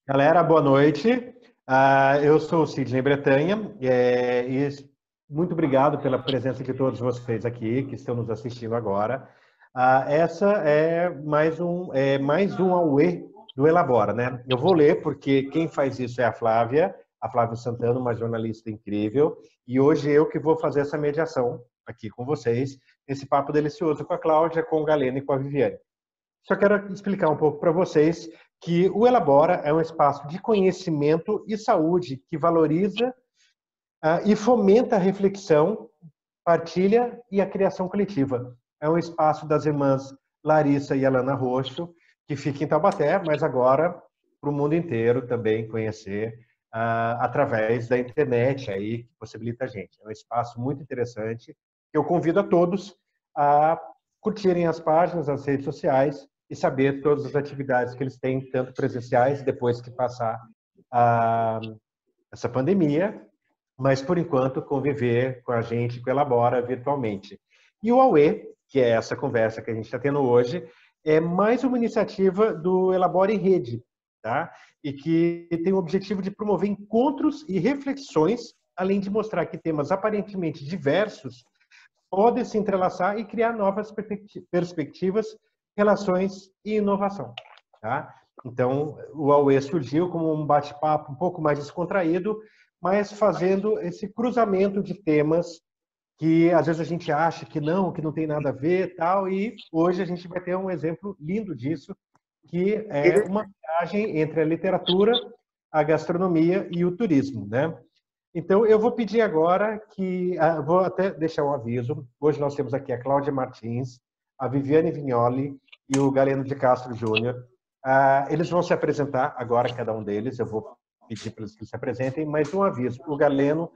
Galera, boa noite. Eu sou o Sidney Bretanha e muito obrigado pela presença de todos vocês aqui que estão nos assistindo agora. Essa é mais um AUE do Elabora, né? Eu vou ler porque quem faz isso é a Flávia Santana, uma jornalista incrível, e hoje eu que vou fazer essa mediação aqui com vocês, esse papo delicioso com a Cláudia, com o Galeno e com a Viviane. Só quero explicar um pouco para vocês que o Elabora é um espaço de conhecimento e saúde que valoriza e fomenta a reflexão, partilha e a criação coletiva. É um espaço das irmãs Larissa e Alana Roxo, que fica em Taubaté, mas agora para o mundo inteiro também conhecer através da internet, aí, que possibilita a gente. É um espaço muito interessante que eu convido a todos a curtirem as páginas, as redes sociais e saber todas as atividades que eles têm, tanto presenciais, depois que passar essa pandemia, mas, por enquanto, conviver com a gente, com o Elabora, virtualmente. E o AUE, que é essa conversa que a gente está tendo hoje, é mais uma iniciativa do Elabora em Rede, tá? E que tem o objetivo de promover encontros e reflexões, além de mostrar que temas aparentemente diversos podem se entrelaçar e criar novas perspectivas, relações e inovação. Tá? Então, o AUE surgiu como um bate-papo um pouco mais descontraído, mas fazendo esse cruzamento de temas que às vezes a gente acha que não tem nada a ver, tal, e hoje a gente vai ter um exemplo lindo disso, que é uma viagem entre a literatura, a gastronomia e o turismo, né? Então, eu vou pedir agora vou até deixar um aviso. Hoje nós temos aqui a Cláudia Martins, a Viviane Vignoli e o Galeno de Castro Júnior. Eles vão se apresentar agora, cada um deles. Eu vou pedir para eles que se apresentem, mas um aviso. O Galeno,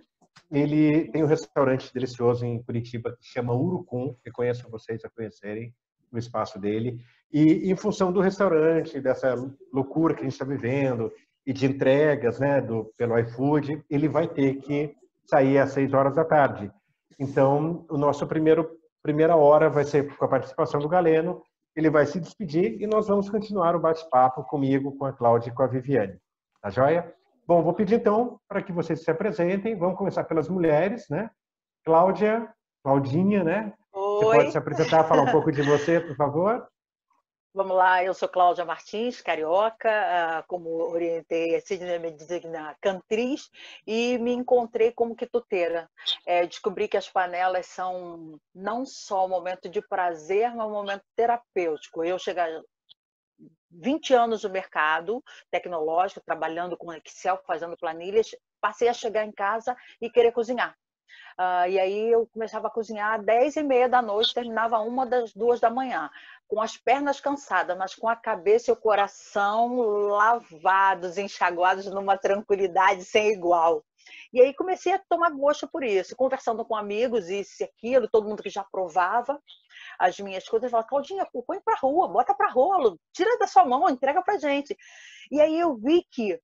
ele tem um restaurante delicioso em Curitiba que chama Urucum. Eu conheço vocês a conhecerem o espaço dele. E em função do restaurante, dessa loucura que a gente está vivendo, e de entregas, né, pelo iFood, ele vai ter que sair às 6 horas da tarde. Então, o nosso primeira hora vai ser com a participação do Galeno, ele vai se despedir e nós vamos continuar o bate-papo comigo, com a Cláudia e com a Viviane. Tá joia? Bom, vou pedir então para que vocês se apresentem. Vamos começar pelas mulheres, né? Claudinha, né? Você pode se apresentar, falar um pouco de você, por favor? Vamos lá, eu sou Cláudia Martins, carioca, como orientei, a Sidney me designa cantriz, e me encontrei como quituteira. Descobri que as panelas são não só um momento de prazer, mas um momento terapêutico. Eu cheguei a 20 anos no mercado tecnológico, trabalhando com Excel, fazendo planilhas, passei a chegar em casa e querer cozinhar. E aí eu começava a cozinhar às 10h30 da noite, terminava 1 das 2 da manhã, com as pernas cansadas, mas com a cabeça e o coração lavados, enxaguados numa tranquilidade sem igual. E aí comecei a tomar gosto por isso, conversando com amigos, isso e aquilo, todo mundo que já provava as minhas coisas, falava: Claudinha, põe pra rua, bota pra rolo, tira da sua mão, entrega pra gente. E aí eu vi que,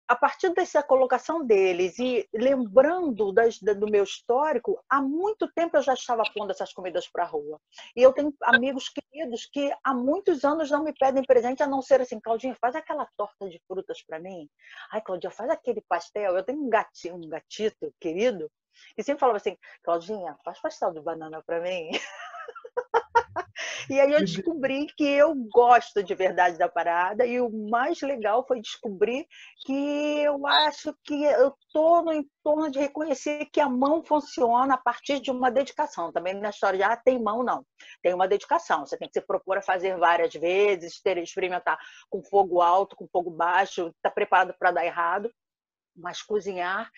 a partir dessa colocação deles e lembrando do meu histórico, há muito tempo eu já estava pondo essas comidas para a rua. E eu tenho amigos queridos que há muitos anos não me pedem presente, a não ser assim: Claudinha, faz aquela torta de frutas para mim. Ai, Claudinha, faz aquele pastel. Eu tenho um gatito querido, que sempre falava assim: Claudinha, faz pastel de banana para mim. E aí eu descobri que eu gosto de verdade da parada, e o mais legal foi descobrir que eu acho que eu estou no entorno de reconhecer que a mão funciona a partir de uma dedicação. Também na história de tem mão, não. Tem uma dedicação. Você tem que se propor a fazer várias vezes, experimentar com fogo alto, com fogo baixo, estar preparado para dar errado. Mas cozinhar,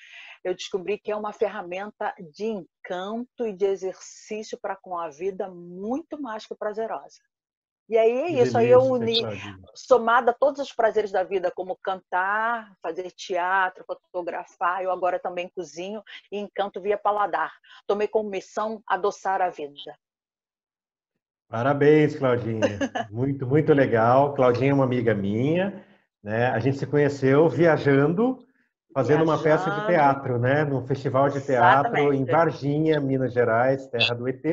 eu descobri que é uma ferramenta de encanto e de exercício para com a vida muito mais que prazerosa. E aí é isso, aí eu uni, somada a todos os prazeres da vida, como cantar, fazer teatro, fotografar, eu agora também cozinho e encanto via paladar. Tomei como missão adoçar a vida. Parabéns, Claudinha. Muito, muito legal. Claudinha é uma amiga minha, né? A gente se conheceu viajando, fazendo uma peça de teatro, né? Num festival de teatro em Varginha, Minas Gerais, terra do ET.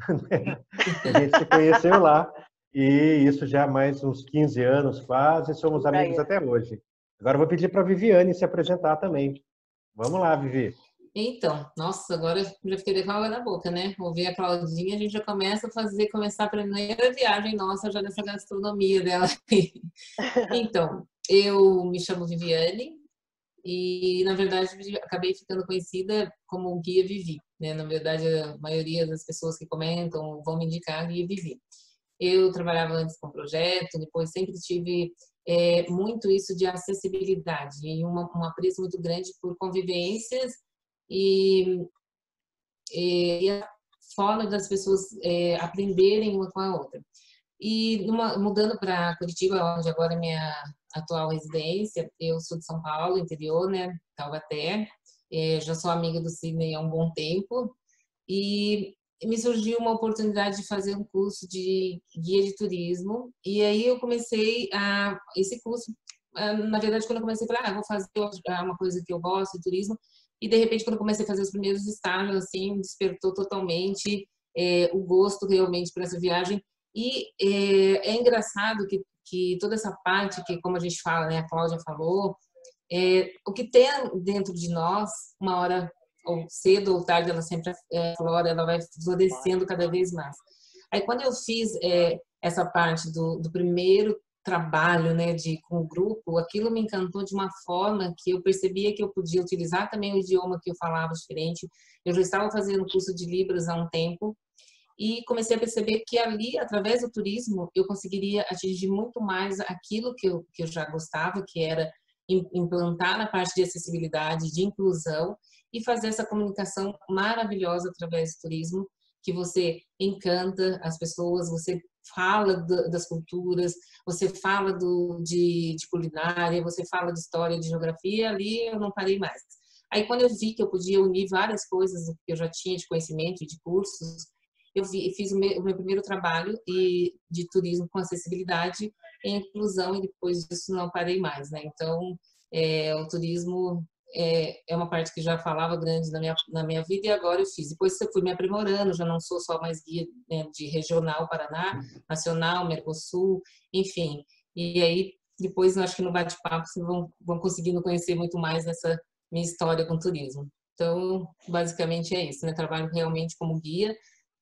A gente se conheceu lá. E isso já há mais uns 15 anos quase, somos amigos até hoje. Agora eu vou pedir para a Viviane se apresentar também. Vamos lá, Vivi. Então, nossa, agora eu já fiquei com água na boca, né? Ouvir a Claudinha, a gente já começar a primeira viagem nossa já nessa gastronomia dela. Então, eu me chamo Viviane e, na verdade, acabei ficando conhecida como Guia Vivi, né? Na verdade, a maioria das pessoas que comentam vão me indicar Guia Vivi. Eu trabalhava antes com projeto, depois sempre tive muito isso de acessibilidade e um apreço muito grande por convivências e, e a forma das pessoas aprenderem uma com a outra. E mudando para Curitiba, onde agora é minha atual residência, eu sou de São Paulo, interior, né, Taubaté, já sou amiga do Sidney há um bom tempo, e me surgiu uma oportunidade de fazer um curso de guia de turismo, e aí eu comecei esse curso, na verdade, quando eu comecei a falar, vou fazer uma coisa que eu gosto, de turismo, e de repente, quando eu comecei a fazer os primeiros estágios, assim, despertou totalmente o gosto realmente para essa viagem. E é engraçado que toda essa parte que, como a gente fala, né, a Cláudia falou, o que tem dentro de nós, uma hora ou cedo ou tarde, ela sempre flora, ela vai florescendo cada vez mais. Aí, quando eu fiz essa parte do primeiro trabalho, né, com o grupo, aquilo me encantou de uma forma que eu percebia que eu podia utilizar também o idioma que eu falava diferente. Eu já estava fazendo curso de Libras há um tempo e comecei a perceber que ali, através do turismo, eu conseguiria atingir muito mais aquilo que eu já gostava, que era implantar na parte de acessibilidade, de inclusão e fazer essa comunicação maravilhosa através do turismo, que você encanta as pessoas, você fala das culturas, você fala de culinária, você fala de história, de geografia, ali eu não parei mais. Aí, quando eu vi que eu podia unir várias coisas que eu já tinha de conhecimento e de cursos, fiz o meu primeiro trabalho de turismo com acessibilidade e inclusão, e depois disso não parei mais, né? Então, o turismo é uma parte que já falava grande na minha vida, e agora eu fiz. Depois eu fui me aprimorando, já não sou só mais guia, né, de regional Paraná, nacional, Mercosul, enfim. E aí, depois, eu acho que no bate-papo vocês vão conseguindo conhecer muito mais dessa minha história com turismo. Então, basicamente é isso, né? Trabalho realmente como guia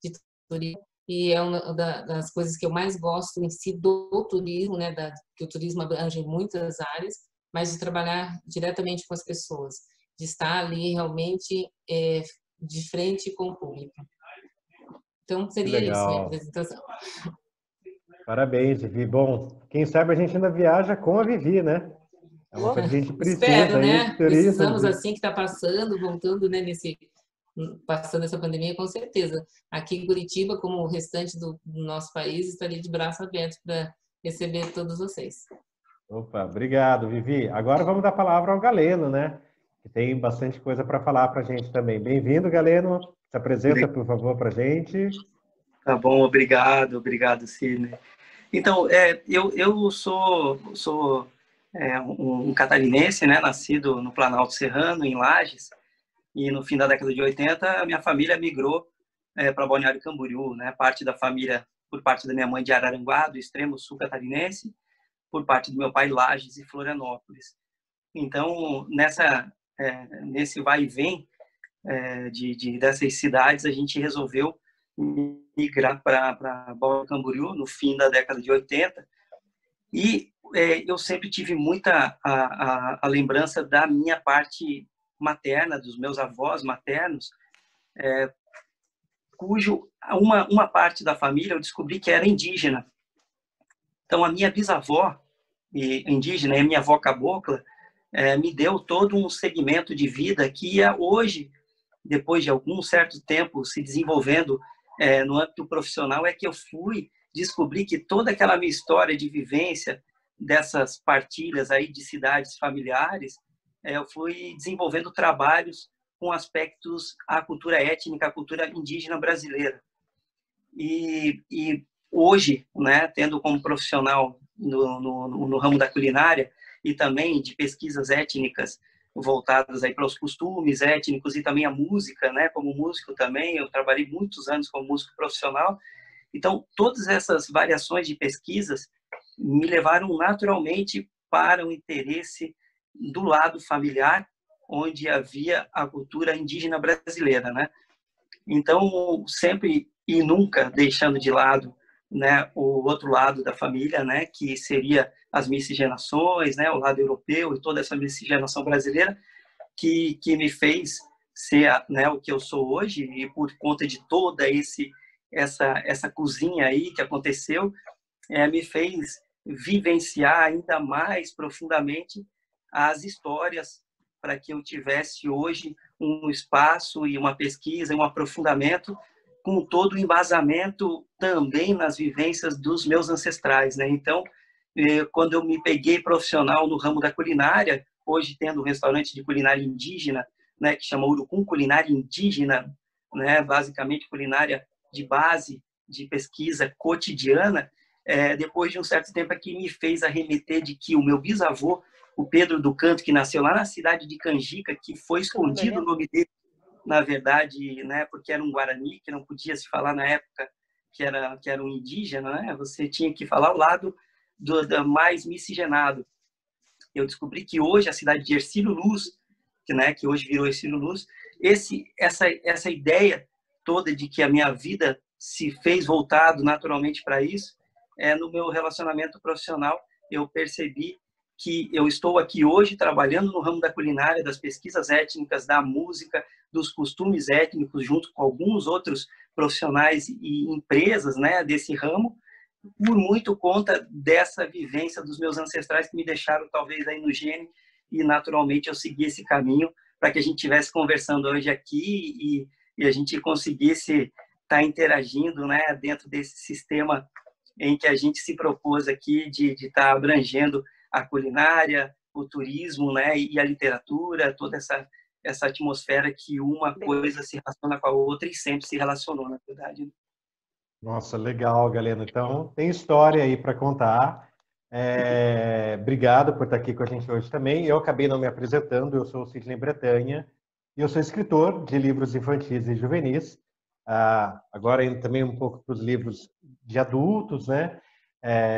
de turismo, e é uma das coisas que eu mais gosto em si do turismo, né? Que o turismo abrange muitas áreas, mas de trabalhar diretamente com as pessoas, de estar ali realmente de frente com o público. Então, seria isso minha apresentação. Parabéns, Vivi. Bom, quem sabe a gente ainda viaja com a Vivi, né? É uma coisa que a gente precisa. Espero, aí, né? Precisamos, assim que está passando, voltando, né, passando essa pandemia, com certeza. Aqui em Curitiba, como o restante do nosso país, estaria de braço aberto para receber todos vocês. Opa, obrigado, Vivi. Agora vamos dar a palavra ao Galeno, né? Que tem bastante coisa para falar para a gente também. Bem-vindo, Galeno. Se apresenta, por favor, para a gente. Tá bom, obrigado, Sidney. Então, eu sou um catarinense, né? Nascido no Planalto Serrano, em Lages, e no fim da década de 80, a minha família migrou para Balneário Camboriú, né? Parte da família, por parte da minha mãe, de Araranguá, do extremo sul catarinense, por parte do meu pai, Lages e Florianópolis. Então, nesse vai e vem dessas cidades, a gente resolveu migrar para Balneário Camboriú no fim da década de 80, e eu sempre tive muita a lembrança da minha parte materna, dos meus avós maternos, cujo uma parte da família eu descobri que era indígena. Então, a minha bisavó indígena e a minha avó cabocla me deu todo um segmento de vida que hoje, depois de algum certo tempo se desenvolvendo no âmbito profissional, é que eu fui descobrir que toda aquela minha história de vivência dessas partilhas aí de cidades familiares, eu fui desenvolvendo trabalhos com aspectos à cultura étnica, à cultura indígena brasileira. E hoje, né, tendo como profissional no ramo da culinária e também de pesquisas étnicas voltadas aí para os costumes étnicos e também a música, né, como músico também, eu trabalhei muitos anos como músico profissional. Então, todas essas variações de pesquisas me levaram naturalmente para o interesse do lado familiar, onde havia a cultura indígena brasileira, né? Então, sempre e nunca deixando de lado, né, o outro lado da família, né, que seria as miscigenações, né, o lado europeu e toda essa miscigenação brasileira que me fez ser, né, o que eu sou hoje, e por conta de toda essa cozinha aí que aconteceu, me fez vivenciar ainda mais profundamente as histórias, para que eu tivesse hoje um espaço e uma pesquisa, um aprofundamento com todo o embasamento também nas vivências dos meus ancestrais, né? Então, quando eu me peguei profissional no ramo da culinária, hoje tendo um restaurante de culinária indígena, né, que chama Urucum Culinária Indígena, né, basicamente culinária de base, de pesquisa cotidiana, depois de um certo tempo é que me fez arremeter de que o meu bisavô, o Pedro do Canto, que nasceu lá na cidade de Canjica, que foi escondido o nome dele, na verdade, né, porque era um Guarani, que não podia se falar na época que era um indígena, né, você tinha que falar ao lado do mais miscigenado. Eu descobri que hoje a cidade de Hercílio Luz, que hoje virou Hercílio Luz, essa ideia toda de que a minha vida se fez voltado naturalmente para isso, no meu relacionamento profissional, eu percebi que eu estou aqui hoje trabalhando no ramo da culinária, das pesquisas étnicas, da música, dos costumes étnicos, junto com alguns outros profissionais e empresas, né, desse ramo, por muito conta dessa vivência dos meus ancestrais que me deixaram talvez aí no gene, e naturalmente eu segui esse caminho para que a gente estivesse conversando hoje aqui e a gente conseguisse estar interagindo, né, dentro desse sistema em que a gente se propôs aqui de estar abrangendo a culinária, o turismo, né, e a literatura, toda essa atmosfera que uma coisa se relaciona com a outra e sempre se relacionou, na verdade. Nossa, legal, Galeno. Então, tem história aí para contar. Obrigado por estar aqui com a gente hoje também. Eu acabei não me apresentando, eu sou o Sidney Bretanha e eu sou escritor de livros infantis e juvenis. Agora indo também um pouco para os livros de adultos, né?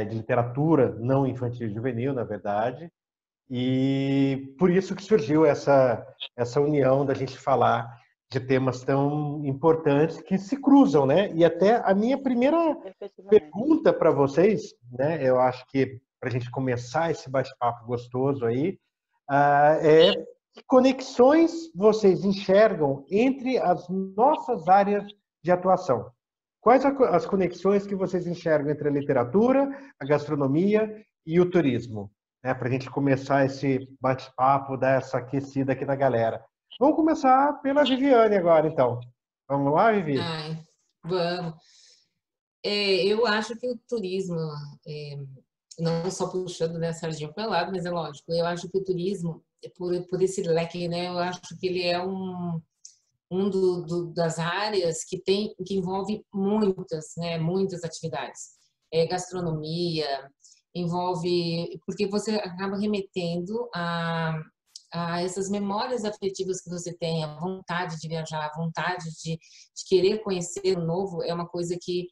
De literatura não infantil e juvenil, na verdade. E por isso que surgiu essa união da gente falar de temas tão importantes que se cruzam, né? E até a minha primeira pergunta para vocês, né? Eu acho que para a gente começar esse bate-papo gostoso aí, que conexões vocês enxergam entre as nossas áreas de atuação? Quais as conexões que vocês enxergam entre a literatura, a gastronomia e o turismo? Para a gente começar esse bate-papo, dar essa aquecida aqui na galera. Vamos começar pela Viviane agora, então. Vamos lá, Vivi? Vamos. Eu acho que o turismo, não só puxando nessa sardinha para o lado, mas é lógico, eu acho que o turismo, por esse leque, né, eu acho que ele é das áreas que envolve muitas atividades. Gastronomia, envolve, porque você acaba remetendo a essas memórias afetivas que você tem, a vontade de viajar, a vontade de querer conhecer o novo, é uma coisa que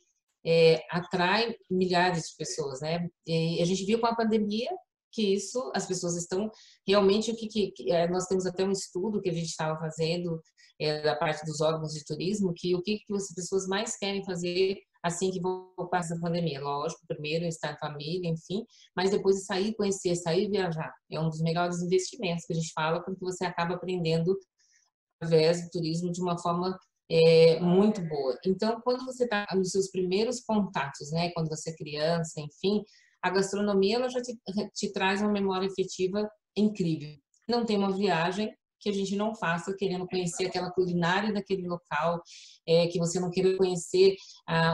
atrai milhares de pessoas, né? E a gente viu com a pandemia que isso, as pessoas estão realmente, nós temos até um estudo que a gente estava fazendo da parte dos órgãos de turismo, que o que as pessoas mais querem fazer assim que vão passar a pandemia. Lógico, primeiro estar em família, enfim, mas depois sair, conhecer, sair viajar. É um dos melhores investimentos que a gente fala, porque você acaba aprendendo através do turismo de uma forma muito boa. Então, quando você está nos seus primeiros contatos, né, quando você é criança, enfim, a gastronomia ela já te traz uma memória afetiva incrível. Não tem uma viagem que a gente não faça querendo conhecer aquela culinária daquele local, que você não queira conhecer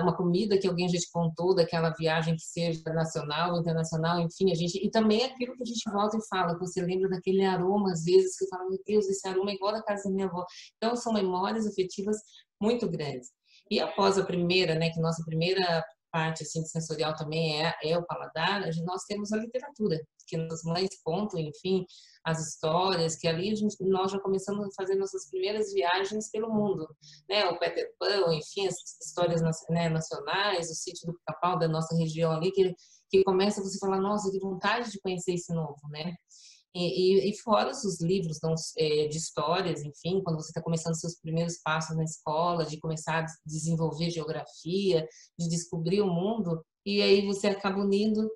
uma comida que alguém já te contou daquela viagem que seja nacional, internacional, enfim, e também aquilo que a gente volta e fala, que você lembra daquele aroma, às vezes, que fala, meu Deus, esse aroma é igual da casa da minha avó. Então, são memórias afetivas muito grandes. E após a primeira, né, que nossa primeira parte assim, sensorial também é o paladar, nós temos a literatura, que nossas mães contam, enfim, as histórias, que ali nós já começamos a fazer nossas primeiras viagens pelo mundo, né? O Peter Pan, enfim, as histórias nacionais, o Sítio do Pica-Pau da nossa região ali, que começa você a falar, nossa, que vontade de conhecer esse novo, né? E fora os livros não, de histórias, enfim, quando você está começando seus primeiros passos na escola, de começar a desenvolver geografia, de descobrir o mundo, e aí você acaba unindo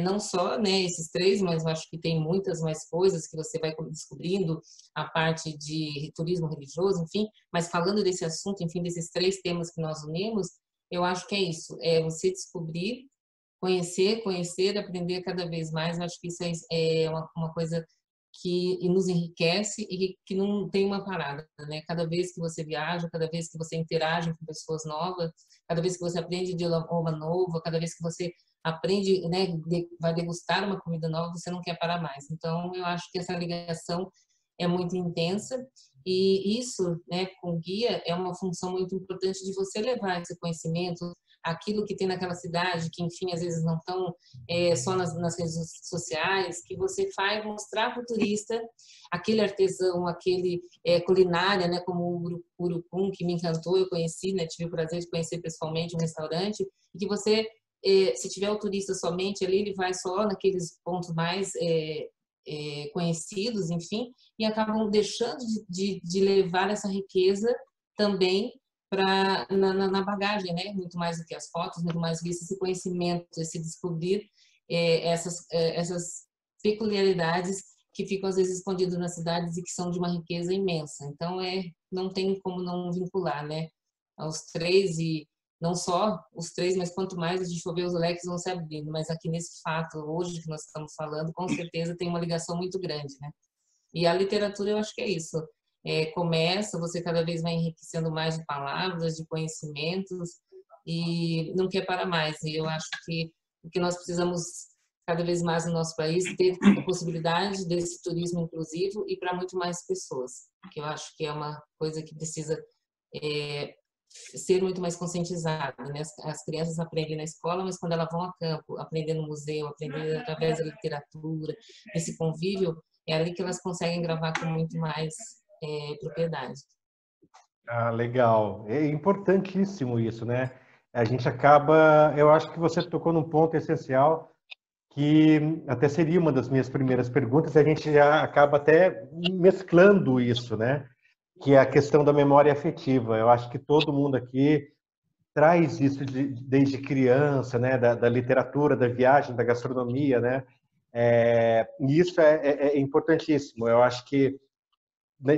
não só, né, esses três, mas eu acho que tem muitas mais coisas que você vai descobrindo, a parte de turismo religioso, enfim, mas falando desse assunto, enfim, desses três temas que nós unimos, eu acho que é isso, é você descobrir, conhecer, aprender cada vez mais. Eu acho que isso é uma coisa que nos enriquece e que não tem uma parada, né? Cada vez que você viaja, cada vez que você interage com pessoas novas, cada vez que você aprende de idioma novo, cada vez que você aprende, né, vai degustar uma comida nova, você não quer parar mais. Então, eu acho que essa ligação é muito intensa e isso, né, com guia é uma função muito importante de você levar esse conhecimento, aquilo que tem naquela cidade, que enfim às vezes não estão só nas redes sociais, que você faz mostrar para o turista aquele artesão, aquele culinária, né, como o Urucum, que me encantou, eu conheci, né, tive o prazer de conhecer pessoalmente um restaurante, e que você, se tiver o turista somente ali, ele vai só naqueles pontos mais conhecidos, enfim, e acabam deixando de levar essa riqueza também na bagagem, né? Muito mais do que as fotos, muito mais do que esse conhecimento, esse descobrir essas peculiaridades que ficam às vezes escondidas nas cidades e que são de uma riqueza imensa. Então, não tem como não vincular, né? Aos três, e não só os três, mas quanto mais a gente for ver, os leques vão se abrindo. Mas aqui nesse fato, hoje que nós estamos falando, com certeza tem uma ligação muito grande, né? E a literatura, eu acho que é isso. Começa, você cada vez vai enriquecendo mais de palavras, de conhecimentos, e não quer parar mais. E eu acho que o que nós precisamos cada vez mais no nosso país é ter a possibilidade desse turismo inclusivo e para muito mais pessoas, que eu acho que é uma coisa que precisa ser muito mais conscientizada, né? As crianças aprendem na escola, mas quando elas vão a campo, aprender no museu, aprender através da literatura, esse convívio, é ali que elas conseguem gravar com muito mais propriedade. Ah, legal. É importantíssimo isso, né? A gente acaba, eu acho que você tocou num ponto essencial que até seria uma das minhas primeiras perguntas, e a gente já acaba até mesclando isso, né? Que é a questão da memória afetiva. Eu acho que todo mundo aqui traz isso desde criança, né? Da literatura, da viagem, da gastronomia, né? E isso é importantíssimo. Eu acho que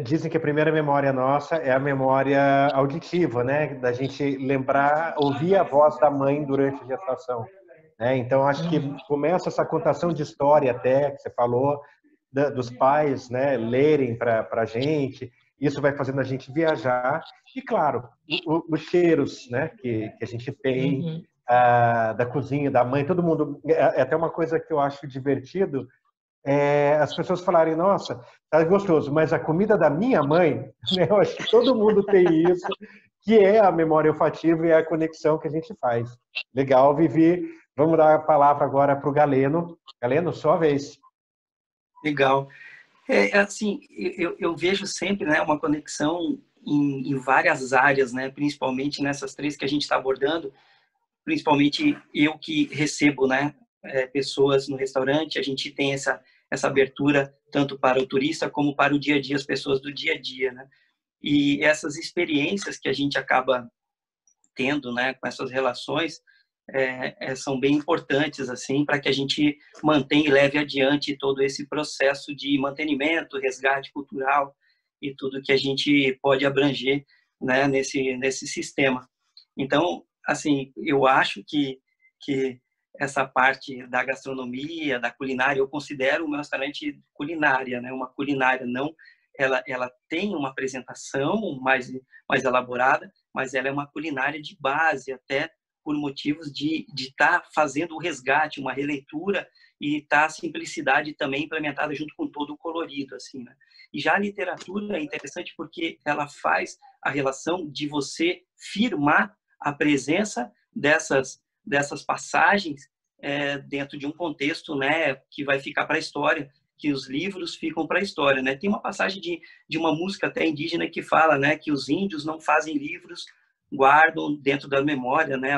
dizem que a primeira memória nossa é a memória auditiva, né? Da gente lembrar, ouvir a voz da mãe durante a gestação. Né? Então, acho que começa essa contação de história até, que você falou, dos pais, né, lerem para a gente. Isso vai fazendo a gente viajar. E, claro, os cheiros, né, que a gente tem, da cozinha, da mãe, todo mundo. É até uma coisa que eu acho divertido, as pessoas falarem, nossa, tá gostoso, mas a comida da minha mãe, né, eu acho que todo mundo tem isso, que é a memória olfativa e a conexão que a gente faz. Legal, Vivi. Vamos dar a palavra agora para o Galeno. Galeno, sua vez. Legal. Assim, eu vejo sempre, né, uma conexão em várias áreas, né, principalmente nessas três que a gente está abordando, principalmente eu que recebo, né, pessoas no restaurante, a gente tem essa abertura tanto para o turista como para o dia a dia, as pessoas do dia a dia, né? E essas experiências que a gente acaba tendo, né, com essas relações, são bem importantes assim para que a gente mantenha e leve adiante todo esse processo de mantenimento, resgate cultural e tudo que a gente pode abranger, né, nesse sistema. Então, assim, eu acho que essa parte da gastronomia, da culinária, eu considero uma restaurante culinária, né, uma culinária não, ela tem uma apresentação mais elaborada, mas ela é uma culinária de base, até por motivos de estar fazendo o resgate, uma releitura, e tá a simplicidade também implementada junto com todo o colorido, assim, né? E já a literatura é interessante porque ela faz a relação de você firmar a presença dessas passagens dentro de um contexto, né, que vai ficar para a história, que os livros ficam para a história, né? Tem uma passagem de uma música até indígena que fala, né, que os índios não fazem livros, guardam dentro da memória, né,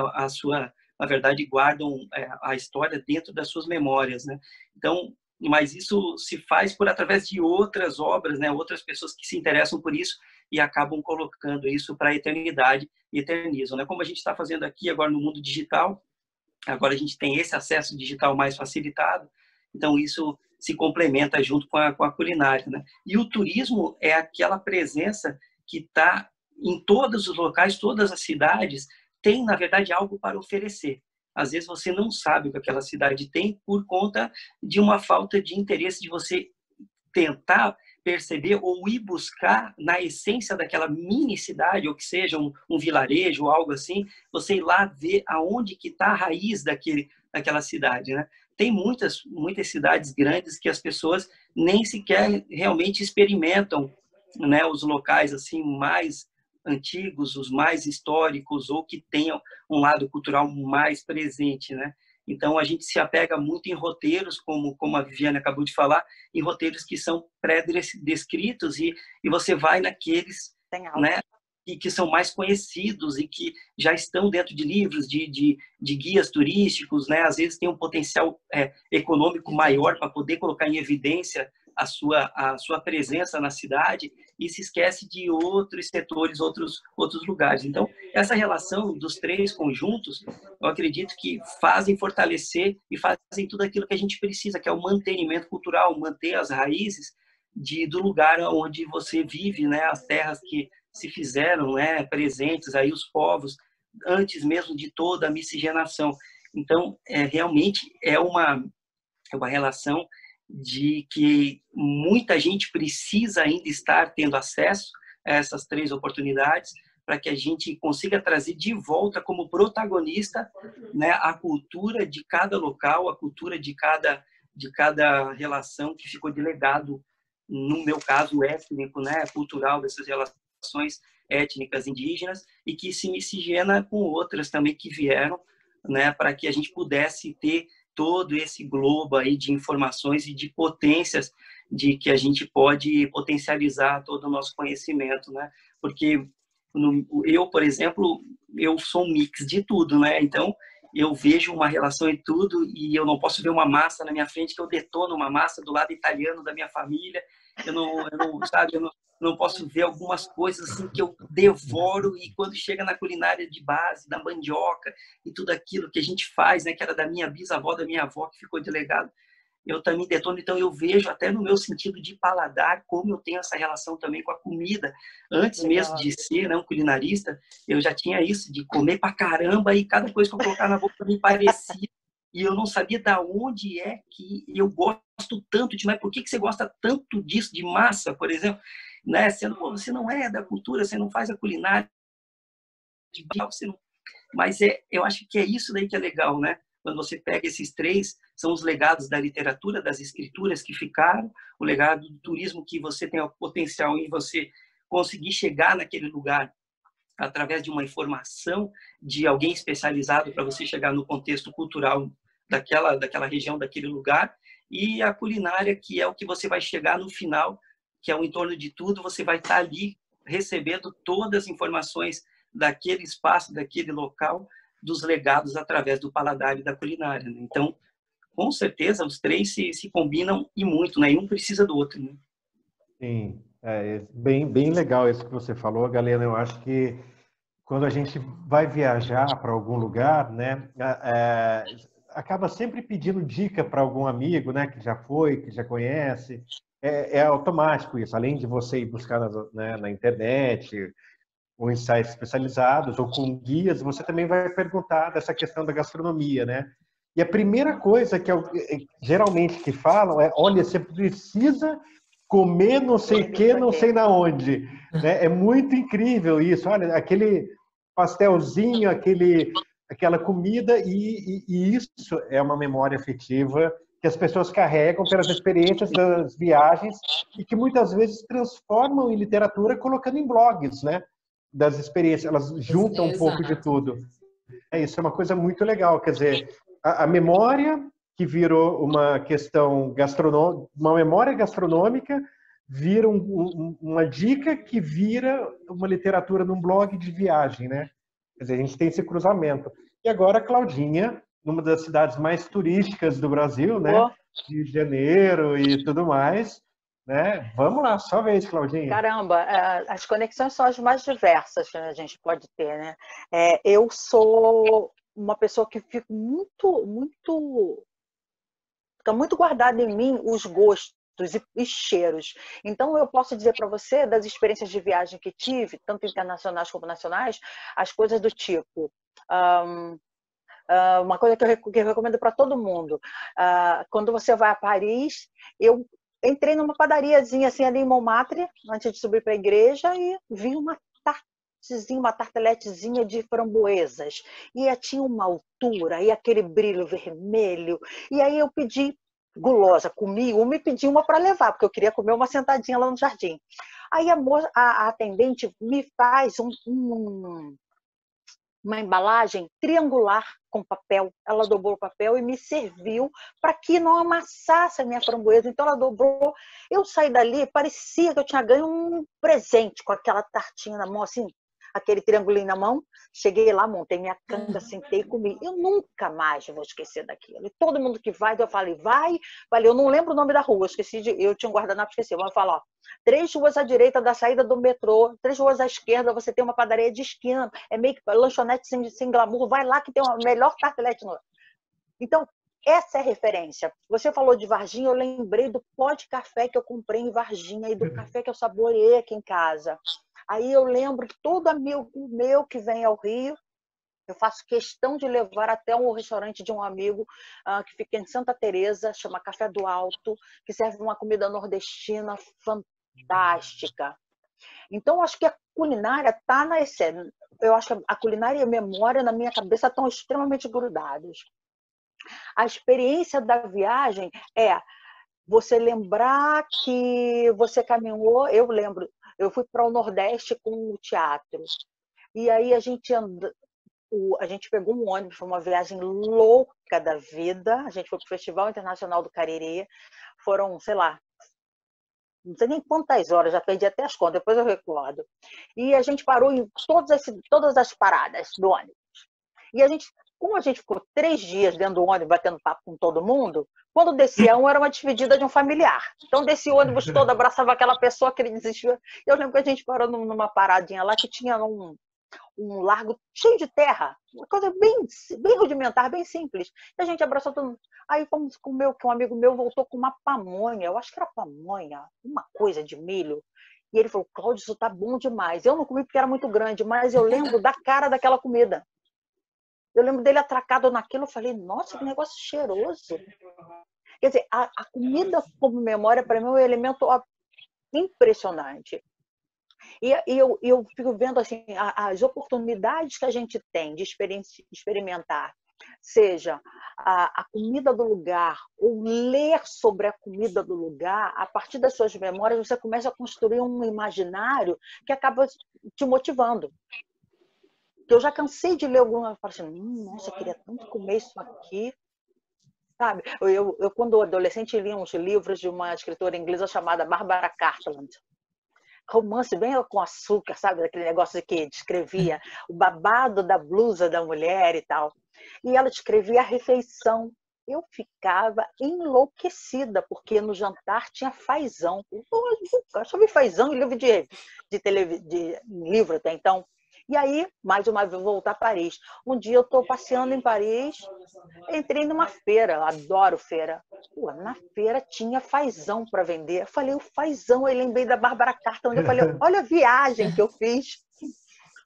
na verdade, guardam a história dentro das suas memórias, né? Então, mas isso se faz por através de outras obras, né? Outras pessoas que se interessam por isso e acabam colocando isso para a eternidade e eternizam, né? Como a gente está fazendo aqui agora no mundo digital, agora a gente tem esse acesso digital mais facilitado, então isso se complementa junto com a culinária, né? E o turismo é aquela presença que está em todos os locais, todas as cidades, tem, na verdade, algo para oferecer. Às vezes você não sabe o que aquela cidade tem por conta de uma falta de interesse de você tentar perceber ou ir buscar na essência daquela mini cidade, ou que seja um vilarejo ou algo assim, você ir lá ver aonde que está a raiz daquela cidade, né? Tem muitas cidades grandes que as pessoas nem sequer realmente experimentam, né, os locais assim mais antigos, os mais históricos, ou que tenham um lado cultural mais presente, né? Então, a gente se apega muito em roteiros, como a Viviane acabou de falar, em roteiros que são pré-descritos e você vai naqueles, né, que são mais conhecidos e que já estão dentro de livros, de guias turísticos, né? Às vezes tem um potencial econômico maior para poder colocar em evidência a sua presença na cidade e se esquece de outros setores, outros lugares. Então, essa relação dos três conjuntos, eu acredito que fazem fortalecer e fazem tudo aquilo que a gente precisa, que é o mantenimento cultural, manter as raízes do lugar onde você vive, né? As terras que se fizeram, né, presentes, aí os povos, antes mesmo de toda a miscigenação. Então, realmente é uma relação de que muita gente precisa ainda estar tendo acesso a essas três oportunidades para que a gente consiga trazer de volta como protagonista, né, a cultura de cada local, a cultura de cada relação que ficou de legado, no meu caso, étnico, né, cultural dessas relações étnicas indígenas e que se miscigena com outras também que vieram, né, para que a gente pudesse ter todo esse globo aí de informações e de potências de que a gente pode potencializar todo o nosso conhecimento, né? Porque eu, por exemplo, eu sou um mix de tudo, né? Então, eu vejo uma relação em tudo e eu não posso ver uma massa na minha frente que eu detono uma massa do lado italiano da minha família. Eu não posso ver algumas coisas assim que eu devoro e quando chega na culinária de base, da mandioca e tudo aquilo que a gente faz, né, que era da minha bisavó, da minha avó, que ficou de legado, eu também detono. Então eu vejo até no meu sentido de paladar como eu tenho essa relação também com a comida. Antes mesmo de ser, né, um culinarista, eu já tinha isso, de comer pra caramba e cada coisa que eu colocava na boca me parecia. E eu não sabia da onde é que eu gosto tanto de, mas por que você gosta tanto disso, de massa, por exemplo? Né? Você não é da cultura, você não faz a culinária, você não... mas eu acho que é isso daí que é legal, né? Quando você pega esses três, são os legados da literatura, das escrituras que ficaram, o legado do turismo que você tem o potencial em você conseguir chegar naquele lugar através de uma informação de alguém especializado para você chegar no contexto cultural daquela região, daquele lugar, e a culinária, que é o que você vai chegar no final, que é o entorno de tudo, você vai estar ali recebendo todas as informações daquele espaço, daquele local, dos legados através do paladar e da culinária, né? Então, com certeza, os três se combinam e muito, né? E um precisa do outro, né? Sim, bem legal isso que você falou, Galena. Eu acho que quando a gente vai viajar para algum lugar, né, acaba sempre pedindo dica para algum amigo, né, que já foi, que já conhece. É automático isso. Além de você ir buscar na internet, ou em sites especializados, ou com guias, você também vai perguntar dessa questão da gastronomia, né? E a primeira coisa que geralmente que falam é: olha, você precisa comer não sei o que, não sei na onde. Né? É muito incrível isso. Olha, aquele pastelzinho, aquela comida, e isso é uma memória afetiva que as pessoas carregam pelas experiências das viagens e que muitas vezes transformam em literatura colocando em blogs, né? Das experiências, elas juntam um pouco de tudo. Isso é uma coisa muito legal, quer dizer, a memória que virou uma questão gastronômica, uma memória gastronômica, vira uma dica que vira uma literatura num blog de viagem, né? Quer dizer, a gente tem esse cruzamento. E agora a Claudinha numa das cidades mais turísticas do Brasil, né? Pô, Rio de Janeiro e tudo mais, né? Vamos lá, só vez, Claudinha. caramba, as conexões são as mais diversas que a gente pode ter, né? Eu sou uma pessoa que fica muito guardada em mim os gostos e cheiros. Então, eu posso dizer para você, das experiências de viagem que tive, tanto internacionais como nacionais, as coisas do tipo... uma coisa que eu recomendo para todo mundo. Quando você vai a Paris, eu entrei numa padariazinha assim, ali em Montmartre, antes de subir para a igreja, e vi uma tarteletezinha de framboesas. E tinha uma altura, e aquele brilho vermelho. E aí eu pedi, gulosa, comi uma e pedi uma para levar, porque eu queria comer uma sentadinha lá no jardim. Aí a atendente me faz uma embalagem triangular com papel. Ela dobrou o papel e me serviu para que não amassasse a minha framboesa. Então ela dobrou. Eu saí dali, parecia que eu tinha ganho um presente com aquela tartinha na mão, assim, aquele triangulinho na mão. Cheguei lá, montei minha canga, sentei e comi. Eu nunca mais vou esquecer daquilo. E todo mundo que vai, eu falei, vai. Falei, eu não lembro o nome da rua, eu tinha um guardanapo, esqueci. Mas eu falo, ó, 3 ruas à direita da saída do metrô, 3 ruas à esquerda, você tem uma padaria de esquina, é meio que lanchonete sem glamour, vai lá que tem uma melhor tartelete. Então, essa é a referência. Você falou de Varginha, eu lembrei do pó de café que eu comprei em Varginha e do café que eu saboreei aqui em casa. Aí eu lembro que todo amigo meu que vem ao Rio, eu faço questão de levar até um restaurante de um amigo que fica em Santa Teresa, chama Café do Alto, que serve uma comida nordestina fantástica. Então, acho que a culinária está na essência. Eu acho que a culinária e a memória na minha cabeça estão extremamente grudadas. A experiência da viagem é você lembrar que você caminhou. Eu lembro, eu fui para o Nordeste com o teatro. E aí a gente pegou um ônibus, foi uma viagem louca da vida. A gente foi para o Festival Internacional do Cariri. Foram, sei lá, não sei nem quantas horas, já perdi até as contas, depois eu recordo. E a gente parou em todas as paradas do ônibus. E como a gente ficou 3 dias dentro do ônibus batendo papo com todo mundo, quando descia era uma despedida de um familiar. Então descia o ônibus todo, abraçava aquela pessoa que ele desistiu. Eu lembro que a gente parou numa paradinha lá que tinha um largo cheio de terra, uma coisa bem, bem rudimentar, bem simples. E a gente abraçou todo mundo. Aí fomos comer, que um amigo meu voltou com uma pamonha, eu acho que era pamonha, uma coisa de milho. E ele falou, Cláudio, isso tá bom demais. Eu não comi porque era muito grande, mas eu lembro da cara daquela comida. Eu lembro dele atracado naquilo, eu falei, nossa, que negócio cheiroso. Quer dizer, a comida como memória, para mim, é um elemento impressionante. E eu fico vendo assim, as oportunidades que a gente tem de experimentar, seja a comida do lugar, ou ler sobre a comida do lugar, a partir das suas memórias, você começa a construir um imaginário que acaba te motivando. Eu já cansei de ler alguma coisa assim, nossa, eu queria tanto comer isso aqui. Sabe? Eu, quando adolescente, li uns livros de uma escritora inglesa chamada Barbara Cartland. Romance bem com açúcar, sabe? Aquele negócio que descrevia o babado da blusa da mulher e tal. E ela descrevia a refeição. Eu ficava enlouquecida, porque no jantar tinha fazão. Eu só vi fazão em livro de livro até então. E aí, mais uma vez, voltar a Paris. Um dia eu estou passeando em Paris, entrei numa feira, adoro feira. Pô, na feira tinha fazão para vender. Eu falei, o fazão, eu lembrei da Bárbara Cartland. Eu falei, olha a viagem que eu fiz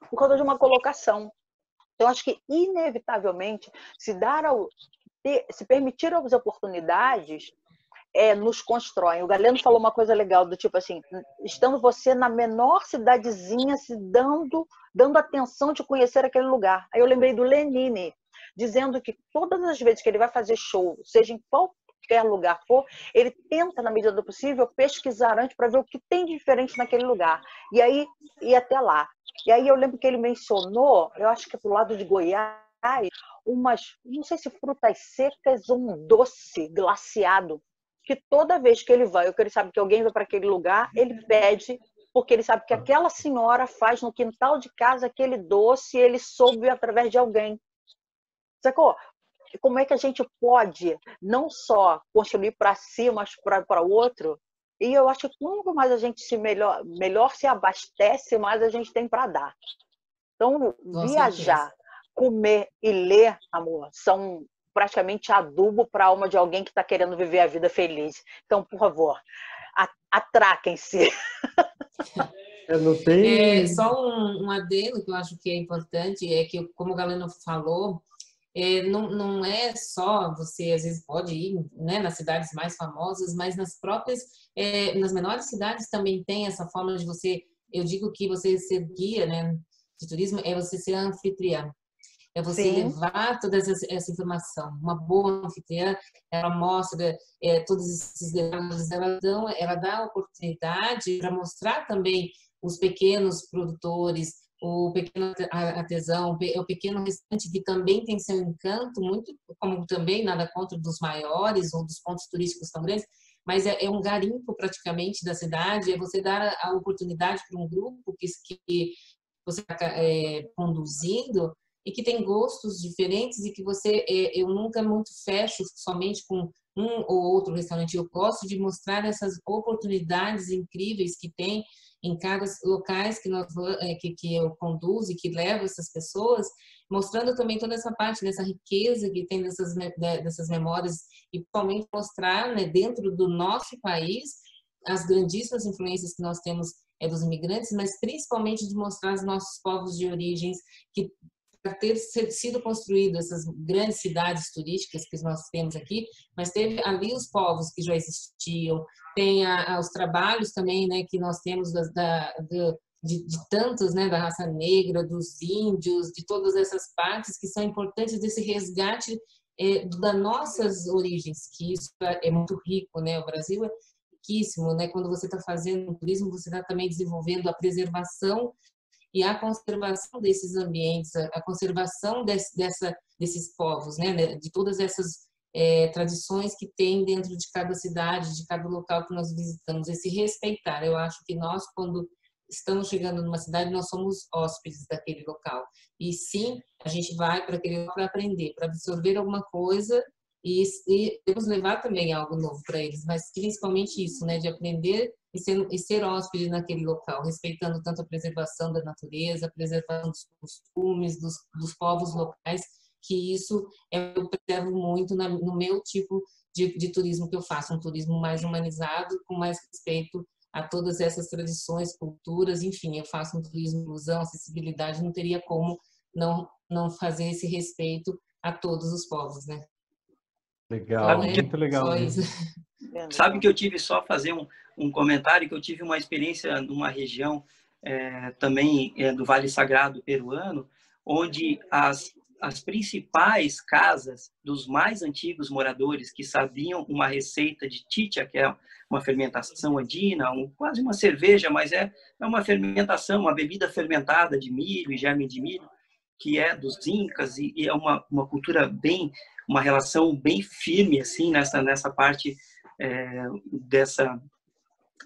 por causa de uma colocação. Então, acho que, inevitavelmente, se permitir as oportunidades, nos constroem. O Galeno falou uma coisa legal, do tipo assim, estando você na menor cidadezinha, se dando atenção de conhecer aquele lugar. Aí eu lembrei do Lenine, dizendo que todas as vezes que ele vai fazer show, seja em qualquer lugar for, ele tenta, na medida do possível, pesquisar antes para ver o que tem de diferente naquele lugar. E aí, ir até lá. E aí eu lembro que ele mencionou, eu acho que é pro lado de Goiás, não sei se frutas secas ou um doce glaciado, que toda vez que ele vai, ou que ele sabe que alguém vai para aquele lugar, ele pede, porque ele sabe que aquela senhora faz no quintal de casa aquele doce e ele soube através de alguém. Sacou? como é que a gente pode não só construir para si, mas para o outro. E eu acho que quanto mais a gente melhor se abastece, mais a gente tem para dar. Então, Com viajar, certeza. comer e ler, amor, são praticamente adubo para a alma de alguém que está querendo viver a vida feliz. Então, por favor, atraquem-se. Não tem... Só um adendo que eu acho que é importante, é que, como o Galeno falou, não é só você, às vezes, pode ir, né, nas cidades mais famosas, mas nas próprias, nas menores cidades também tem essa forma de você, eu digo que você ser guia, né, de turismo, é você ser anfitriã. É você Sim. levar toda essa informação. Uma boa anfitriã, ela mostra todos esses detalhes, ela dá a oportunidade para mostrar também os pequenos produtores, o pequeno artesão, o pequeno restaurante que também tem seu encanto, muito como também nada contra dos maiores ou dos pontos turísticos tão grandes, mas é um garimpo praticamente da cidade, é você dar a oportunidade para um grupo que você está conduzindo e que tem gostos diferentes e que eu nunca muito fecho somente com um ou outro restaurante. Eu gosto de mostrar essas oportunidades incríveis que tem em cada locais que eu conduzo e que levo essas pessoas, mostrando também toda essa parte dessa riqueza que tem dessas memórias e principalmente mostrar, né, dentro do nosso país as grandíssimas influências que nós temos dos imigrantes, mas principalmente de mostrar os nossos povos de origens que ter sido construído essas grandes cidades turísticas que nós temos aqui, mas teve ali os povos que já existiam, tem os trabalhos também, né, que nós temos de tantos, né, da raça negra, dos índios, de todas essas partes que são importantes desse resgate das nossas origens, que isso é muito rico, né, o Brasil é riquíssimo, né, quando você está fazendo turismo, você está também desenvolvendo a preservação e a conservação desses ambientes, a conservação desses povos, né, de todas essas tradições que tem dentro de cada cidade, de cada local que nós visitamos, esse respeitar. Eu acho que nós, quando estamos chegando numa cidade, nós somos hóspedes daquele local. E sim, a gente vai para aquele local para aprender, para absorver alguma coisa e temos levar também algo novo para eles, mas principalmente isso, né, de aprender e ser hóspede naquele local, respeitando tanto a preservação da natureza, a preservação dos costumes, dos povos locais, que isso eu preservo muito no meu tipo de turismo que eu faço, um turismo mais humanizado, com mais respeito a todas essas tradições, culturas, enfim, eu faço um turismo de inclusão, acessibilidade, não teria como não fazer esse respeito a todos os povos, né? Legal, Então, muito legal só mesmo. isso. Sabe que eu tive só fazer um comentário, que eu tive uma experiência numa região também do Vale Sagrado peruano, onde as principais casas dos mais antigos moradores que sabiam uma receita de chicha, que é uma fermentação andina, quase uma cerveja, mas é uma fermentação, uma bebida fermentada de milho e germe de milho, que é dos incas, e é uma cultura uma relação bem firme assim nessa parte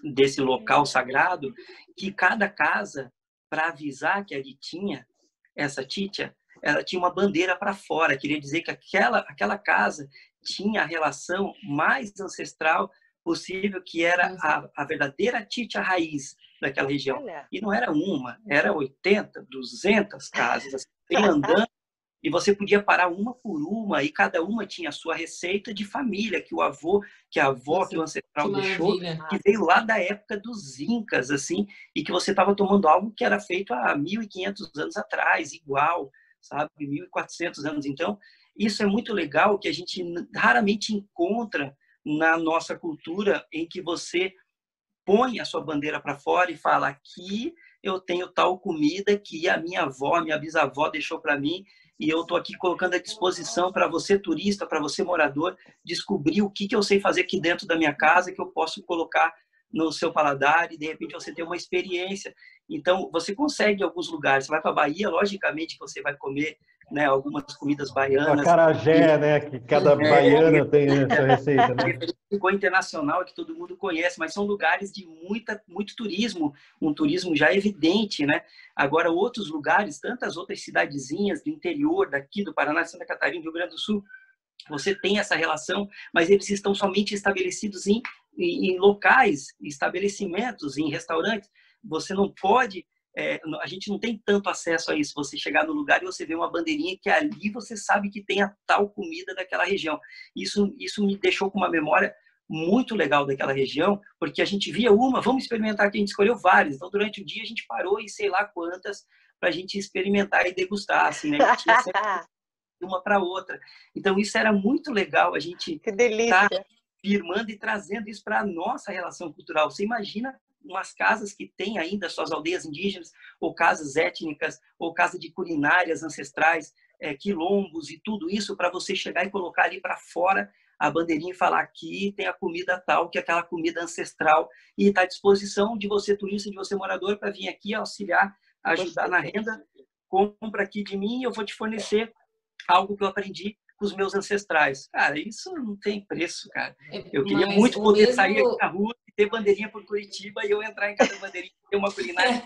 desse local sagrado, que cada casa, para avisar que ali tinha essa chicha, ela tinha uma bandeira para fora, queria dizer que aquela casa tinha a relação mais ancestral possível, que era a verdadeira chicha raiz daquela região. Olha. E não era uma, era 80, 200 casas, assim, andando, e você podia parar uma por uma, e cada uma tinha a sua receita de família, que a avó, Nossa, que o ancestral que deixou, maravilha. que veio lá da época dos incas, assim, e que você estava tomando algo que era feito há 1.500 anos atrás, igual, sabe, 1.400 anos. Então, isso é muito legal, que a gente raramente encontra na nossa cultura, em que você põe a sua bandeira para fora e fala: aqui eu tenho tal comida que a minha avó, a minha bisavó deixou para mim, e eu estou aqui colocando à disposição para você, turista, para você, morador, descobrir o que eu sei fazer aqui dentro da minha casa, que eu posso colocar no seu paladar, e de repente você tem uma experiência. Então, você consegue em alguns lugares. Você vai para a Bahia, logicamente que você vai comer, né, algumas comidas O baianas. acarajé, né? Que cada baiana tem essa receita, né? Ficou internacional, que todo mundo conhece, mas são lugares de muito turismo, um turismo já evidente, né? Agora, outros lugares, tantas outras cidadezinhas do interior, daqui do Paraná, Santa Catarina, Rio Grande do Sul, você tem essa relação, mas eles estão somente estabelecidos em locais, estabelecimentos, em restaurantes. Você não pode, a gente não tem tanto acesso a isso. Você chegar no lugar e você vê uma bandeirinha que ali você sabe que tem a tal comida daquela região. Isso me deixou com uma memória muito legal daquela região, porque a gente via vamos experimentar, que a gente escolheu várias. Então, durante o dia, a gente parou e sei lá quantas para a gente experimentar e degustar, assim, né? Tinha sempre uma para outra. Então, isso era muito legal, a gente que delícia. Tá firmando e trazendo isso para a nossa relação cultural. Você imagina umas casas que têm ainda suas aldeias indígenas, ou casas étnicas, ou casa de culinárias ancestrais, quilombos e tudo isso, para você chegar e colocar ali para fora a bandeirinha e falar: aqui tem a comida tal, que é aquela comida ancestral, e está à disposição de você, turista, de você, morador, para vir aqui auxiliar, ajudar na renda. Compra aqui de mim e eu vou te fornecer algo que eu aprendi com os meus ancestrais. Cara, isso não tem preço, cara. Eu queria muito poder sair aqui na rua e ter bandeirinha por Curitiba e eu entrar em cada bandeirinha e ter uma culinária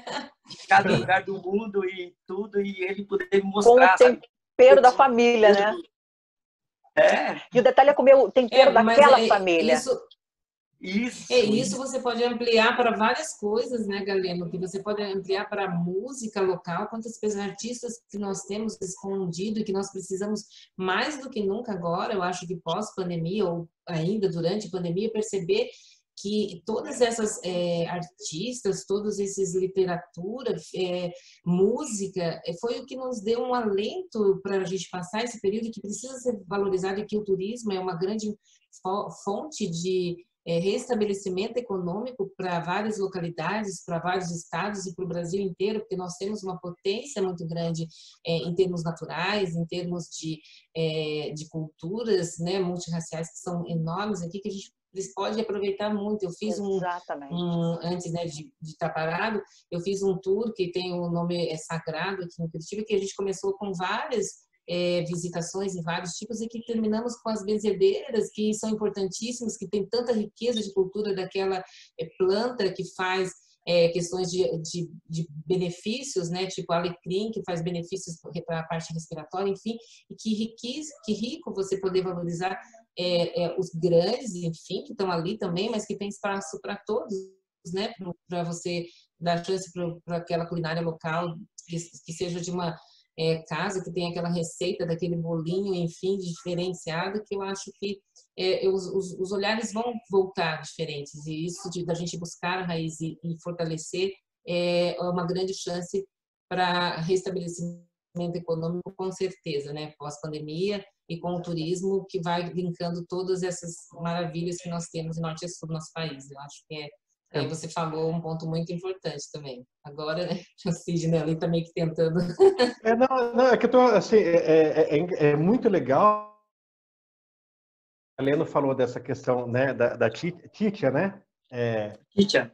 de cada lugar do mundo e tudo, e ele poder me mostrar. Com o tempero da família, né? E o detalhe é comer o tempero daquela família. Isso você pode ampliar para várias coisas, né, Galeno? Que você pode ampliar para a música local, quantas artistas que nós temos escondido e que nós precisamos mais do que nunca agora, eu acho que pós-pandemia ou ainda durante a pandemia, perceber que todas essas artistas, todos esses literatura, música, foi o que nos deu um alento para a gente passar esse período que precisa ser valorizado, e que o turismo é uma grande fonte de restabelecimento econômico para várias localidades, para vários estados e para o Brasil inteiro, porque nós temos uma potência muito grande em termos naturais, em termos de culturas, né, multirraciais, que são enormes aqui, que a gente pode aproveitar muito. Eu fiz antes, né, de estar parado, eu fiz um tour que tem o nome Sagrado aqui em Curitiba, que a gente começou com várias visitações em vários tipos e que terminamos com as benzedeiras, que são importantíssimas, que tem tanta riqueza de cultura daquela planta que faz questões de benefícios, né, tipo alecrim, que faz benefícios para a parte respiratória, enfim, e que rico você poder valorizar os grandes, enfim, que estão ali também, mas que tem espaço para todos, né, para você dar chance para aquela culinária local, que seja de uma casa que tem aquela receita daquele bolinho, enfim, diferenciado, que eu acho que os olhares vão voltar diferentes, e isso da gente buscar a raiz e fortalecer é uma grande chance para restabelecimento econômico, com certeza, né, pós-pandemia, e com o turismo, que vai linkando todas essas maravilhas que nós temos em norte e sul do nosso país. Eu acho que você falou um ponto muito importante também. Agora, né, o Sidney ali está meio que tentando. Não, é que eu tô, assim, é muito legal. A Leno falou dessa questão, né, da Titia, né? Titia.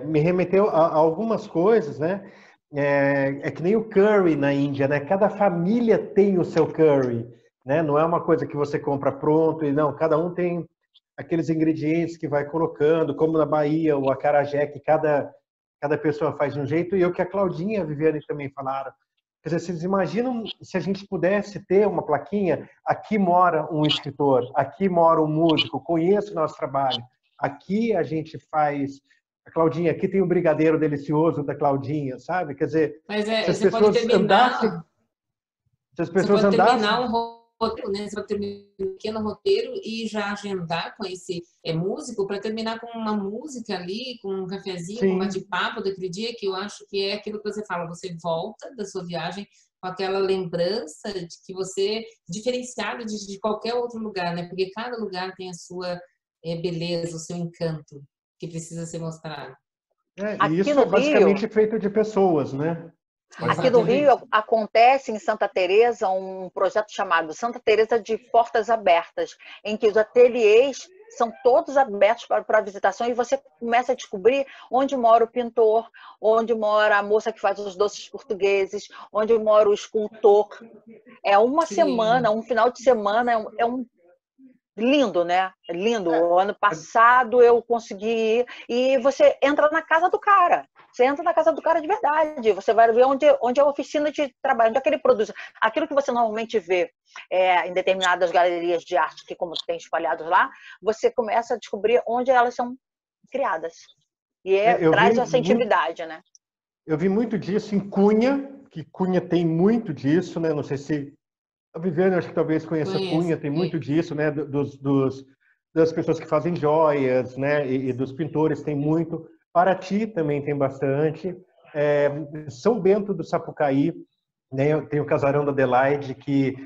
Me remeteu a algumas coisas, né? É que nem o curry na Índia, né? Cada família tem o seu curry, né? Não é uma coisa que você compra pronto, e não, cada um tem aqueles ingredientes que vai colocando, como na Bahia, o acarajé, que cada pessoa faz de um jeito, e o que a Claudinha e a Viviane também falaram. Quer dizer, vocês imaginam se a gente pudesse ter uma plaquinha: aqui mora um escritor, aqui mora um músico, conheço o nosso trabalho, aqui a gente faz... A Claudinha, aqui tem um brigadeiro delicioso da Claudinha, sabe? Quer dizer, se as pessoas andassem... Se as pessoas andassem... roteiro, né? Você vai terminar um pequeno roteiro e já agendar com esse músico para terminar com uma música ali, com um cafezinho, com um bate-papo daquele dia, que eu acho que é aquilo que você fala, você volta da sua viagem com aquela lembrança de que você, diferenciado de qualquer outro lugar, né? Porque cada lugar tem a sua beleza, o seu encanto, que precisa ser mostrado. E isso é basicamente feito de pessoas, né? Aqui no Rio acontece em Santa Teresa um projeto chamado Santa Teresa de Portas Abertas, em que os ateliês são todos abertos para visitação, e você começa a descobrir onde mora o pintor, onde mora a moça que faz os doces portugueses, onde mora o escultor. É uma semana, um final de semana, lindo, né? Lindo. O ano passado eu consegui ir e você entra na casa do cara. Você entra na casa do cara de verdade. Você vai ver onde é a oficina de trabalho, onde é que ele produz. Aquilo que você normalmente vê em determinadas galerias de arte, que como tem espalhados lá, você começa a descobrir onde elas são criadas. E traz essa intimidade, né? Eu vi muito disso em Cunha, que Cunha tem muito disso, né? Não sei se a Viviane, acho que talvez conheça Cunha, tem muito disso, né? Das pessoas que fazem joias, né? E dos pintores tem muito. Paraty também tem bastante. São Bento do Sapucaí, né? Tem o Casarão da Adelaide, que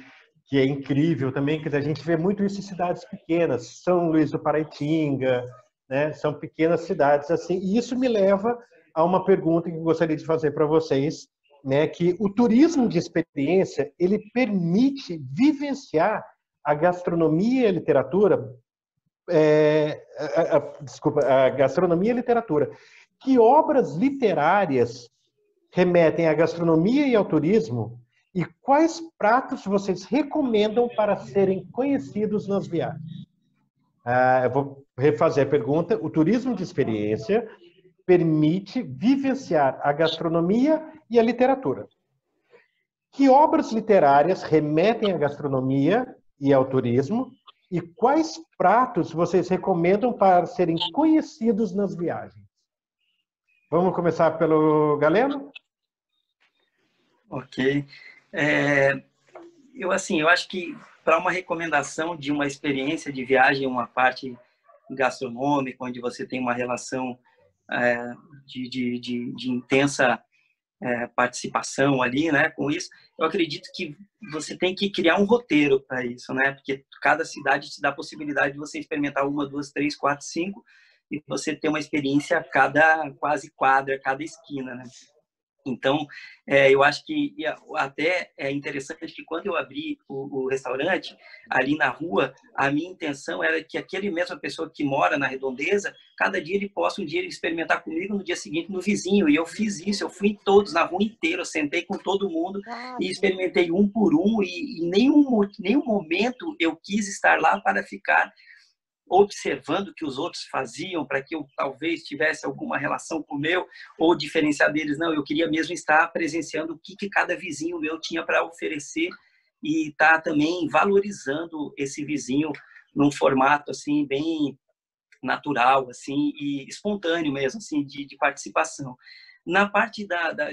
é incrível também, que a gente vê muito isso em cidades pequenas. São Luís do Paraitinga, né? São pequenas cidades assim. E isso me leva a uma pergunta que eu gostaria de fazer para vocês, né, que o turismo de experiência ele permite vivenciar a gastronomia e a literatura, a gastronomia e a literatura. Que obras literárias remetem à gastronomia e ao turismo e quais pratos vocês recomendam para serem conhecidos nas viagens? Eu vou refazer a pergunta. O turismo de experiência permite vivenciar a gastronomia e a literatura. Que obras literárias remetem à gastronomia e ao turismo? E quais pratos vocês recomendam para serem conhecidos nas viagens? Vamos começar pelo Galeno? Ok. Eu acho que para uma recomendação de uma experiência de viagem, uma parte gastronômica, onde você tem uma relação de intensa participação ali, né, com isso, eu acredito que você tem que criar um roteiro para isso, né, porque cada cidade te dá a possibilidade de você experimentar 1, 2, 3, 4, 5 e você ter uma experiência a cada quase quadra, a cada esquina, né. Então, eu acho que até é interessante que quando eu abri o restaurante, ali na rua, a minha intenção era que aquele mesma pessoa que mora na Redondeza, cada dia ele possa um dia ele experimentar comigo, no dia seguinte no vizinho. E eu fiz isso, eu fui em todos, na rua inteira, eu sentei com todo mundo e experimentei um por um. E em nenhum momento eu quis estar lá para ficar observando o que os outros faziam para que eu talvez tivesse alguma relação com o meu ou diferenciar deles. Não, eu queria mesmo estar presenciando o que cada vizinho meu tinha para oferecer e estar também valorizando esse vizinho num formato assim bem natural assim e espontâneo mesmo assim de participação. Na parte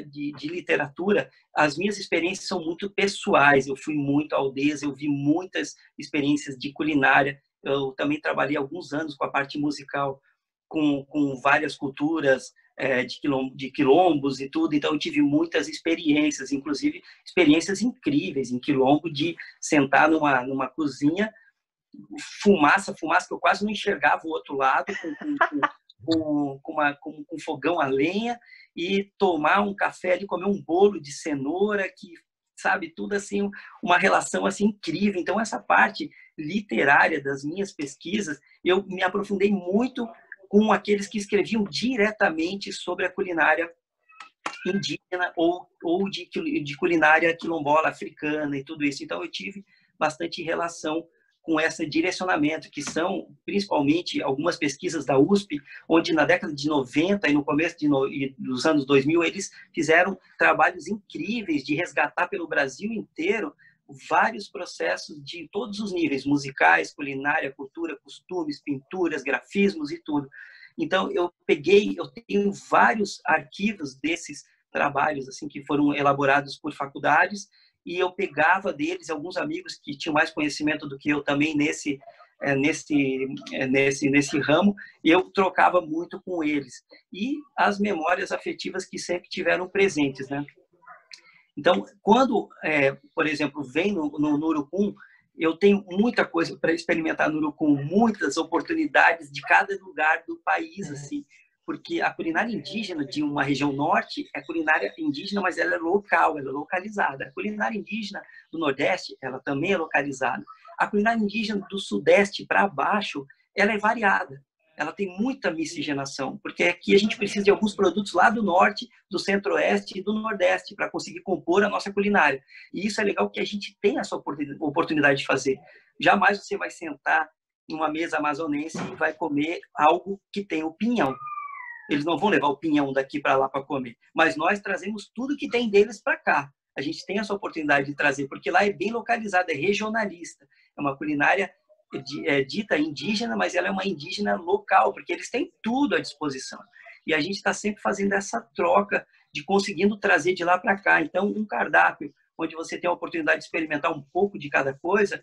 de literatura, as minhas experiências são muito pessoais. Eu fui muito à Aldeza, eu vi muitas experiências de culinária. Eu também trabalhei alguns anos com a parte musical, com várias culturas de quilombos e tudo. Então, eu tive muitas experiências, inclusive experiências incríveis em quilombo, de sentar numa cozinha, fumaça que eu quase não enxergava o outro lado, com fogão a lenha, e tomar um café ali, comer um bolo de cenoura, que sabe, tudo assim, uma relação assim incrível. Então, essa parte literária das minhas pesquisas, eu me aprofundei muito com aqueles que escreviam diretamente sobre a culinária indígena ou de culinária quilombola, africana e tudo isso. Então, eu tive bastante relação com esse direcionamento, que são principalmente algumas pesquisas da USP, onde na década de 90 e no começo dos anos 2000, eles fizeram trabalhos incríveis de resgatar pelo Brasil inteiro vários processos de todos os níveis, musicais, culinária, cultura, costumes, pinturas, grafismos e tudo. Então, eu tenho vários arquivos desses trabalhos assim que foram elaborados por faculdades, e eu pegava deles alguns amigos que tinham mais conhecimento do que eu também nesse ramo, e eu trocava muito com eles. E as memórias afetivas que sempre tiveram presentes, né? Então, quando, por exemplo, vem no Urucum, eu tenho muita coisa para experimentar no Urucum, muitas oportunidades de cada lugar do país, assim, porque a culinária indígena de uma região norte é culinária indígena, mas ela é local, ela é localizada. A culinária indígena do Nordeste, ela também é localizada. A culinária indígena do Sudeste para baixo, ela é variada. Ela tem muita miscigenação, porque aqui a gente precisa de alguns produtos lá do Norte, do Centro-Oeste e do Nordeste para conseguir compor a nossa culinária. E isso é legal que a gente tem essa oportunidade de fazer. Jamais você vai sentar em uma mesa amazonense e vai comer algo que tem o pinhão. Eles não vão levar o pinhão daqui para lá para comer, mas nós trazemos tudo que tem deles para cá. A gente tem essa oportunidade de trazer, porque lá é bem localizado, é regionalista. É uma culinária dita indígena, mas ela é uma indígena local, porque eles têm tudo à disposição. E a gente está sempre fazendo essa troca de conseguindo trazer de lá para cá. Então, um cardápio onde você tem a oportunidade de experimentar um pouco de cada coisa,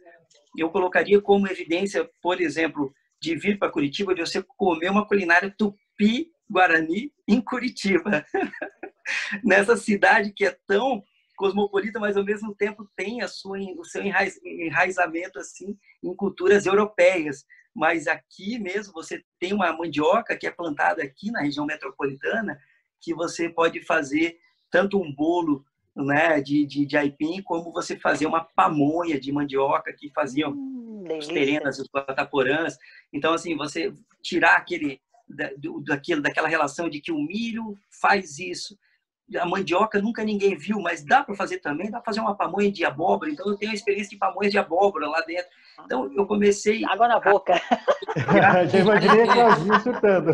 eu colocaria como evidência, por exemplo, de vir para Curitiba, de você comer uma culinária tupi-guarani em Curitiba. Nessa cidade que é tão cosmopolita, mas ao mesmo tempo tem o seu enraizamento assim, em culturas europeias. Mas aqui mesmo você tem uma mandioca que é plantada aqui na região metropolitana, que você pode fazer tanto um bolo, né, de aipim, como você fazer uma pamonha de mandioca que faziam os terenas, os guataporãs. Então, assim, você tirar daquela relação de que o milho faz isso, a mandioca nunca ninguém viu, mas dá para fazer também, dá para fazer uma pamonha de abóbora. Então, eu tenho a experiência de pamonha de abóbora lá dentro. Então, eu comecei... Água na boca. Já imaginei a Claudinha surtando.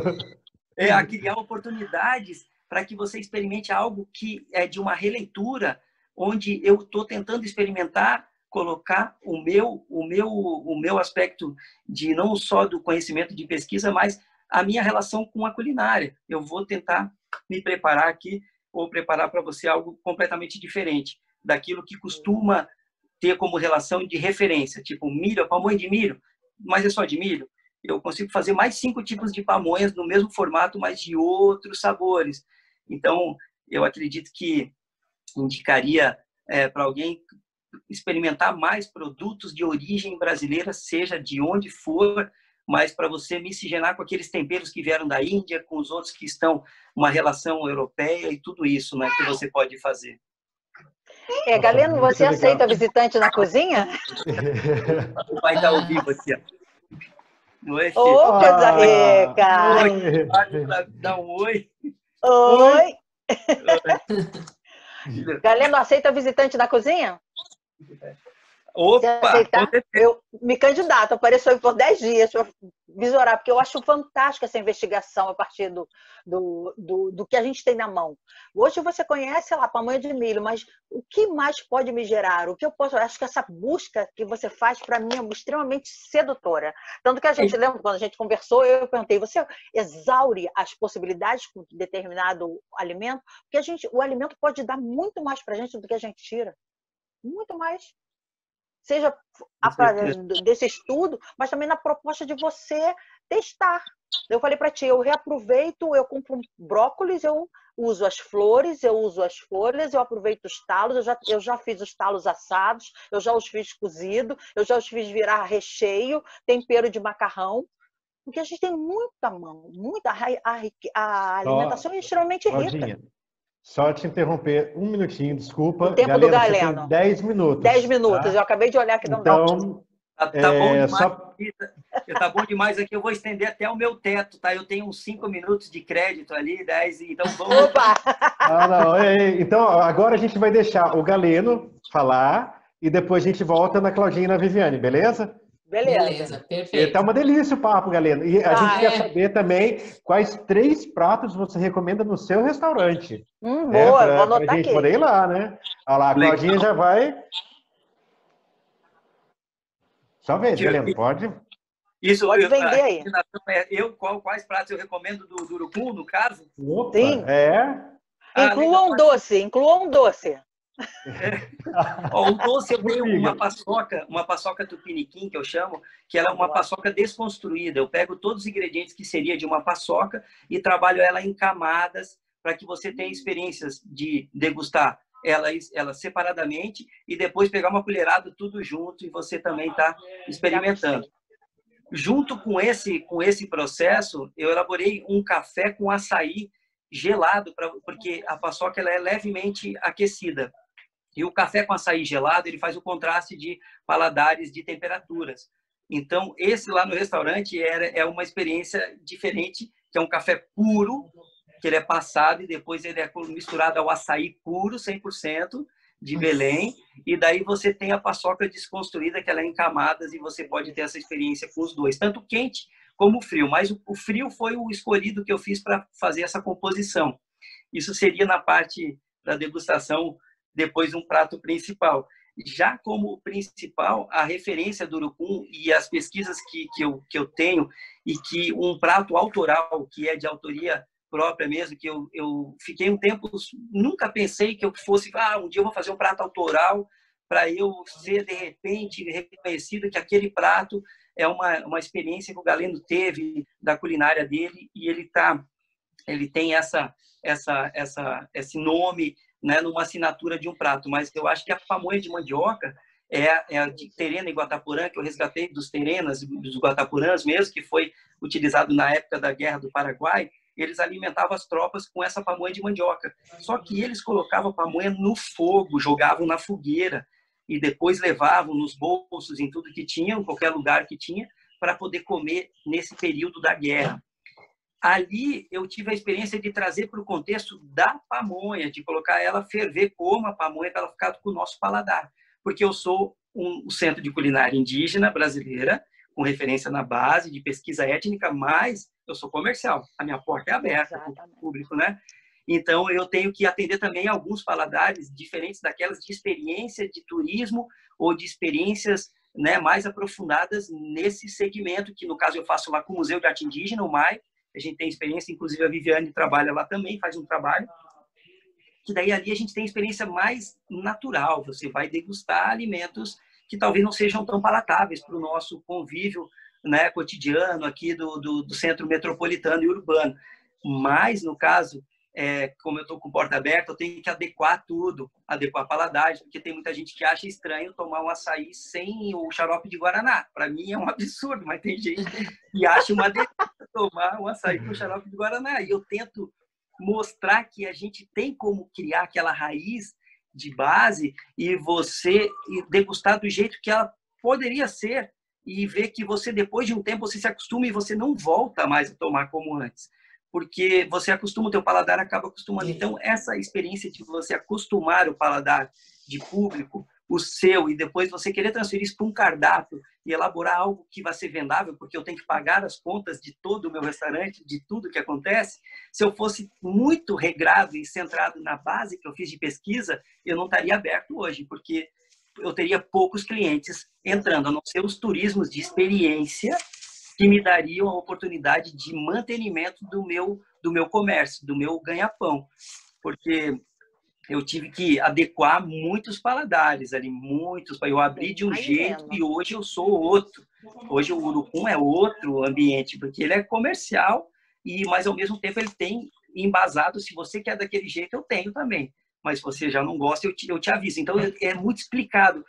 A criar oportunidades para que você experimente algo que é de uma releitura, onde eu estou tentando experimentar, colocar o meu aspecto de não só do conhecimento de pesquisa, mas a minha relação com a culinária. Eu vou tentar me preparar aqui, ou preparar para você algo completamente diferente daquilo que costuma ter como relação de referência, tipo milho, pamonha de milho, mas é só de milho. Eu consigo fazer mais 5 tipos de pamonhas no mesmo formato, mas de outros sabores. Então, eu acredito que indicaria para alguém experimentar mais produtos de origem brasileira, seja de onde for, mas para você miscigenar com aqueles temperos que vieram da Índia, com os outros que estão uma relação europeia e tudo isso, né, que você pode fazer. Galeno, você aceita visitante na cozinha? O pai está ao vivo aqui, ó. Oi, Ô, coisa rica! Oi, dá um oi. Oi! Galeno, aceita visitante na cozinha? Opa! Se aceitar, eu me candidato, apareceu por 10 dias para visorar, porque eu acho fantástica essa investigação a partir do que a gente tem na mão. Hoje você conhece, sei lá, pamonha de milho, mas o que mais pode me gerar? O que eu posso... Eu acho que essa busca que você faz, para mim, é extremamente sedutora. Tanto que a gente lembra, quando a gente conversou, eu perguntei, você exaure as possibilidades com determinado alimento? Porque o alimento pode dar muito mais para a gente do que a gente tira. Muito mais. Seja desse estudo, mas também na proposta de você testar. Eu falei para ti, eu reaproveito, eu compro brócolis, eu uso as flores, eu uso as folhas, eu aproveito os talos, eu já fiz os talos assados, eu já os fiz cozido, eu já os fiz virar recheio, tempero de macarrão, porque a gente tem muita mão, a alimentação é extremamente rica. Só te interromper um minutinho, desculpa. O tempo do Galeno. Você tem 10 minutos. 10 minutos, tá? Eu acabei de olhar aqui no Então, tá bom demais. Tá bom demais aqui, eu vou estender até o meu teto, tá? Eu tenho uns 5 minutos de crédito ali, 10, então vamos... Opa! Então, agora a gente vai deixar o Galeno falar e depois a gente volta na Claudinha e na Viviane, beleza? Beleza, perfeito. Tá uma delícia o papo, Galeno. E a gente quer saber também quais 3 pratos você recomenda no seu restaurante. Boa, vou anotar pra gente aqui. poder ir lá, né? Olha lá, a Claudinha já vai... Só vez, Galeno, pode? Isso, pode vender aí. Quais pratos eu recomendo do Urucum, no caso? Opa, sim. Inclua um doce. O doce eu tenho uma paçoca tupiniquim, que eu chamo, que ela é uma paçoca desconstruída. Eu pego todos os ingredientes que seria de uma paçoca e trabalho ela em camadas para que você tenha experiências de degustar ela separadamente e depois pegar uma colherada tudo junto e você também está experimentando. Junto com esse processo, eu elaborei um café com açaí gelado, porque a paçoca ela é levemente aquecida. E o café com açaí gelado, ele faz o contraste de paladares de temperaturas. Então, esse lá no restaurante é uma experiência diferente, que é um café puro, que ele é passado e depois ele é misturado ao açaí puro, 100%, de Belém, e daí você tem a paçoca desconstruída, que ela é em camadas, e você pode ter essa experiência com os dois, tanto quente como frio. Mas o frio foi o escolhido que eu fiz para fazer essa composição. Isso seria na parte da degustação, depois um prato principal. Já como principal, a referência do urucum e as pesquisas que eu tenho, e que um prato autoral, que é de autoria própria mesmo, que eu fiquei um tempo, nunca pensei que eu fosse, um dia eu vou fazer um prato autoral para eu ser, de repente, reconhecido que aquele prato é uma experiência que o Galeno teve da culinária dele, e ele tem esse nome, né, numa assinatura de um prato. Mas eu acho que a pamonha de mandioca é a de Terena e Guataporã, que eu resgatei dos Terenas, dos Guatapurãs mesmo, que foi utilizado na época da Guerra do Paraguai. Eles alimentavam as tropas com essa pamonha de mandioca. Só que eles colocavam a pamonha no fogo, jogavam na fogueira, e depois levavam nos bolsos, em tudo que tinham, em qualquer lugar que tinha, para poder comer nesse período da guerra. Ali eu tive a experiência de trazer para o contexto da pamonha, de colocar ela ferver como a pamonha, para ela ficar com o nosso paladar. Porque eu sou um centro de culinária indígena brasileira, com referência na base de pesquisa étnica, mas eu sou comercial. A minha porta é aberta para o público, né? Então, eu tenho que atender também alguns paladares diferentes daquelas de experiência de turismo ou de experiências, né, mais aprofundadas nesse segmento, que no caso eu faço lá com o Museu de Arte Indígena, o MAI. A gente tem experiência, inclusive a Viviane trabalha lá também, faz um trabalho, que daí ali a gente tem experiência mais natural. Você vai degustar alimentos que talvez não sejam tão palatáveis para o nosso convívio, né, cotidiano aqui do centro metropolitano e urbano. Mas, no caso, como eu estou com porta aberta, eu tenho que adequar tudo, adequar a paladar, porque tem muita gente que acha estranho tomar um açaí sem o xarope de guaraná. Para mim é um absurdo, mas tem gente que acha uma delícia tomar um açaí com xarope de guaraná. E eu tento mostrar que a gente tem como criar aquela raiz de base e você degustar do jeito que ela poderia ser, e ver que você, depois de um tempo, você se acostuma e você não volta mais a tomar como antes. Porque você acostuma, o teu paladar acaba acostumando. Então, essa experiência de você acostumar o paladar de público, o seu, e depois você querer transferir isso para um cardápio e elaborar algo que vai ser vendável, porque eu tenho que pagar as contas de todo o meu restaurante, de tudo que acontece. Se eu fosse muito regrado e centrado na base que eu fiz de pesquisa, eu não estaria aberto hoje, porque eu teria poucos clientes entrando, a não ser os turismos de experiência, que me dariam a oportunidade de mantenimento do meu comércio, do meu ganha-pão. Porque eu tive que adequar muitos paladares ali, muitos. Eu abri de um jeito e hoje eu sou outro. Hoje o urucum é outro ambiente, porque ele é comercial, mas ao mesmo tempo ele tem embasado. Se você quer daquele jeito, eu tenho também. Mas se você já não gosta, eu te aviso. Então é muito explicado.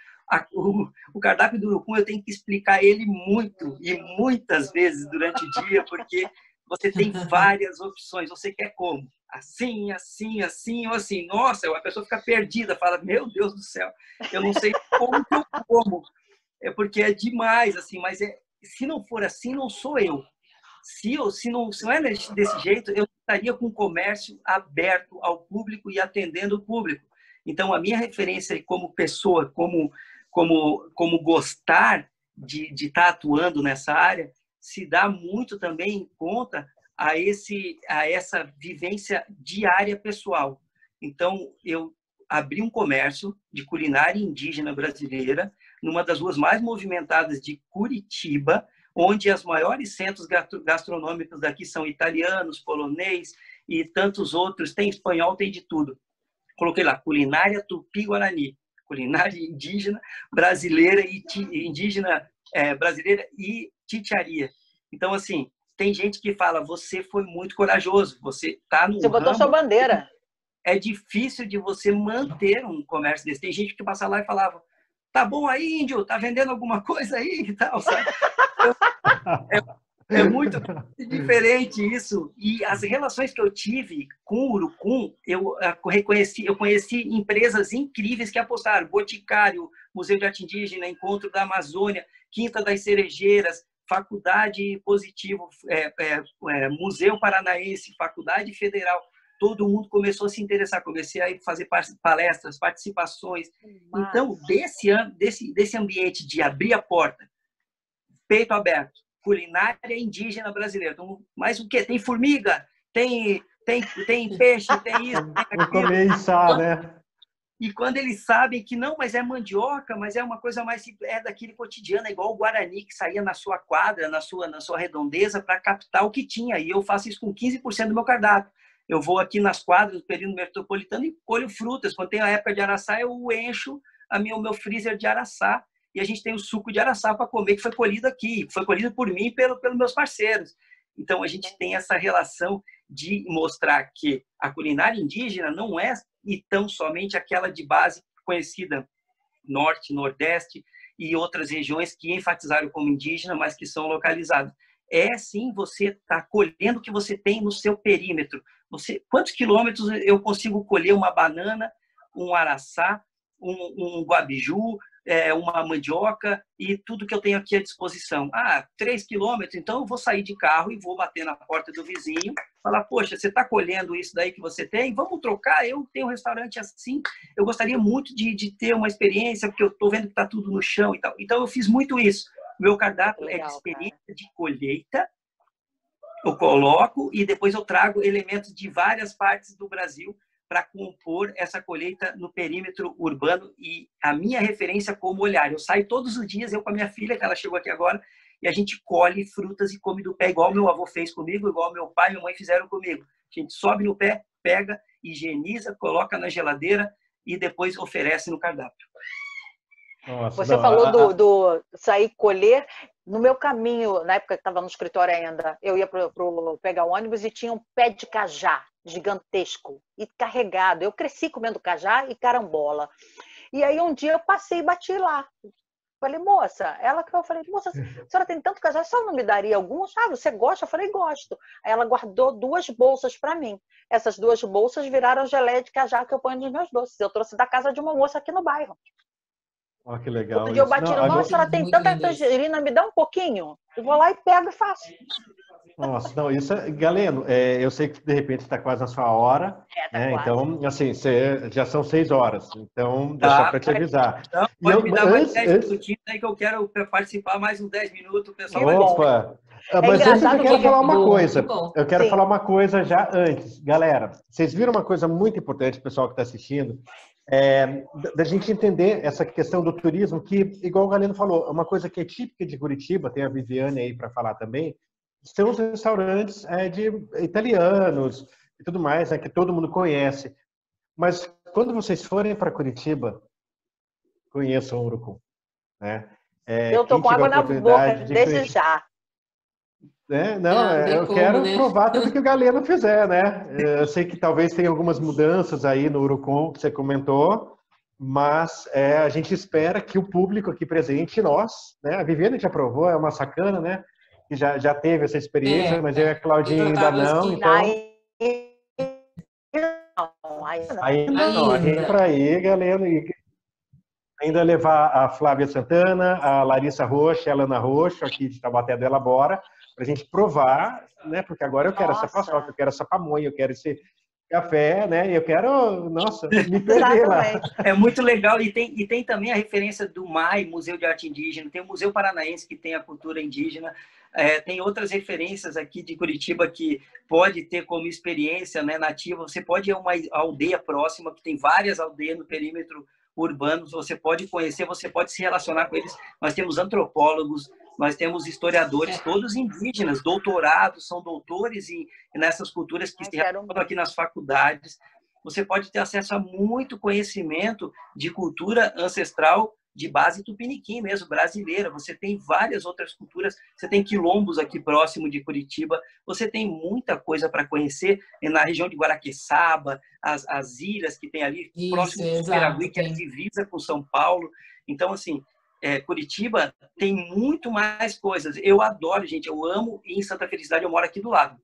O cardápio do urucum eu tenho que explicar ele muito e muitas vezes durante o dia, porque você tem várias opções. Você quer como? Assim, assim, assim ou assim. Nossa, a pessoa fica perdida, fala, meu Deus do céu, eu não sei como que eu como. É porque é demais, assim, mas se não for assim, não sou eu. Se não é desse jeito, eu estaria com o comércio aberto ao público e atendendo o público. Então, a minha referência como pessoa, como gostar de estar atuando nessa área, se dá muito também em conta a essa vivência diária pessoal. Então, eu abri um comércio de culinária indígena brasileira numa das ruas mais movimentadas de Curitiba, onde os maiores centros gastronômicos daqui são italianos, polonês e tantos outros, tem espanhol, tem de tudo. Coloquei lá, culinária tupi-guarani, culinária indígena brasileira brasileira e titiaria. Então, assim, tem gente que fala, você foi muito corajoso, você está no Você botou sua bandeira. É difícil de você manter um comércio desse. Tem gente que passa lá e falava, tá bom aí, índio, tá vendendo alguma coisa aí e tal, sabe? É muito diferente isso. E as relações que eu tive com o urucum, eu conheci empresas incríveis que apostaram. Boticário, Museu de Arte Indígena, Encontro da Amazônia, Quinta das Cerejeiras, Faculdade Positivo, Museu Paranaense, Faculdade Federal. todo mundo começou a se interessar, comecei a fazer palestras, participações. Então, desse ambiente de abrir a porta, peito aberto, culinária indígena brasileira. Então, mas o quê? Tem formiga, tem peixe, tem isso, tem aquilo. Vou comer içá, né? E quando eles sabem que não, mas é mandioca, mas é uma coisa mais simples, é daquele cotidiano, é igual o Guarani que saía na sua quadra, na sua redondeza para captar o que tinha. E eu faço isso com 15% do meu cardápio. Eu vou aqui nas quadras do período metropolitano e colho frutas. Quando tem a época de araçá, eu encho o meu freezer de araçá. E a gente tem o suco de araçá para comer, que foi colhido aqui, foi colhido por mim e pelos meus parceiros. Então, a gente tem essa relação de mostrar que a culinária indígena não é e tão somente aquela de base conhecida norte, nordeste e outras regiões que enfatizaram como indígena, mas que são localizadas. É sim você está colhendo o que você tem no seu perímetro. Quantos quilômetros eu consigo colher uma banana, um araçá, um guabiju, uma mandioca e tudo que eu tenho aqui à disposição? 3 quilômetros, então eu vou sair de carro e vou bater na porta do vizinho, falar, poxa, você está colhendo isso daí que você tem? Vamos trocar, eu tenho um restaurante assim, eu gostaria muito de ter uma experiência, porque eu estou vendo que está tudo no chão e tal. Então eu fiz muito isso. Meu cardápio é de experiência de colheita, eu coloco e depois eu trago elementos de várias partes do Brasil para compor essa colheita no perímetro urbano e a minha referência como olhar. Eu saio todos os dias, eu com a minha filha, que ela chegou aqui agora, e a gente colhe frutas e come do pé, igual meu avô fez comigo, igual meu pai e minha mãe fizeram comigo. A gente sobe no pé, pega, higieniza, coloca na geladeira e depois oferece no cardápio. Nossa, você falou do sair colher. No meu caminho, na época que estava no escritório ainda, eu ia pegar o ônibus e tinha um pé de cajá gigantesco e carregado. Eu cresci comendo cajá e carambola. E aí um dia eu passei e bati lá. Falei, moça, eu falei, moça, a senhora tem tanto cajá, a senhora não me daria alguns? Você gosta? Eu falei, gosto. Aí ela guardou 2 bolsas para mim. Essas 2 bolsas viraram geleia de cajá que eu ponho nos meus doces. Eu trouxe da casa de uma moça aqui no bairro. Olha que legal. Outro dia eu bati, nossa, a senhora tem tanta tangerina, me dá um pouquinho. Eu vou lá e pego e faço. Nossa, não, isso é... Galeno, eu sei que de repente está quase na sua hora, tá né? quase. Então, assim, já são 6 horas, então só para te avisar. Então, pode me dar mais 10 minutinhos aí que eu quero participar mais uns 10 minutos, o pessoal vai... Opa! Mas antes eu quero falar uma coisa. Eu quero falar uma coisa já antes. Galera, vocês viram uma coisa muito importante, pessoal que está assistindo, da gente entender essa questão do turismo, que, igual o Galeno falou, é uma coisa que é típica de Curitiba, tem a Viviane aí para falar também, são os restaurantes de italianos e tudo mais, que todo mundo conhece. Mas quando vocês forem para Curitiba, conheçam o Urucum. Né? Eu estou com água na boca desde já. Eu quero provar tudo que o Galeno fizer, né? Eu sei que talvez tenha algumas mudanças aí no Urucum que você comentou, mas a gente espera que o público aqui presente, nós, né? A Viviane já provou, é uma sacana, né? Que já teve essa experiência, mas eu e a Claudinha ainda não, então... Ainda não, entra aí, Galeno, e ainda levar a Flávia Santana, a Larissa Rocha, a Alana Rocha, aqui de Taubaté do Elabora, para a gente provar, né? Porque agora eu quero essa paçoca, eu quero essa pamonha, eu quero esse café, né? E eu quero, nossa, me perder lá. É muito legal. E tem também a referência do MAI, Museu de Arte Indígena, tem o Museu Paranaense, que tem a cultura indígena, tem outras referências aqui de Curitiba que pode ter como experiência, né, nativa. Você pode ir a uma aldeia próxima, que tem várias aldeias no perímetro urbano, você pode conhecer, você pode se relacionar com eles. Nós temos antropólogos, nós temos historiadores, todos indígenas, doutorados, são doutores nessas culturas que se relacionam aqui nas faculdades. Você pode ter acesso a muito conhecimento de cultura ancestral de base tupiniquim mesmo, brasileira. Você tem várias outras culturas, você tem quilombos aqui próximo de Curitiba, você tem muita coisa para conhecer na região de Guaraqueçaba, as ilhas que tem ali, próximo de Superagui, que é divisa com São Paulo. Então, assim, Curitiba tem muito mais coisas. Eu adoro, gente, eu amo ir em Santa Felicidade, eu moro aqui do lado.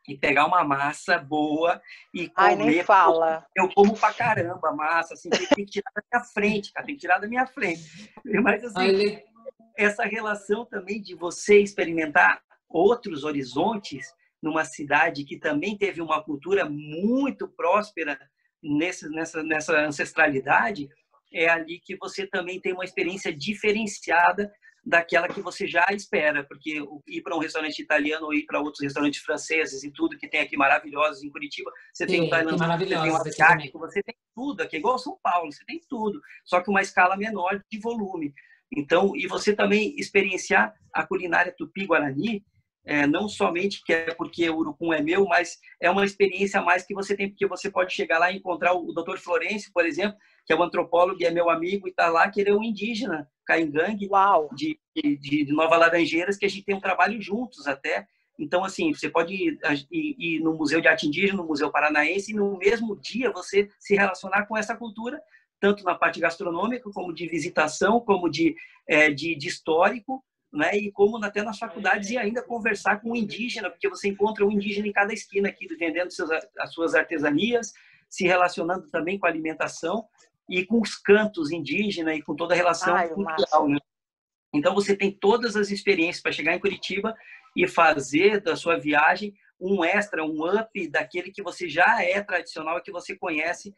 E pegar uma massa boa e comer. Ai, nem fala. Eu como pra caramba massa, assim, tem que tirar da minha frente, cara, tem que tirar da minha frente. Mas, assim, essa relação também de você experimentar outros horizontes, numa cidade que também teve uma cultura muito próspera nessa ancestralidade, é ali que você também tem uma experiência diferenciada daquela que você já espera, porque ir para um restaurante italiano ou ir para outros restaurantes franceses e tudo que tem aqui maravilhosos em Curitiba, você tem um tailandês, você tem um asiático, você tem tudo aqui, igual São Paulo, você tem tudo, só que uma escala menor de volume. Então, e você também experienciar a culinária tupi-guarani, não somente que é porque o urucum é meu, mas é uma experiência a mais que você tem, porque você pode chegar lá e encontrar o Dr. Florencio, por exemplo, que é um antropólogo e é meu amigo, e está lá, que ele é um indígena, caingangue, de Nova Laranjeiras, que a gente tem um trabalho juntos até. Então, assim, você pode ir no Museu de Arte Indígena, no Museu Paranaense, e no mesmo dia você se relacionar com essa cultura, tanto na parte gastronômica, como de visitação, como de histórico, né? E como até nas faculdades, e ainda conversar com o indígena, porque você encontra um indígena em cada esquina aqui, vendendo as suas artesanias, se relacionando também com a alimentação e com os cantos indígenas e com toda a relação cultural, né? Então, você tem todas as experiências para chegar em Curitiba e fazer da sua viagem um extra, um up daquele que você já é tradicional, que você conhece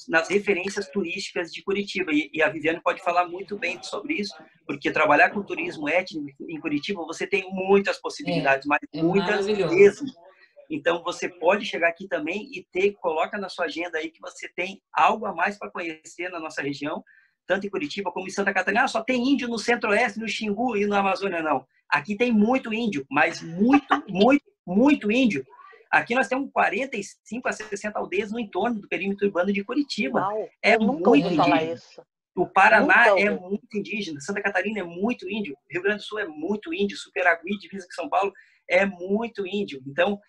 nas referências turísticas de Curitiba. E a Viviane pode falar muito bem sobre isso, porque trabalhar com turismo étnico em Curitiba, você tem muitas possibilidades, mas muitas mesmo. Então, você pode chegar aqui também e coloca na sua agenda aí que você tem algo a mais para conhecer na nossa região, tanto em Curitiba como em Santa Catarina. Só tem índio no Centro-Oeste, no Xingu e na Amazônia, não. Aqui tem muito índio, mas muito índio. Aqui nós temos 45 a 60 aldeias no entorno do perímetro urbano de Curitiba. Uau, é muito indígena. O Paraná é muito indígena, Santa Catarina é muito índio, Rio Grande do Sul é muito índio, Superagui, divisa com São Paulo, é muito índio. Então,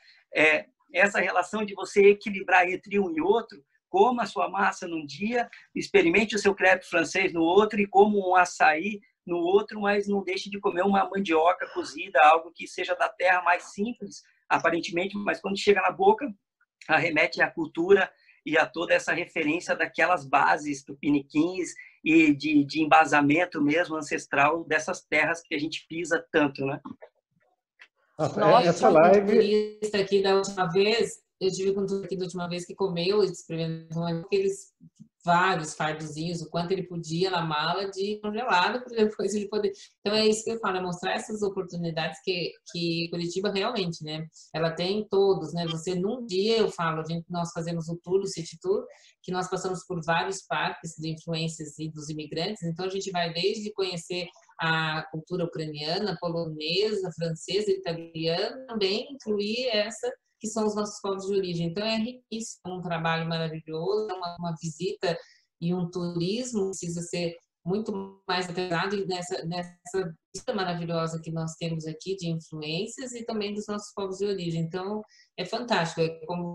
essa relação de você equilibrar entre um e outro, coma a sua massa num dia, experimente o seu crepe francês no outro e coma um açaí no outro, mas não deixe de comer uma mandioca cozida, algo que seja da terra, mais simples, aparentemente, mas quando chega na boca, arremete à cultura e a toda essa referência daquelas bases tupiniquins e de embasamento mesmo ancestral dessas terras que a gente pisa tanto, né? Nossa, essa live aqui da última vez, eu tive com um turista aqui da última vez que comeu e experimentou aqueles vários fardozinhos, o quanto ele podia na mala de congelado para depois ele poder. Então é isso que eu falo, é mostrar essas oportunidades que Curitiba realmente, né? Ela tem todos, né? Você num dia, eu falo, nós fazemos o tour, o City Tour, que nós passamos por vários parques de influências e dos imigrantes, então a gente vai desde conhecer a cultura ucraniana, polonesa, francesa, italiana, também incluir essa que são os nossos povos de origem. Então, é riquíssimo, um trabalho maravilhoso, uma visita e um turismo precisa ser muito mais atrelado nessa visita maravilhosa que nós temos aqui de influências e também dos nossos povos de origem. Então, é fantástico. É como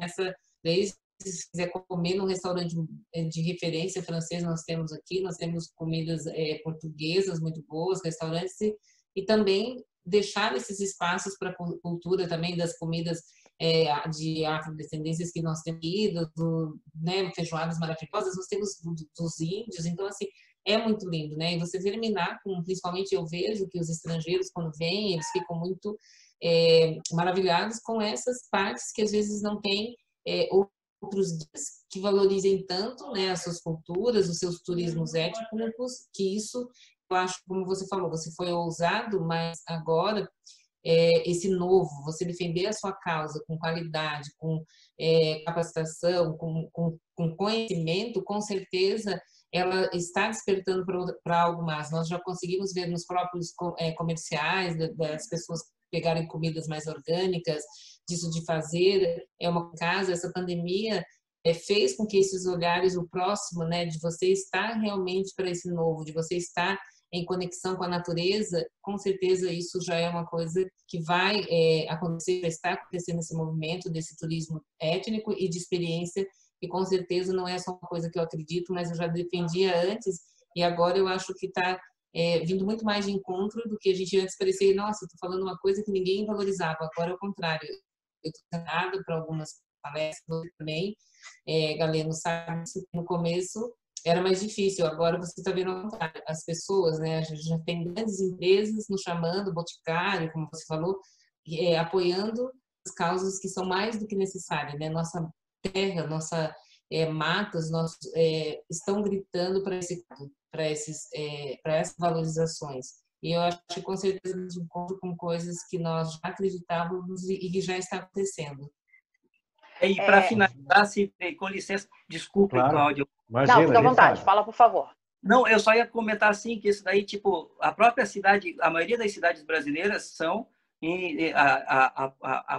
desde se quiser comer num restaurante de referência francês, nós temos aqui, nós temos comidas portuguesas muito boas, restaurantes, e também deixar esses espaços para a cultura também das comidas de afrodescendências que nós temos aqui, né, feijoadas maravilhosas, nós temos dos índios, então assim, é muito lindo, né? E você terminar com, principalmente eu vejo que os estrangeiros quando vêm, eles ficam muito maravilhados com essas partes que às vezes não tem outros guias que valorizem tanto, né, as suas culturas, os seus turismos étnicos, que isso, eu acho, como você falou, você foi ousado, mas agora esse novo, você defender a sua causa com qualidade, com capacitação, com conhecimento, com certeza ela está despertando para algo mais. Nós já conseguimos ver nos próprios comerciais das pessoas pegarem comidas mais orgânicas, disso de fazer uma casa. Essa pandemia fez com que esses olhares, o próximo, né, de você estar realmente para esse novo, de você estar em conexão com a natureza, com certeza isso já é uma coisa que vai acontecer, está acontecendo esse movimento desse turismo étnico e de experiência, e com certeza não é só uma coisa que eu acredito, mas eu já defendia antes, e agora eu acho que está vindo muito mais de encontro do que a gente antes parecia, nossa, estou falando uma coisa que ninguém valorizava, agora é o contrário. Eu estou treinada para algumas palestras também, Galeno sabe, no começo era mais difícil, agora você está vendo as pessoas, né? A gente já tem grandes empresas nos chamando, Boticário, como você falou, apoiando causas que são mais do que necessárias, né? Nossa terra, nossa matas, estão gritando para essas valorizações. E eu acho que com certeza nos encontro com coisas que nós já acreditávamos e que já está acontecendo. E para finalizar, com licença, desculpe, claro. Cláudio. Imagina, não, fica à vontade, fala, por favor. Não, eu só ia comentar assim que isso daí, tipo, a própria cidade, a maioria das cidades brasileiras são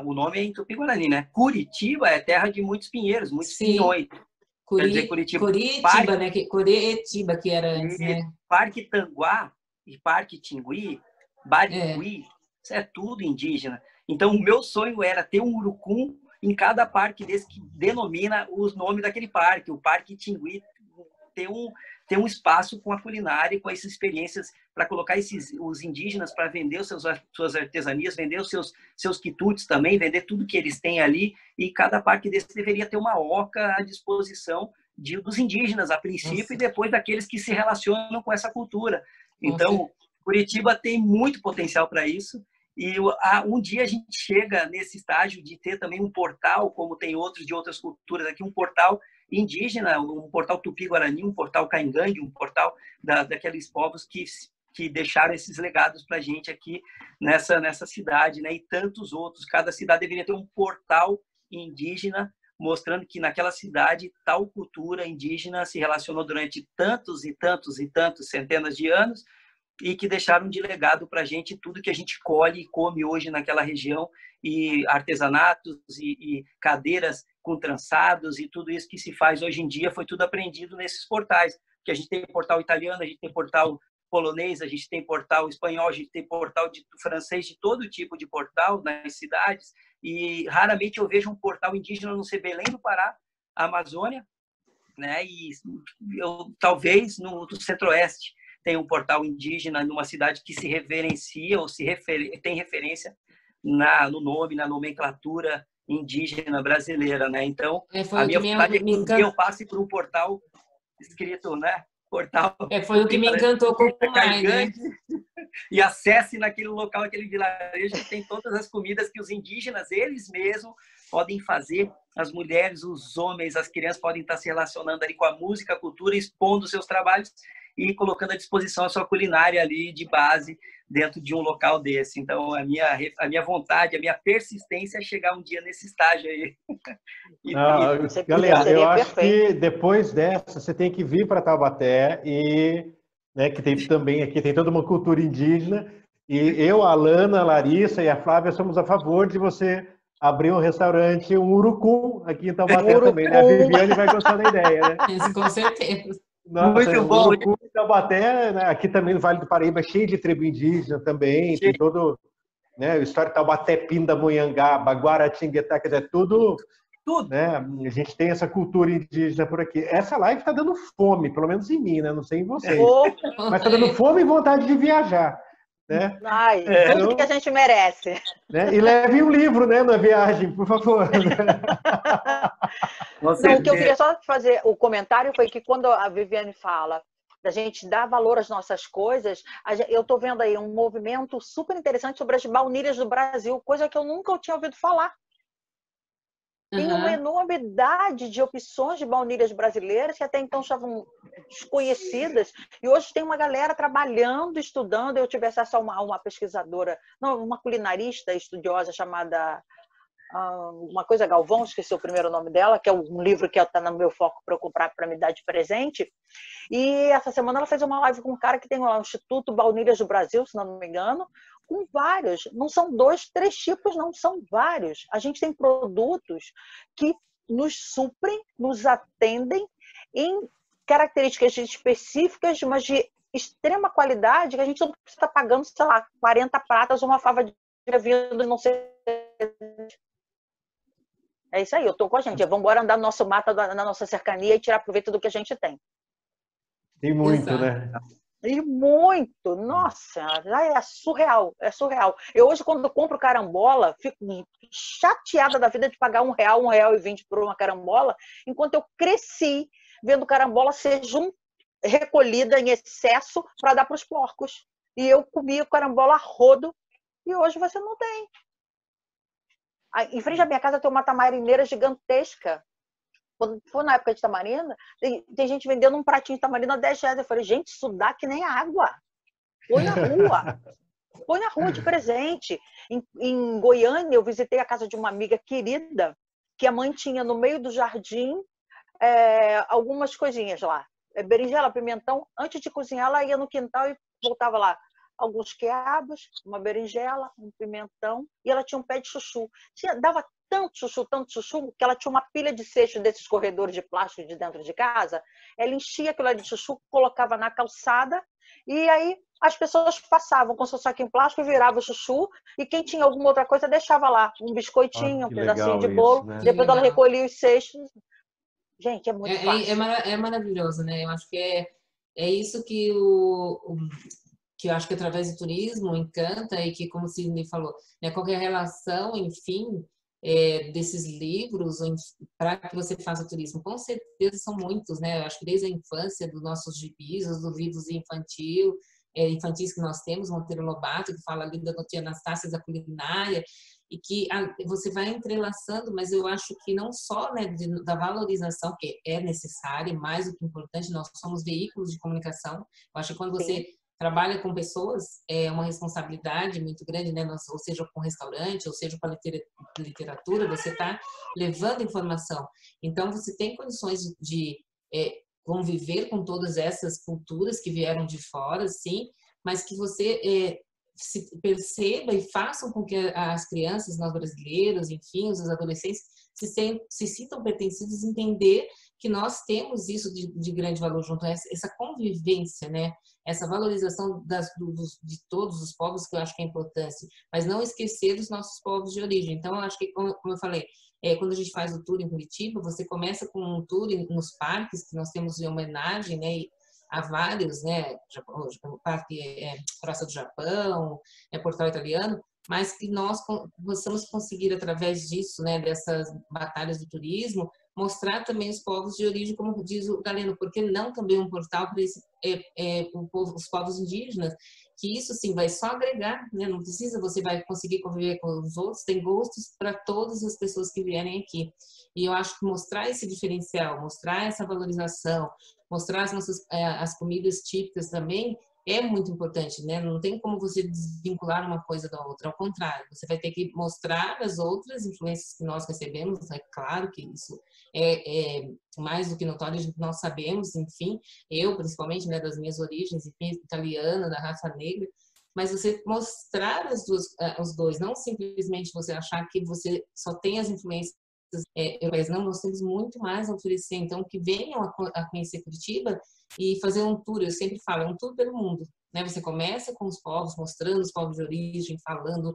o nome é em Tupi-Guarani, né? Curitiba é terra de muitos pinheiros, muitos pinhões. Quer dizer, Curitiba, né? Curitiba, que era antes, né? Parque Tanguá e Parque Tingui, Barigui, isso é tudo indígena. Então, o meu sonho era ter um urucum em cada parque desse que denomina os nomes daquele parque. O Parque Tingui ter um espaço com a culinária e com essas experiências para colocar os indígenas para vender suas artesanias, vender os seus quitutes também, vender tudo que eles têm ali. E cada parque desse deveria ter uma oca à disposição dos indígenas, a princípio, Nossa. E depois daqueles que se relacionam com essa cultura. Então, Nossa. Curitiba tem muito potencial para isso. E um dia a gente chega nesse estágio de ter também um portal, como tem outros de outras culturas aqui, um portal indígena, um portal Tupi-Guarani, um portal Caingangue, um portal daqueles povos que deixaram esses legados para a gente aqui nessa cidade, né? E tantos outros. Cada cidade deveria ter um portal indígena mostrando que naquela cidade tal cultura indígena se relacionou durante tantos e tantos e tantos centenas de anos e que deixaram de legado para a gente tudo que a gente colhe e come hoje naquela região, e artesanatos e cadeiras com trançados e tudo isso que se faz hoje em dia foi tudo aprendido nesses portais, porque a gente tem portal italiano, a gente tem portal polonês, a gente tem portal espanhol, a gente tem portal francês, de todo tipo de portal nas cidades, e raramente eu vejo um portal indígena no Belém do Pará, Amazônia, né? E talvez no Centro-Oeste tem um portal indígena numa cidade que se reverencia ou tem referência no nome, na nomenclatura indígena brasileira, né? Então, a minha vontade é que eu passe por um portal escrito, né? Portal. Foi o que me encantou com o mais, né? E acesse naquele local, aquele vilarejo que tem todas as comidas que os indígenas, eles mesmos, podem fazer. As mulheres, os homens, as crianças podem estar se relacionando ali com a música, a cultura, expondo seus trabalhos e colocando à disposição a sua culinária ali de base dentro de um local desse. Então, a minha vontade, a minha persistência é chegar um dia nesse estágio aí. Galera, eu acho que depois dessa, você tem que vir para Taubaté, né, que tem também aqui, tem toda uma cultura indígena, e eu, a Alana, a Larissa e a Flávia somos a favor de você abrir um restaurante, um urucum, aqui em Taubaté também, né? A Viviane vai gostar da ideia, né? Isso, com certeza. Nossa, muito bom. O Taubaté, né, aqui também no Vale do Paraíba, cheio de tribo indígena também, tem todo, né, a história de Taubaté, Pindamonhangaba, Guaratinguetá, quer dizer, tudo, né, a gente tem essa cultura indígena por aqui. Essa live está dando fome, pelo menos em mim, né, não sei em vocês, mas está dando fome e vontade de viajar, né? Ai, tudo que a gente merece. Né? E leve um livro, né, na viagem, por favor. Não, o que eu queria só fazer o comentário foi que quando a Viviane fala da gente dar valor às nossas coisas, eu estou vendo aí um movimento super interessante sobre as baunilhas do Brasil, coisa que eu nunca tinha ouvido falar. Tem uma enormidade de opções de baunilhas brasileiras que até então estavam desconhecidas, e hoje tem uma galera trabalhando, estudando. Eu tive acesso a uma pesquisadora, não, uma culinarista estudiosa chamada uma coisa Galvão, esqueci o primeiro nome dela, que é um livro que está no meu foco para eu comprar para me dar de presente. E essa semana ela fez uma live com um cara que tem o Instituto Baunilhas do Brasil, se não me engano, com vários, não são 2, 3 tipos, não, são vários. A gente tem produtos que nos suprem, nos atendem em características específicas, mas de extrema qualidade, que a gente não precisa estar pagando, sei lá, 40 pratas, uma fava de vindo, não sei. É isso aí, eu tô com a gente. Vamos embora andar no nosso mato, na nossa cercania e tirar proveito do que a gente tem. Tem muito, né? E muito, nossa, é surreal, é surreal. Eu hoje, quando eu compro carambola, fico chateada da vida de pagar R$1, R$1,20 por uma carambola, enquanto eu cresci vendo carambola ser recolhida em excesso para dar para os porcos. E eu comia carambola a rodo, e hoje você não tem. Em frente à minha casa tem uma tamarineira gigantesca. Quando for na época de tamarina, tem gente vendendo um pratinho de tamarina a 10 reais. Eu falei, gente, isso dá que nem água. Põe na rua. Põe na rua de presente. Em Goiânia, eu visitei a casa de uma amiga querida, que a mãe tinha no meio do jardim algumas coisinhas lá. Berinjela, pimentão. Antes de cozinhar, ela ia no quintal e voltava lá. Alguns quiabos, uma berinjela, um pimentão. E ela tinha um pé de chuchu. Dava tanto chuchu, que ela tinha uma pilha de cestos desses corredores de plástico de dentro de casa. Ela enchia aquilo ali de chuchu, colocava na calçada, e aí as pessoas passavam com seu saquinho plástico, virava o chuchu, e quem tinha alguma outra coisa deixava lá, um biscoitinho, um pedacinho de bolo. Isso, né? Depois ela recolhia os cestos. Gente, é muito fácil. É maravilhoso, né? Eu acho que é isso que que eu acho que através do turismo encanta e que, como o Sidney falou, né, qualquer relação, enfim, desses livros para que você faça turismo, com certeza são muitos, né? Eu acho que desde a infância dos nossos gibis, dos livros infantis que nós temos, Monteiro Lobato, que fala ali da Tia Anastácia da culinária, e que você vai entrelaçando, mas eu acho que não só, né, da valorização, que é necessária, mais do que importante, nós somos veículos de comunicação. Eu acho que quando você trabalha com pessoas, é uma responsabilidade muito grande, né? Ou seja, com restaurante, ou seja, com a literatura, você está levando informação. Então, você tem condições de conviver com todas essas culturas que vieram de fora, sim, mas que você se perceba e façam com que as crianças, nós brasileiros, enfim, os adolescentes, se sintam pertencidos, entender que nós temos isso de grande valor junto, essa convivência, né? Essa valorização de todos os povos, que eu acho que é importante, mas não esquecer dos nossos povos de origem. Então, eu acho que, como eu falei, quando a gente faz o tour em Curitiba, você começa com um tour nos parques, que nós temos em homenagem, né? Há vários, né? O Parque Praça do Japão, Portal Italiano, mas que nós possamos conseguir, através disso, né? Dessas batalhas do turismo, mostrar também os povos de origem, como diz o Galeno, porque não também um portal para os povos indígenas, que isso sim vai só agregar, né? Não precisa, você vai conseguir conviver com os outros, tem gostos para todas as pessoas que vierem aqui. E eu acho que mostrar esse diferencial, mostrar essa valorização, mostrar as comidas típicas também é muito importante, né? Não tem como você desvincular uma coisa da outra, ao contrário, você vai ter que mostrar as outras influências que nós recebemos, é claro que isso é mais do que notório, nós sabemos, enfim, eu principalmente, né, das minhas origens, enfim, italiana, da raça negra, mas você mostrar os dois, não simplesmente você achar que você só tem as influências europeias, não, nós temos muito mais a oferecer, então que venham a conhecer Curitiba e fazer um tour, eu sempre falo, é um tour pelo mundo, né? Você começa com os povos, mostrando os povos de origem, falando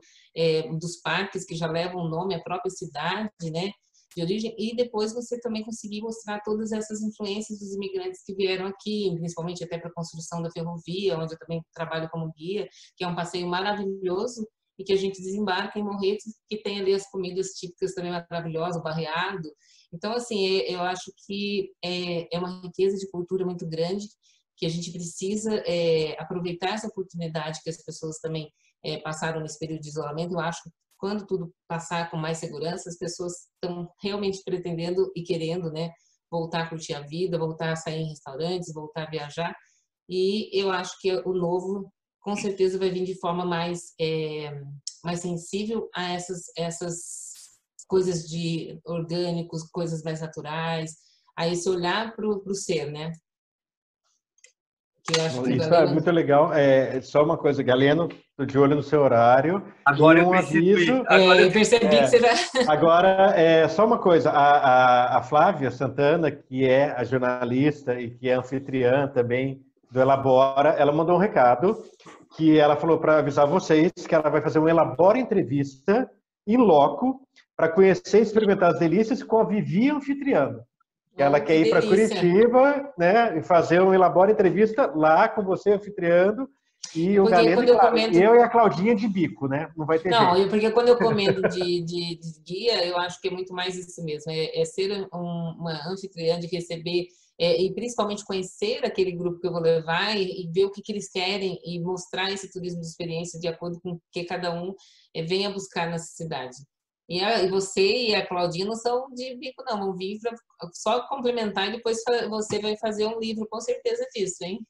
dos parques que já levam o nome, a própria cidade, né, de origem, e depois você também conseguir mostrar todas essas influências dos imigrantes que vieram aqui, principalmente até para a construção da ferrovia, onde eu também trabalho como guia, que é um passeio maravilhoso, e que a gente desembarca em Morretes, que tem ali as comidas típicas também maravilhosas, o barreado. Então, assim, eu acho que é uma riqueza de cultura muito grande, que a gente precisa aproveitar essa oportunidade que as pessoas também passaram nesse período de isolamento. Eu acho que quando tudo passar com mais segurança, as pessoas estão realmente pretendendo e querendo, né, voltar a curtir a vida, voltar a sair em restaurantes, voltar a viajar. E eu acho que o novo com certeza vai vir de forma mais sensível a essas coisas de orgânicos, coisas mais naturais, a esse olhar para o ser, né? Que eu acho que isso Galeno... é muito legal. Só uma coisa, Galeno, estou de olho no seu horário. Agora e um aviso. Eu percebi que você já... Agora, só uma coisa. A Flávia Santana, que é a jornalista e que é anfitriã também do Elabora, ela mandou um recado que ela falou para avisar vocês que ela vai fazer um Elabora entrevista em loco para conhecer e experimentar as delícias com a Vivi anfitriã. Ela quer ir para Curitiba, né, e fazer um Elabora entrevista lá com você anfitriando e o Galeno, eu e a Claudinha de bico, né? Não vai ter jeito. Porque quando eu comento de guia, eu acho que é muito mais isso mesmo, ser uma anfitriã, de receber e principalmente conhecer aquele grupo que eu vou levar e ver o que eles querem e mostrar esse turismo de experiência de acordo com o que cada um venha buscar nessa cidade. E você e a Claudinha não são de bico, não. Vão vir pra só complementar e depois você vai fazer um livro, com certeza disso, hein?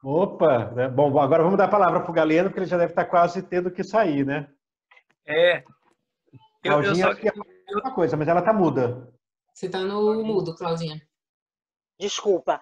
Opa, né? Bom, agora vamos dar a palavra para o Galeno, porque ele já deve estar quase tendo que sair, né? É, eu Claudinha, só... acho que é uma coisa, mas ela está muda. Você está no mudo, Claudinha. Desculpa.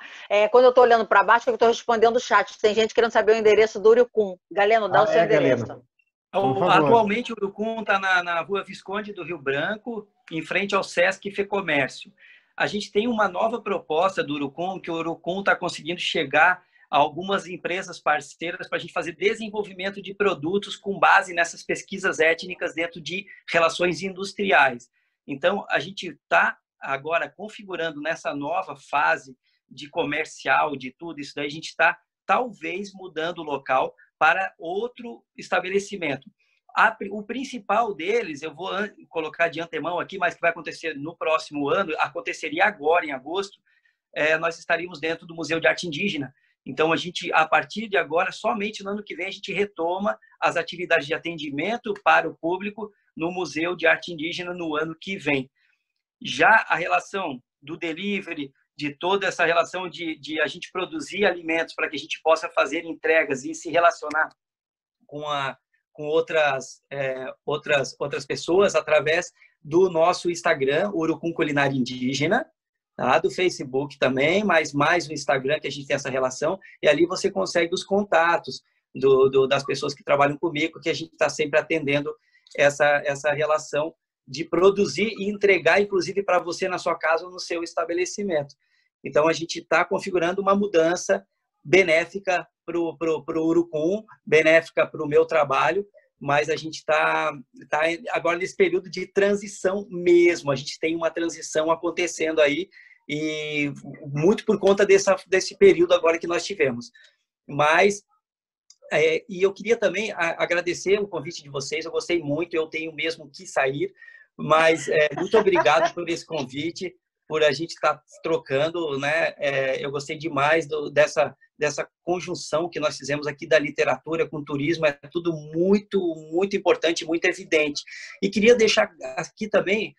Quando eu estou olhando para baixo, eu estou respondendo o chat. Tem gente querendo saber o endereço do Urucum. Galeno, dá o seu endereço. Galeno. Por favor. Atualmente, o Urucum está na Rua Visconde do Rio Branco, em frente ao Sesc Fecomércio. A gente tem uma nova proposta do Urucum, que o Urucum está conseguindo chegar a algumas empresas parceiras para a gente fazer desenvolvimento de produtos com base nessas pesquisas étnicas dentro de relações industriais. Então, a gente está agora configurando nessa nova fase de comercial, de tudo isso daí, a gente está talvez mudando o local para outro estabelecimento. O principal deles, eu vou colocar de antemão aqui, mas que vai acontecer no próximo ano, aconteceria agora, em agosto, nós estaríamos dentro do Museu de Arte Indígena. Então, a gente, a partir de agora, somente no ano que vem, a gente retoma as atividades de atendimento para o público no Museu de Arte Indígena no ano que vem. Já a relação do delivery, de toda essa relação de a gente produzir alimentos para que a gente possa fazer entregas e se relacionar com outras pessoas através do nosso Instagram, Urucum Culinária Indígena, tá? Do Facebook também, mas mais no Instagram que a gente tem essa relação, e ali você consegue os contatos das pessoas que trabalham comigo, que a gente está sempre atendendo essa relação de produzir e entregar, inclusive, para você na sua casa ou no seu estabelecimento. Então, a gente está configurando uma mudança benéfica para o Urucum, benéfica para o meu trabalho, mas a gente está agora nesse período de transição mesmo. A gente tem uma transição acontecendo aí, e muito por conta desse período agora que nós tivemos. Mas, e eu queria também agradecer o convite de vocês, eu gostei muito, eu tenho mesmo que sair, mas muito obrigado por esse convite, por a gente estar trocando, né? Eu gostei demais dessa conjunção que nós fizemos aqui da literatura com o turismo, é tudo muito, muito importante, muito evidente. E queria deixar aqui também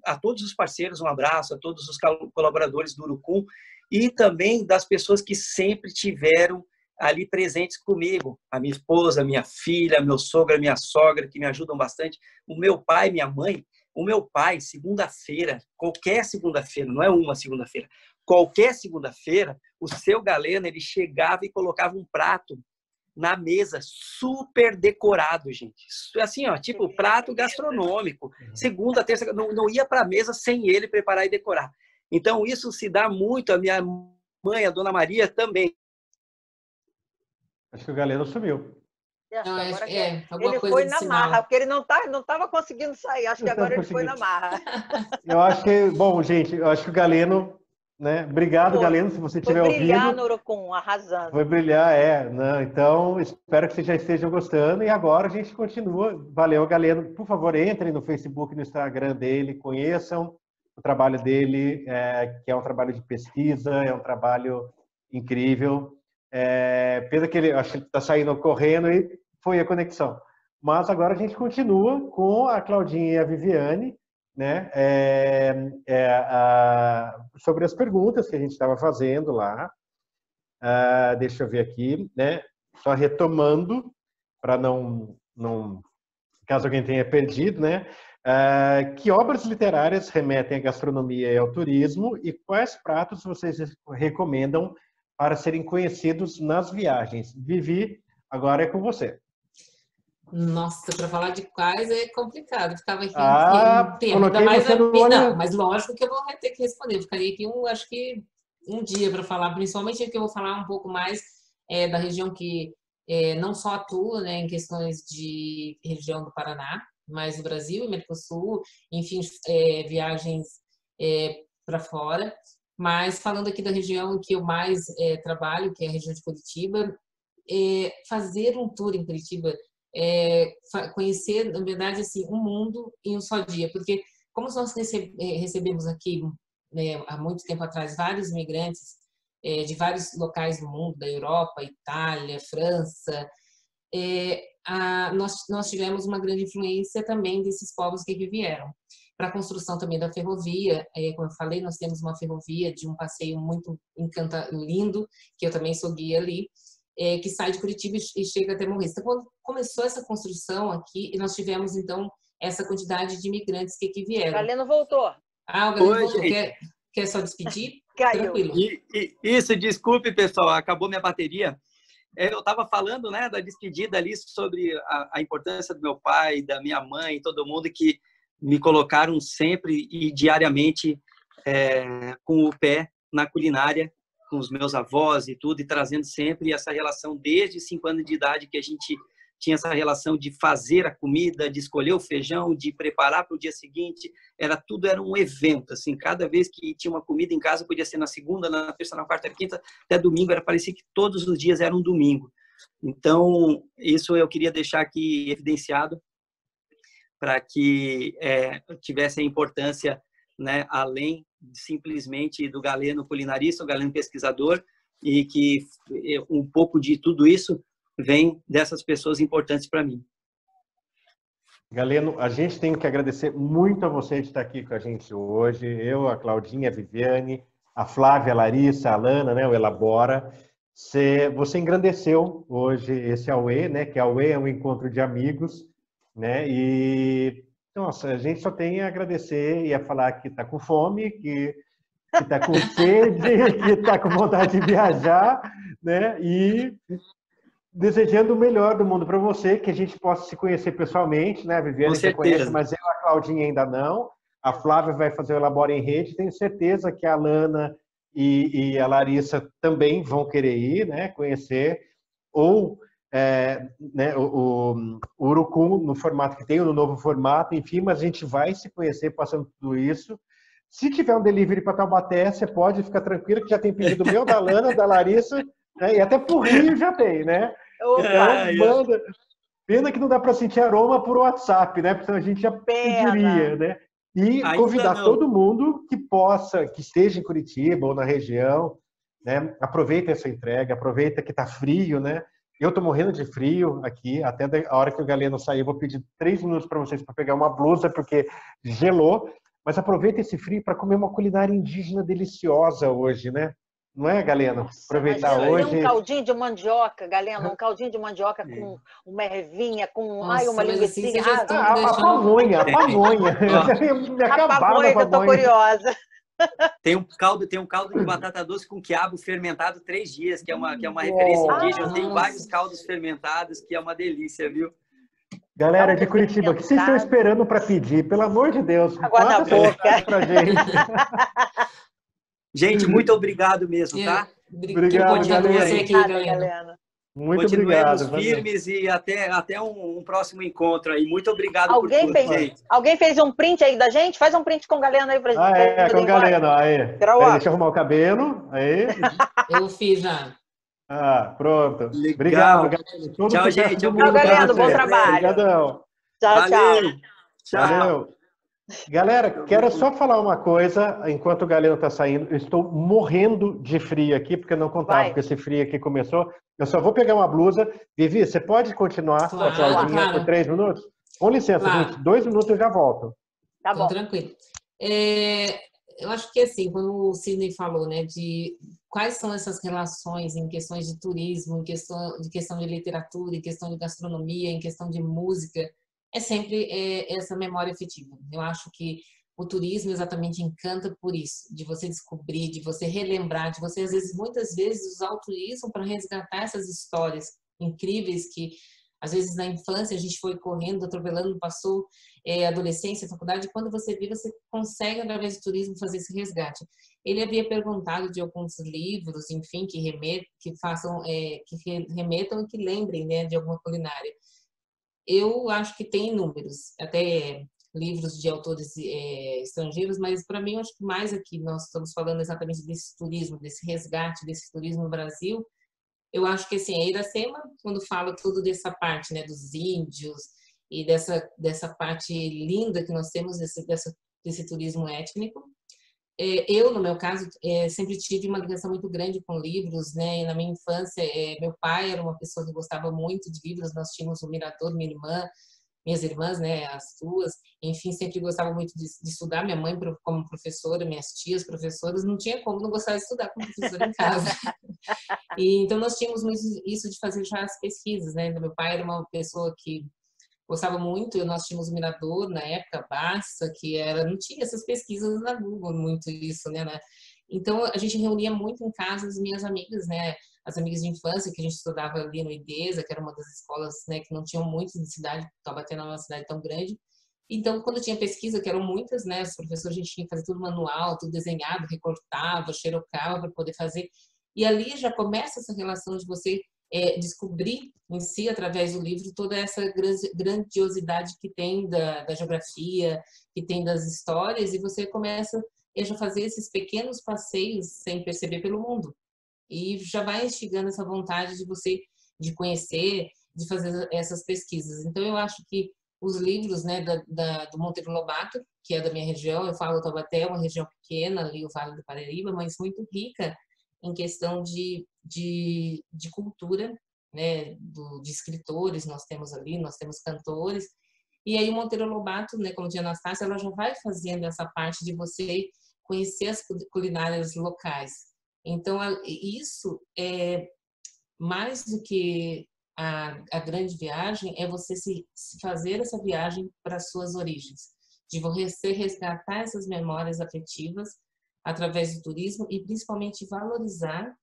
a todos os parceiros um abraço, a todos os colaboradores do Urucum e também das pessoas que sempre tiveram ali presentes comigo, a minha esposa, minha filha, meu sogro, minha sogra, que me ajudam bastante, o meu pai, minha mãe. O meu pai, segunda-feira, qualquer segunda-feira, não é uma segunda-feira, qualquer segunda-feira, o seu Galeno, ele chegava e colocava um prato na mesa, super decorado, gente. Assim, ó, tipo prato gastronômico. Segunda, terça, não ia para a mesa sem ele preparar e decorar. Então, isso se dá muito. A minha mãe, a Dona Maria, também. Acho que o Galeno sumiu. Não, ele foi na marra, porque ele não estava conseguindo sair. Acho que agora ele foi na marra. Eu acho que, bom, gente, eu acho que o Galeno, né? Obrigado, Galeno, se você tiver ouvido. Foi brilhar no Urucum, arrasando. Foi brilhar, né? Então, espero que vocês já estejam gostando. E agora a gente continua. Valeu, Galeno. Por favor, entrem no Facebook e no Instagram dele, conheçam o trabalho dele, que é um trabalho de pesquisa, é um trabalho incrível. Pena que ele acho que está saindo correndo e foi a conexão. Mas agora a gente continua com a Claudinha e a Viviane, né? Sobre as perguntas que a gente estava fazendo lá. Deixa eu ver aqui, né? Só retomando, para não, caso alguém tenha perdido, né? Que obras literárias remetem à gastronomia e ao turismo e quais pratos vocês recomendam para serem conhecidos nas viagens? Vivi, agora é com você. Nossa, para falar de quais é complicado. Ficava aqui um tempo. Ainda mais não, mas lógico que eu vou ter que responder. Eu ficaria aqui, acho que um dia para falar, principalmente que eu vou falar um pouco mais da região que não só atua, né, em questões de região do Paraná, mas do Brasil e Mercosul, enfim, viagens para fora. Mas falando aqui da região que eu mais trabalho, que é a região de Curitiba, fazer um tour em Curitiba, conhecer, na verdade, assim, um mundo em um só dia, porque como nós recebemos aqui, né, há muito tempo atrás, vários imigrantes de vários locais do mundo, da Europa, Itália, França, nós tivemos uma grande influência também desses povos que aqui vieram. Para a construção também da ferrovia, como eu falei, nós temos uma ferrovia de um passeio muito lindo, que eu também sou guia ali, que sai de Curitiba e chega até Morris. Então, quando começou essa construção aqui, nós tivemos, então, essa quantidade de imigrantes que aqui vieram. O Galeno voltou. O Galeno voltou. Quer só despedir? Caiu. Tranquilo. Isso, desculpe, pessoal, acabou minha bateria. Eu estava falando, né, da despedida ali sobre a importância do meu pai, da minha mãe, todo mundo que me colocaram sempre e diariamente com o pé na culinária, com os meus avós e tudo, e trazendo sempre essa relação desde 5 anos de idade, que a gente tinha essa relação de fazer a comida, de escolher o feijão, de preparar para o dia seguinte, tudo era um evento, assim, cada vez que tinha uma comida em casa, podia ser na segunda, na terça, na quarta, na quinta, até domingo, parecia que todos os dias era um domingo. Então, isso eu queria deixar aqui evidenciado, para que tivesse a importância, né, além simplesmente do Galeno culinarista, o Galeno pesquisador, e que um pouco de tudo isso vem dessas pessoas importantes para mim. Galeno, a gente tem que agradecer muito a você de estar aqui com a gente hoje. Eu, a Claudinha, a Viviane, a Flávia, a Larissa, a Alana, né, o Elabora. Você engrandeceu hoje esse AUE, né, que a AUE é um encontro de amigos, né? E, nossa, a gente só tem a agradecer e a falar que está com fome, que está com sede, que está com vontade de viajar, né? E desejando o melhor do mundo para você, que a gente possa se conhecer pessoalmente, né? A Viviane já conhece, mas eu, a Claudinha, ainda não. A Flávia vai fazer o Elabora em Rede. Tenho certeza que a Alana e a Larissa também vão querer ir, né? Conhecer. Ou né, o Urucum no formato que tem, ou no novo formato, enfim, mas a gente vai se conhecer passando tudo isso. Se tiver um delivery para Taubaté, você pode ficar tranquilo que já tem pedido meu, da Lana, da Larissa, né, e até pro Rio já tem, né? Então, manda. Pena que não dá para sentir aroma por WhatsApp, né? Porque a gente já pediria, né? E convidar todo mundo que esteja em Curitiba ou na região, né? Aproveita essa entrega, aproveita que tá frio, né? Eu tô morrendo de frio aqui, até a hora que o Galeno sair, eu vou pedir 3 minutos para vocês para pegar uma blusa, porque gelou. Mas aproveita esse frio para comer uma culinária indígena deliciosa hoje, né? Não é, Galeno? Nossa, aproveitar hoje. Um caldinho de mandioca, Galeno, um caldinho de mandioca com uma ervinha, com uma linguiça. A pamonha. Me a pamonha que eu tô curiosa. Tem um caldo de batata doce com quiabo fermentado 3 dias, que é uma referência indígena. Tem vários caldos fermentados, que é uma delícia, viu? Galera de Curitiba, o que vocês estão esperando para pedir? Pelo amor de Deus, água na boca pra gente. Gente, muito obrigado mesmo, tá? Obrigado, Galena. Muito obrigado. Continuemos firmes e até um próximo encontro aí. Muito obrigado alguém por tudo, gente. Alguém fez um print aí da gente? Faz um print com o Galeno aí pra gente. Com o Galeno. Aí, deixa eu arrumar o cabelo. Aí. Eu fiz já. Pronto. Legal. Obrigado, Galeno. Tchau, gente. Tchau, Galeno. Bom trabalho. Obrigadão. Tchau. Valeu. Galera, quero só falar uma coisa, enquanto o Galeno está saindo, eu estou morrendo de frio aqui, porque eu não contava que esse frio aqui começou. Eu só vou pegar uma blusa. Vivi, você pode continuar com a Claudinha por 3 minutos? Com licença, gente, 2 minutos eu já volto. Tá bom. Tranquilo. Eu acho que assim, quando o Sidney falou, né, de quais são essas relações em questões de turismo, em questão de literatura, em questão de gastronomia, em questão de música, é sempre essa memória afetiva. Eu acho que o turismo exatamente encanta por isso, de você descobrir, de você relembrar, de você, às vezes, muitas vezes, usar o turismo para resgatar essas histórias incríveis que, às vezes, na infância a gente foi correndo, atropelando, passou adolescência, faculdade, e quando você vê, você consegue, através do turismo, fazer esse resgate. Ele havia perguntado de alguns livros, enfim, que remetam e que lembrem, né, de alguma culinária. Eu acho que tem inúmeros, até livros de autores estrangeiros, mas para mim eu acho que mais aqui nós estamos falando exatamente desse turismo, desse resgate, desse turismo no Brasil. Eu acho que assim, a Iracema, quando fala tudo dessa parte, né, dos índios e dessa parte linda que nós temos desse turismo étnico, eu, no meu caso, sempre tive uma ligação muito grande com livros, né? E na minha infância, meu pai era uma pessoa que gostava muito de livros. Nós tínhamos o Mirador, minhas irmãs, né? As duas, enfim, sempre gostavam muito de estudar. Minha mãe, como professora, minhas tias professoras, não tinha como não gostar de estudar como professora em casa. E então nós tínhamos muito isso de fazer já as pesquisas, né? Meu pai era uma pessoa que gostava muito. Nós tínhamos o Mirador na época, Barça, que não tinha essas pesquisas na Google, muito isso, né? Então a gente reunia muito em casa as minhas amigas, né? As amigas de infância que a gente estudava ali no IDESA, que era uma das escolas, né, que não tinham muitos de cidade, Taubaté não é uma cidade tão grande. Então, quando tinha pesquisa, que eram muitas, né, os professores, a gente tinha que fazer tudo manual, tudo desenhado, recortava, xerocava para poder fazer. E ali já começa essa relação de você descobrir em si, através do livro, toda essa grandiosidade que tem da geografia, que tem das histórias, e você começa a já fazer esses pequenos passeios sem perceber pelo mundo. E já vai instigando essa vontade de você de conhecer, de fazer essas pesquisas. Então, eu acho que os livros, né, do Monteiro Lobato, que é da minha região, eu falo Taubaté, é uma região pequena, ali o Vale do Paraíba, mas muito rica em questão de cultura, né, de escritores, nós temos ali, nós temos cantores. E aí o Monteiro Lobato, né, como diz a Anastácia, ela já vai fazendo essa parte de você conhecer as culinárias locais. Então, isso é mais do que a grande viagem, é você se fazer essa viagem para as suas origens, de você resgatar essas memórias afetivas através do turismo e principalmente valorizar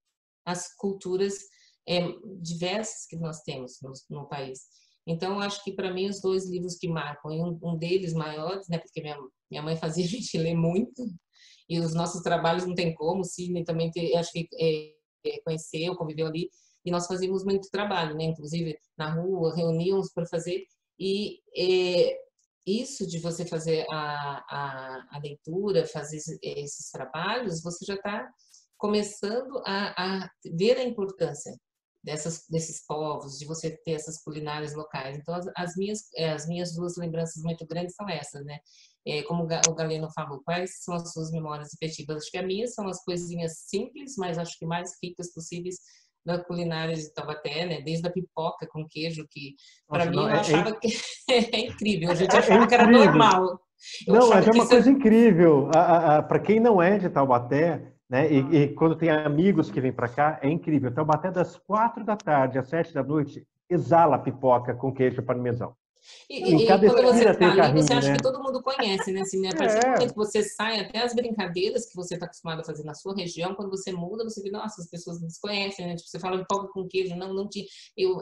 as culturas diversas que nós temos no país. Então, acho que para mim os dois livros que marcam, e um deles maiores, né, porque minha mãe fazia a gente ler muito, e os nossos trabalhos não tem como, Sidney também acho que conheceu, conviveu ali, e nós fazíamos muito trabalho, né, inclusive na rua, reuníamos para fazer, e isso de você fazer a leitura, fazer esses trabalhos, você já está começando a ver a importância desses povos, de você ter essas culinárias locais. Então, as minhas duas lembranças muito grandes são essas, né? Como o Galeno falou, quais são as suas memórias afetivas? Acho que as minhas são as coisinhas simples, mas acho que mais ricas possíveis da culinária de Taubaté, né? Desde a pipoca com queijo, que para mim eu achava que é incrível, a gente achava que era normal. Não, mas é uma coisa incrível. Para quem não é de Taubaté, né, e quando tem amigos que vêm para cá, é incrível. Taubaté, das 4 da tarde às 7 da noite, exala pipoca com queijo parmesão. Em cada quando você esquina tem está o ali, carrinho, você acha né? que todo mundo conhece, né? Assim, né? A partir do momento que você sai, até as brincadeiras que você está acostumado a fazer na sua região, quando você muda, você vê, nossa, as pessoas não desconhecem, né? Tipo, você fala pipoca com queijo, não te...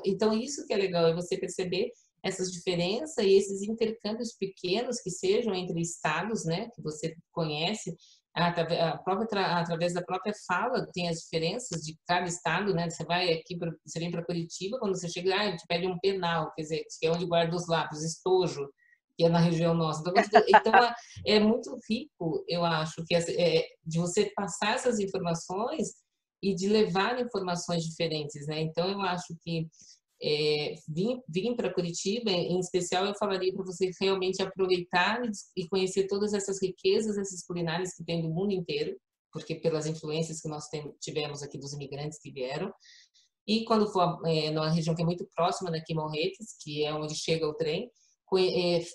Então, isso que é legal, é você perceber essas diferenças e esses intercâmbios pequenos que sejam entre estados, né? Que você conhece, através da própria fala, tem as diferenças de cada estado, né? Você vem para Curitiba, quando você chega, a gente pede um penal, quer dizer, que é onde guarda os lápis, estojo, que é na região nossa. Então é muito rico, eu acho, que de você passar essas informações e de levar informações diferentes, né? Então eu acho que vim para Curitiba, em especial, eu falaria para você realmente aproveitar e conhecer todas essas riquezas, essas culinárias que tem do mundo inteiro, porque pelas influências que nós tivemos aqui dos imigrantes que vieram. E quando for numa região que é muito próxima daqui, Morretes, que é onde chega o trem,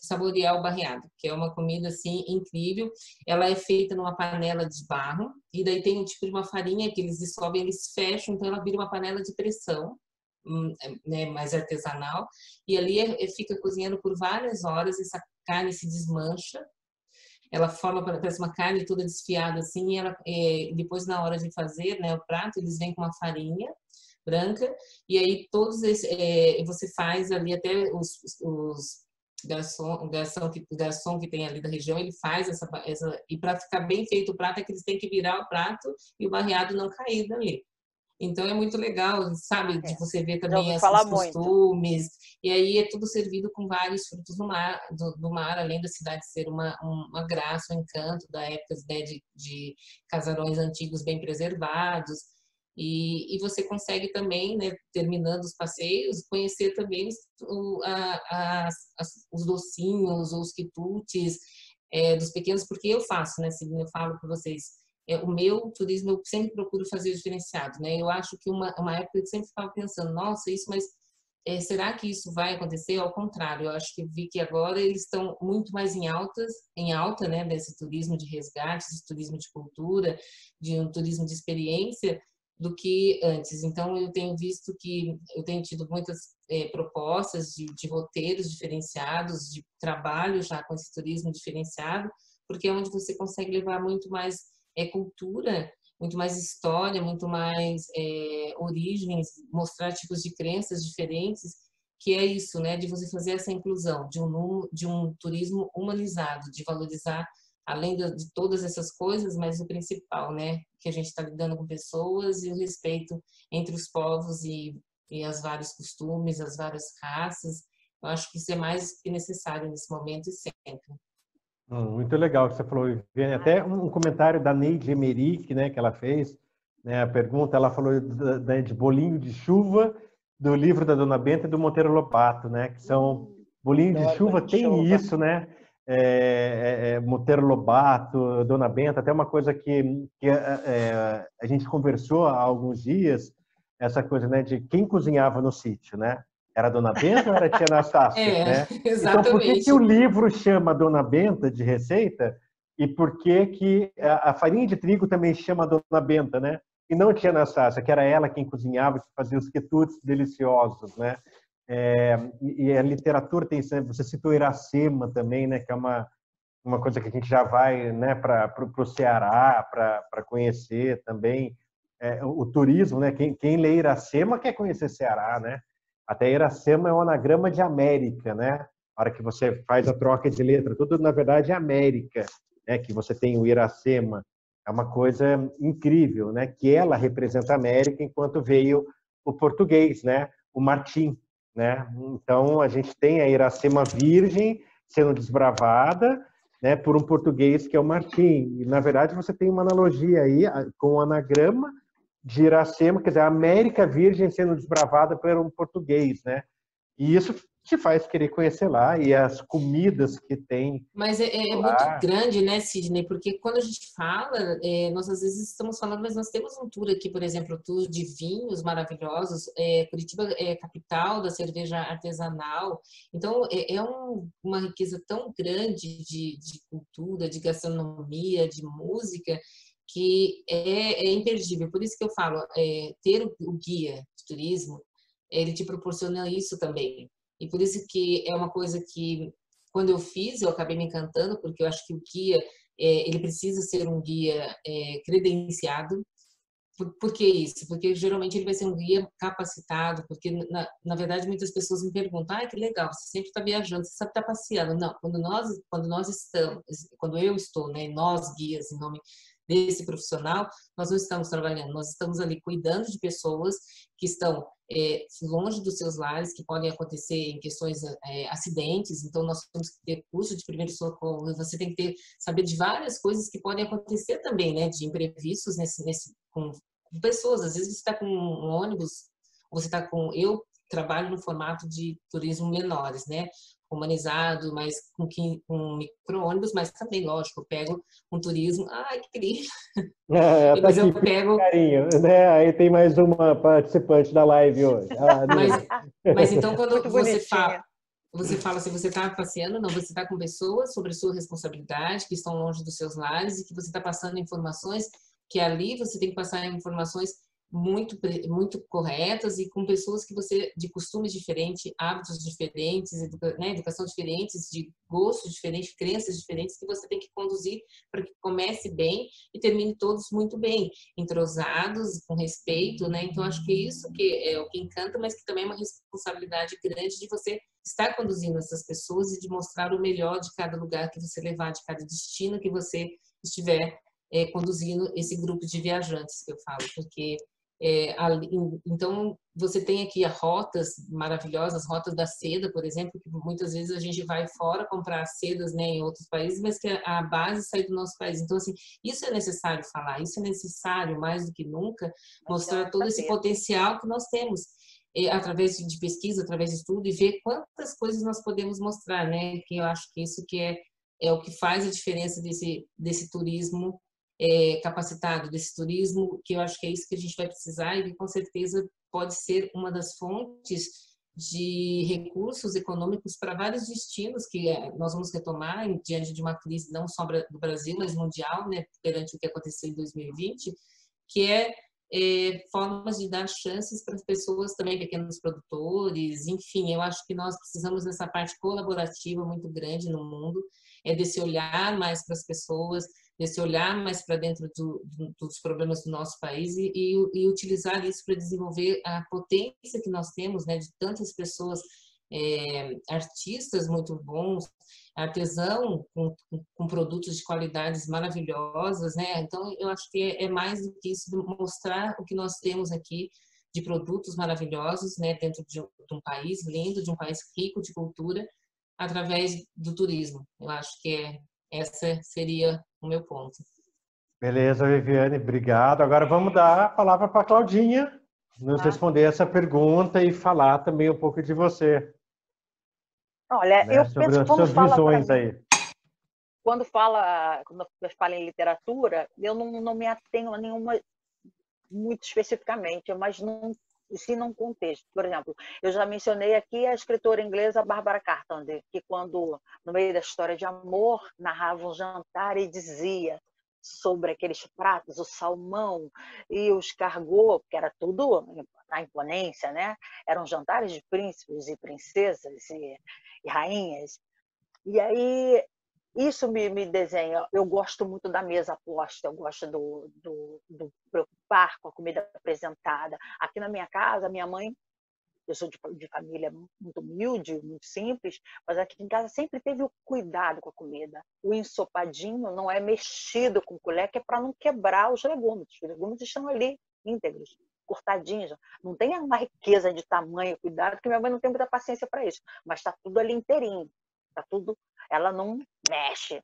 saborear o barreado, que é uma comida assim incrível. Ela é feita numa panela de barro e daí tem um tipo de uma farinha que eles dissolvem, eles fecham, então ela vira uma panela de pressão, né, mais artesanal, e ali fica cozinhando por várias horas, essa carne se desmancha, ela parece uma carne toda desfiada assim, e ela, depois na hora de fazer, né, o prato, eles vêm com uma farinha branca, e aí todos você faz ali até os garçom que tem ali da região, ele faz essa e para ficar bem feito o prato é que eles têm que virar o prato e o barreado não cair dali. Então é muito legal, sabe, de você ver também os costumes. E aí é tudo servido com vários frutos do mar, além da cidade ser uma graça, um encanto da época, né, de casarões antigos bem preservados. E você consegue também, né, terminando os passeios, conhecer também os docinhos, os quitutes, dos pequenos, porque eu faço, né, Sidney, eu falo para vocês, o meu turismo eu sempre procuro fazer diferenciado, né? Eu acho que uma época eu sempre ficava pensando, nossa, isso, mas será que isso vai acontecer? Ao contrário, eu acho que vi que agora eles estão muito mais em alta, né, desse turismo de resgate, desse turismo de cultura, de um turismo de experiência, do que antes. Então, eu tenho visto que eu tenho tido muitas propostas de roteiros diferenciados, de trabalho já com esse turismo diferenciado, porque é onde você consegue levar muito mais cultura, muito mais história, muito mais origens, mostrar tipos de crenças diferentes, que é isso, né, de você fazer essa inclusão, de um turismo humanizado, de valorizar, além de todas essas coisas, mas o principal, né, que a gente está lidando com pessoas e o respeito entre os povos e os vários costumes, as várias raças. Eu acho que isso é mais que necessário nesse momento e sempre. Muito legal o que você falou, Viviane. Até um comentário da Neide Emerick, né, que ela fez, né, a pergunta, ela falou de Bolinho de Chuva, do livro da Dona Benta e do Monteiro Lobato, né, que são Bolinho de Chuva, tem isso, né, Monteiro Lobato, Dona Benta, até uma coisa que a gente conversou há alguns dias, essa coisa, né, de quem cozinhava no sítio, né? Era a Dona Benta ou era a tia Anastácia, né? Exatamente. Então, por que o livro chama Dona Benta de receita e por que a farinha de trigo também chama Dona Benta, né? E não a tia Anastácia, que era ela quem cozinhava, que fazia os quitutes deliciosos, né? E a literatura tem sempre, você citou Iracema também, né? Que é uma coisa que a gente já vai, né, para o Ceará para conhecer também. O turismo, né? Quem lê Iracema quer conhecer Ceará, né? Até Iracema é um anagrama de América, né? A hora que você faz a troca de letra, tudo na verdade é América, né? Que você tem o Iracema, é uma coisa incrível, né? Que ela representa a América enquanto veio o português, né? O Martim, né? Então a gente tem a Iracema virgem sendo desbravada, né? Por um português que é o Martim. E na verdade você tem uma analogia aí com o anagrama de Iracema, quer dizer, a América Virgem sendo desbravada por um português, né? E isso te faz querer conhecer lá e as comidas que tem. Mas é muito grande, né, Sidney? Porque quando a gente fala, nós às vezes estamos falando, mas nós temos um tour aqui, por exemplo, tour de vinhos maravilhosos. Curitiba é capital da cerveja artesanal. Então, uma riqueza tão grande de cultura, de gastronomia, de música, que é imperdível. Por isso que eu falo, ter o guia de turismo, ele te proporciona isso também. E por isso que é uma coisa que, quando eu fiz, eu acabei me encantando, porque eu acho que o guia, ele precisa ser um guia credenciado. Por que isso? Porque geralmente ele vai ser um guia capacitado, porque na verdade muitas pessoas me perguntam, que legal, você sempre está viajando, você sempre está passeando. Não, quando eu estou, né, nós guias, em nome desse profissional, nós não estamos trabalhando, nós estamos ali cuidando de pessoas que estão longe dos seus lares, que podem acontecer em questões acidentes, então nós temos que ter curso de primeiro socorro, você tem que saber de várias coisas que podem acontecer também, né, de imprevistos com pessoas, às vezes você está com um ônibus, você está com... Eu trabalho no formato de turismo menores, né, humanizado, mas com micro-ônibus, mas também, lógico, eu pego um turismo, que lindo! Depois eu pego... Carinho, né? Aí tem mais uma participante da live hoje. Mas então, quando você fala assim, você está passeando, não, você está com pessoas sobre sua responsabilidade, que estão longe dos seus lares e que você está passando informações que ali você tem que passar informações muito corretas e com pessoas que você, de costumes diferentes, hábitos diferentes, educação diferentes, de gostos diferentes, crenças diferentes, que você tem que conduzir para que comece bem e termine todos muito bem, entrosados, com respeito, né? Então, acho que isso que é o que encanta, mas que também é uma responsabilidade grande de você estar conduzindo essas pessoas e de mostrar o melhor de cada lugar que você levar, de cada destino que você estiver conduzindo esse grupo de viajantes que eu falo, porque então você tem aqui as rotas maravilhosas, rotas da seda, por exemplo, que muitas vezes a gente vai fora comprar sedas, né, em outros países, mas que a base sai do nosso país. Então, assim, isso é necessário falar, isso é necessário mais do que nunca mostrar todo esse potencial que nós temos através de pesquisa, através de estudo, e ver quantas coisas nós podemos mostrar, né, que eu acho que isso que é é o que faz a diferença desse turismo capacitado, desse turismo, que eu acho que é isso que a gente vai precisar e que com certeza pode ser uma das fontes de recursos econômicos para vários destinos que nós vamos retomar diante de uma crise não só do Brasil, mas mundial, né, perante o que aconteceu em 2020, que formas de dar chances para as pessoas também, pequenos produtores, enfim, eu acho que nós precisamos dessa parte colaborativa muito grande no mundo, desse olhar mais para as pessoas, desse olhar mais para dentro dos problemas do nosso país e utilizar isso para desenvolver a potência que nós temos, né, de tantas pessoas, artistas muito bons, artesão com produtos de qualidades maravilhosas, né? Então, eu acho que é mais do que isso, de mostrar o que nós temos aqui de produtos maravilhosos, né, dentro de um país lindo, de um país rico de cultura, através do turismo. Eu acho que essa seria o meu ponto. Beleza, Viviane, obrigado. Agora vamos dar a palavra para a Claudinha nos responder essa pergunta e falar também um pouco de você. Olha, né? eu Sobre penso as suas visões aí. Quando fala em literatura, eu não me atenho a nenhuma muito especificamente, mas sim num contexto. Por exemplo, eu já mencionei aqui a escritora inglesa Barbara Carpenter, que quando, no meio da história de amor, narrava um jantar e dizia sobre aqueles pratos, o salmão e o escargot, que era tudo na imponência, né? Eram jantares de príncipes e princesas e rainhas. E aí isso me desenha. Eu gosto muito da mesa posta, eu gosto do preocupar com a comida apresentada. Aqui na minha casa, minha mãe, eu sou de família muito humilde, muito simples, mas aqui em casa sempre teve o cuidado com a comida. O ensopadinho não é mexido com colher, que é para não quebrar os legumes. Os legumes estão ali íntegros, cortadinhos. Não tem uma riqueza de tamanho, cuidado, porque minha mãe não tem muita paciência para isso. Mas está tudo ali inteirinho. Está tudo, ela não mexe.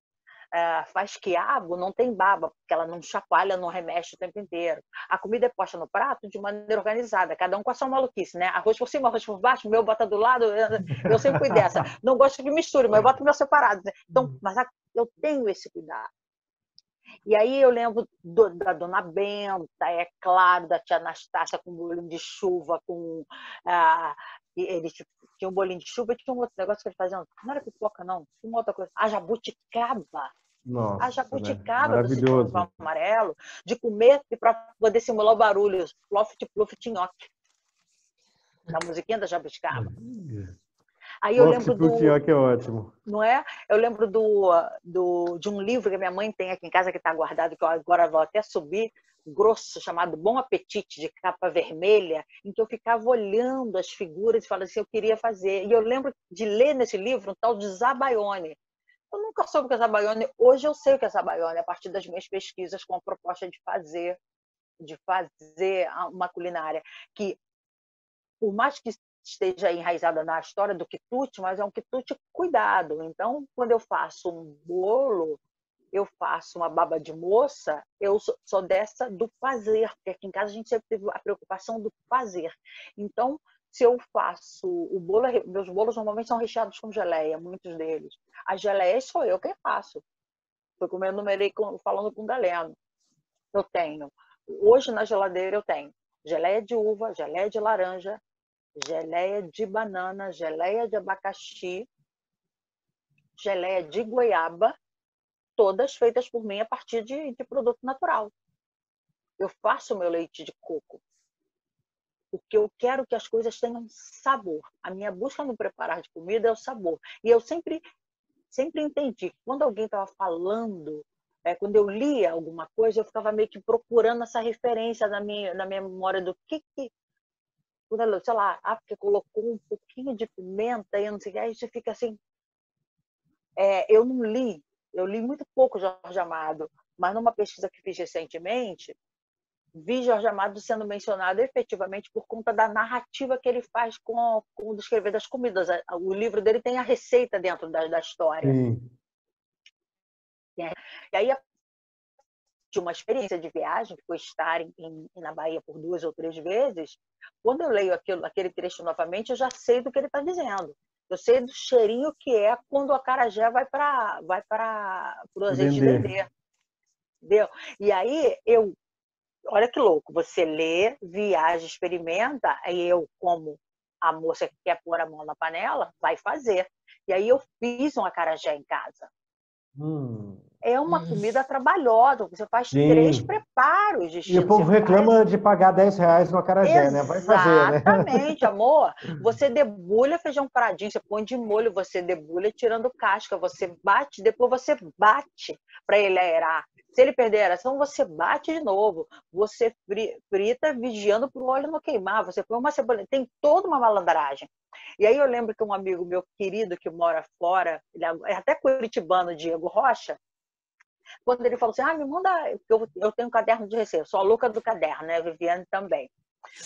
Faz quiabo, não tem baba, porque ela não chacoalha, não remexe o tempo inteiro. A comida é posta no prato de maneira organizada, cada um com a sua maluquice, né? Arroz por cima, arroz por baixo, o meu bota do lado, eu sempre fui dessa. Não gosto que misture, mas eu boto o meu separado. Né? Então, mas eu tenho esse cuidado. E aí eu lembro da Dona Benta, é claro, da tia Anastácia com bolinho de chuva, com... ele tinha um bolinho de chuva e tinha um outro negócio que ele fazia, não era pipoca não, tinha uma outra coisa, a jabuticaba. Nossa, A jabuticaba, né? do citron amarelo, de comer e para poder simular o barulho, plof, nhoque. Da musiquinha da jabuticaba. Aí eu lembro que é ótimo. Não é? Eu lembro de um livro que minha mãe tem aqui em casa, que está guardado, que eu agora vou até subir, grosso, chamado Bom Apetite, de capa vermelha, em que eu ficava olhando as figuras e falando assim, eu queria fazer. E eu lembro de ler nesse livro um tal de Zabaione. Eu nunca soube o que é Zabaione, hoje eu sei o que é Zabaione, a partir das minhas pesquisas com a proposta de fazer uma culinária que, por mais que esteja enraizada na história do quitute, mas é um quitute cuidado. Então, quando eu faço um bolo, eu faço uma baba de moça, eu sou dessa do fazer, porque aqui em casa a gente sempre teve a preocupação do fazer. Então, se eu faço o bolo, meus bolos normalmente são recheados com geleia, muitos deles. As geleias sou eu quem faço. Foi como eu numerei falando com o Galeno. Eu tenho. Hoje na geladeira eu tenho geleia de uva, geleia de laranja, geleia de banana, geleia de abacaxi, geleia de goiaba, todas feitas por mim a partir de produto natural. Eu faço o meu leite de coco, porque eu quero que as coisas tenham sabor. A minha busca no preparar de comida é o sabor. E eu sempre entendi, quando alguém estava falando, quando eu lia alguma coisa, eu ficava meio que procurando essa referência na minha memória do que sei lá, porque colocou um pouquinho de pimenta e não sei o que, aí você fica assim. Eu não li, eu li muito pouco Jorge Amado, mas numa pesquisa que fiz recentemente, vi Jorge Amado sendo mencionado efetivamente por conta da narrativa que ele faz com o descrever das comidas. O livro dele tem a receita dentro da história. Sim. E aí, de uma experiência de viagem, que foi estar na Bahia por 2 ou 3 vezes, quando eu leio aquele trecho novamente, eu já sei do que ele está dizendo. Eu sei do cheirinho que é quando o acarajé vai para o azeite de dendê. Entendeu? E aí, olha que louco, você lê, viaja, experimenta, aí eu, como a moça que quer pôr a mão na panela, vai fazer. E aí eu fiz um acarajé em casa. É uma comida trabalhosa, você faz 3 preparos distintos. E o povo reclama de pagar R$10 no acarajé, né? Vai fazer, né? Exatamente, amor. Você debulha feijão paradinho, você põe de molho, você debulha tirando casca, você bate, depois você bate para ele aerar. Se ele perder a aeração, você bate de novo. Você frita vigiando para o óleo não queimar. Você põe uma cebola, tem toda uma malandragem. E aí eu lembro que um amigo meu querido que mora fora, ele é até curitibano, Diego Rocha, quando ele falou assim, me manda, eu tenho um caderno de receita, sou a louca do caderno, né, Viviane também.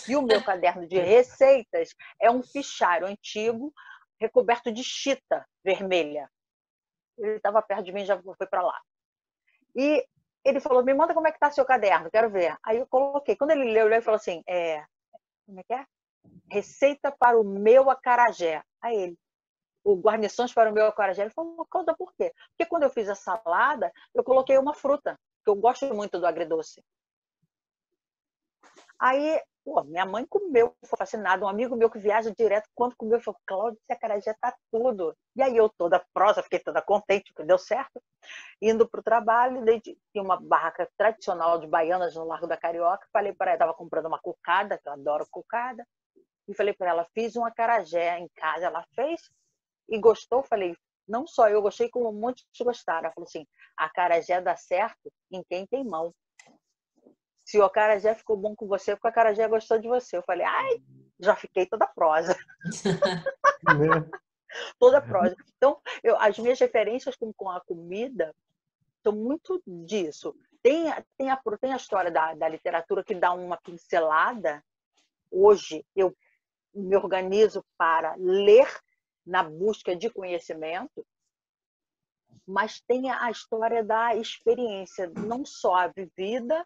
E o meu caderno de receitas é um fichário antigo, recoberto de chita vermelha. Ele estava perto de mim, já foi para lá. E ele falou, me manda como é que está seu caderno, quero ver. Aí eu coloquei. Quando ele leu, ele falou assim, como é que é? Receita para o meu acarajé. Aí ele, o guarnições para o meu acarajé. Ele falou, conta por quê? Porque quando eu fiz a salada, eu coloquei uma fruta, que eu gosto muito do agridoce. Aí, minha mãe comeu, foi fascinada. Um amigo meu que viaja direto, quando comeu, falou, Cláudia, esse acarajé tá tudo. E aí eu toda prosa, fiquei toda contente, que deu certo. Indo para o trabalho, tinha uma barraca tradicional de baianas no Largo da Carioca. Falei para ela, estava comprando uma cocada, que eu adoro cocada. E falei para ela, fiz um acarajé em casa. Ela fez e gostou. Falei, não só eu gostei, como um monte de gostaram. Ela falou assim, acarajé dá certo em quem tem mão. Se o acarajé ficou bom com você, porque o acarajé gostou de você. Eu falei, já fiquei toda prosa. Toda prosa. Então, as minhas referências com a comida são muito disso. Tem a história da literatura que dá uma pincelada. Hoje, eu me organizo para ler na busca de conhecimento, mas tem a história da experiência, não só a vivida,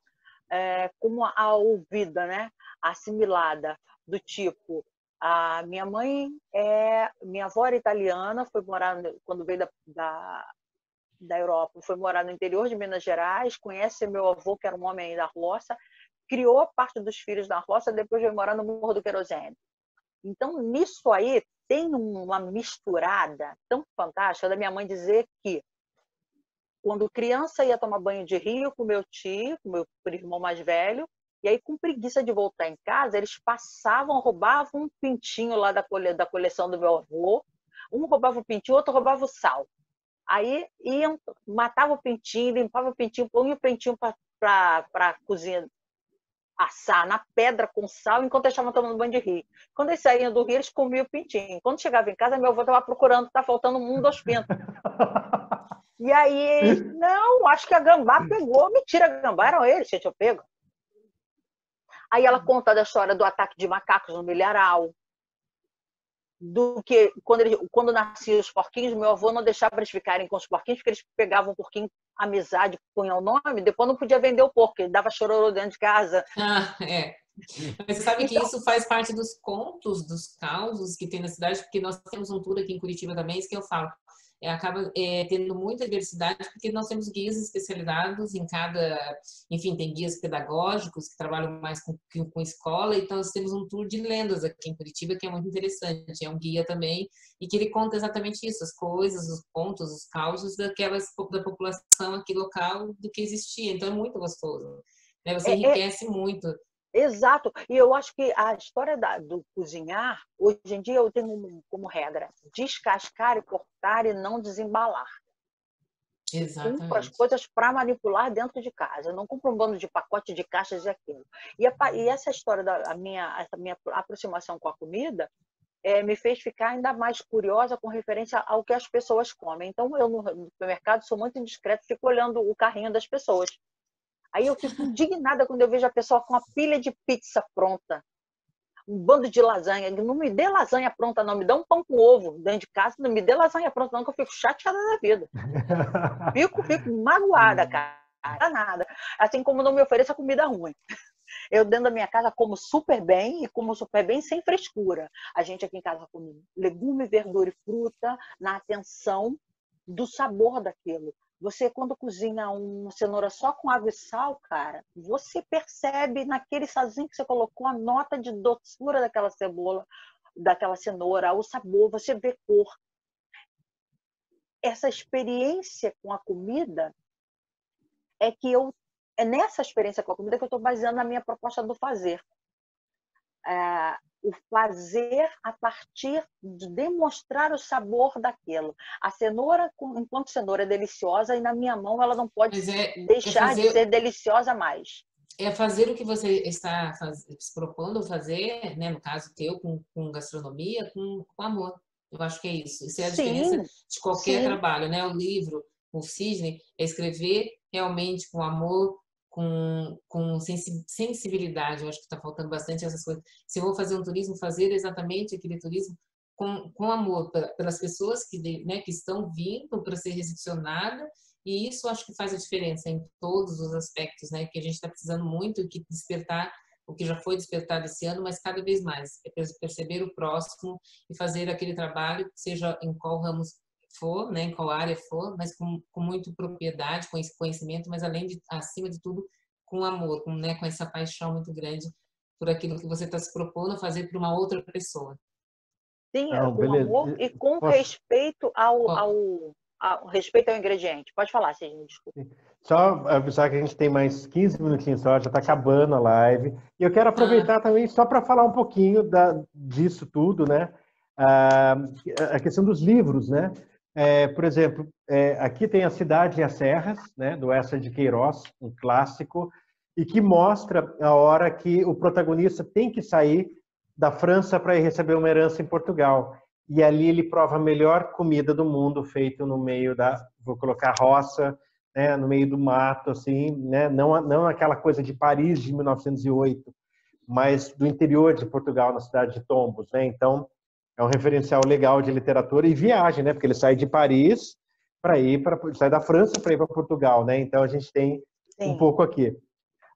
como a ouvida, né? Assimilada, do tipo, a minha minha avó era italiana, foi morar, quando veio da Europa, foi morar no interior de Minas Gerais, conhece meu avô, que era um homem da roça, criou parte dos filhos da roça, depois veio morar no Morro do Querosene. Então, nisso aí, tem uma misturada tão fantástica da minha mãe dizer que quando criança ia tomar banho de rio com meu tio, com meu irmão mais velho, e aí com preguiça de voltar em casa, eles roubavam um pintinho lá da coleção do meu avô, um roubava o pintinho, outro roubava o sal. Aí matava o pintinho, limpava o pintinho, punha o pintinho para a cozinha assar na pedra com sal, enquanto eles estavam tomando banho de rio. Quando eles saíam do rio, eles comiam o pintinho. Quando chegava em casa, meu avô estava procurando, está faltando dos pintos. E aí, não, acho que a gambá pegou. Mentira, a gambá eram eles que tinham pego. Aí ela conta da história do ataque de macacos no milharal, do que quando nasciam os porquinhos, meu avô não deixava eles ficarem com os porquinhos, porque eles pegavam o porquinho, amizade, punham o nome, depois não podia vender o porco, ele dava chororô dentro de casa. Mas você sabe que isso faz parte dos contos, dos causos que tem na cidade, porque nós temos um tour aqui em Curitiba também, isso que eu falo. Acaba tendo muita diversidade, porque nós temos guias especializados em cada... Enfim, tem guias pedagógicos que trabalham mais com escola, então nós temos um tour de lendas aqui em Curitiba, que é muito interessante. É um guia também, e que ele conta exatamente isso, as coisas, os contos, os causos da população aqui local, do que existia. Então é muito gostoso, né? Você enriquece muito. Exato. E eu acho que a história do cozinhar, hoje em dia eu tenho como regra descascar e cortar e não desembalar. Exatamente. Compro as coisas para manipular dentro de casa. Eu não compro um bando de pacote de caixas e aquilo. E essa história essa minha aproximação com a comida me fez ficar ainda mais curiosa com referência ao que as pessoas comem. Então, eu no supermercado sou muito indiscreta, fico olhando o carrinho das pessoas. Aí eu fico indignada quando eu vejo a pessoa com uma pilha de pizza pronta, um bando de lasanha. Não me dê lasanha pronta, não. Me dá um pão com ovo dentro de casa, não me dê lasanha pronta, não, que eu fico chateada da vida. Fico magoada, cara. Nada. Assim como não me ofereça comida ruim. Eu dentro da minha casa como super bem e como super bem sem frescura. A gente aqui em casa come legume, verdura e fruta na atenção do sabor daquilo. Você, quando cozinha uma cenoura só com água e sal, cara, você percebe naquele salzinho que você colocou a nota de doçura daquela cebola, daquela cenoura, o sabor, você vê cor. Essa experiência com a comida é nessa experiência com a comida que eu estou baseando a minha proposta do fazer. O fazer a partir de demonstrar o sabor daquilo. A cenoura, enquanto cenoura é deliciosa, e na minha mão ela não pode deixar de ser deliciosa mais. É fazer o que você está se propondo fazer, né? No caso teu, com gastronomia, com amor. Eu acho que é isso. Isso é a diferença de qualquer trabalho, né? O livro, o Sidney, é escrever realmente com amor, com sensibilidade. Eu acho que está faltando bastante essas coisas. Se eu vou fazer um turismo, fazer exatamente aquele turismo com amor pelas pessoas né, que estão vindo para ser recepcionadas, e isso acho que faz a diferença em todos os aspectos, né? Que a gente está precisando muito que despertar o que já foi despertado esse ano, mas cada vez mais é perceber o próximo e fazer aquele trabalho, seja em qual ramo for, né, em qual área for, mas com muito propriedade, com esse conhecimento, mas acima de tudo, com amor, com essa paixão muito grande por aquilo que você está se propondo a fazer para uma outra pessoa. Sim, com amor e com respeito ao respeito ao ingrediente. Pode falar, Sidney, desculpa. Só avisar que a gente tem mais 15 minutinhos só, já está acabando a live. E eu quero aproveitar também só para falar um pouquinho disso tudo, né? A questão dos livros, né? Por exemplo, aqui tem A Cidade e as Serras, né? Do Eça de Queiroz, um clássico, e que mostra a hora que o protagonista tem que sair da França para ir receber uma herança em Portugal. E ali ele prova a melhor comida do mundo, feito no meio vou colocar roça, né, no meio do mato, assim, né, não aquela coisa de Paris de 1908, mas do interior de Portugal, na cidade de Tombos, né? Então, é um referencial legal de literatura e viagem, né? Porque ele sai de Paris sai da França para ir para Portugal, né? Então, a gente tem um pouco aqui.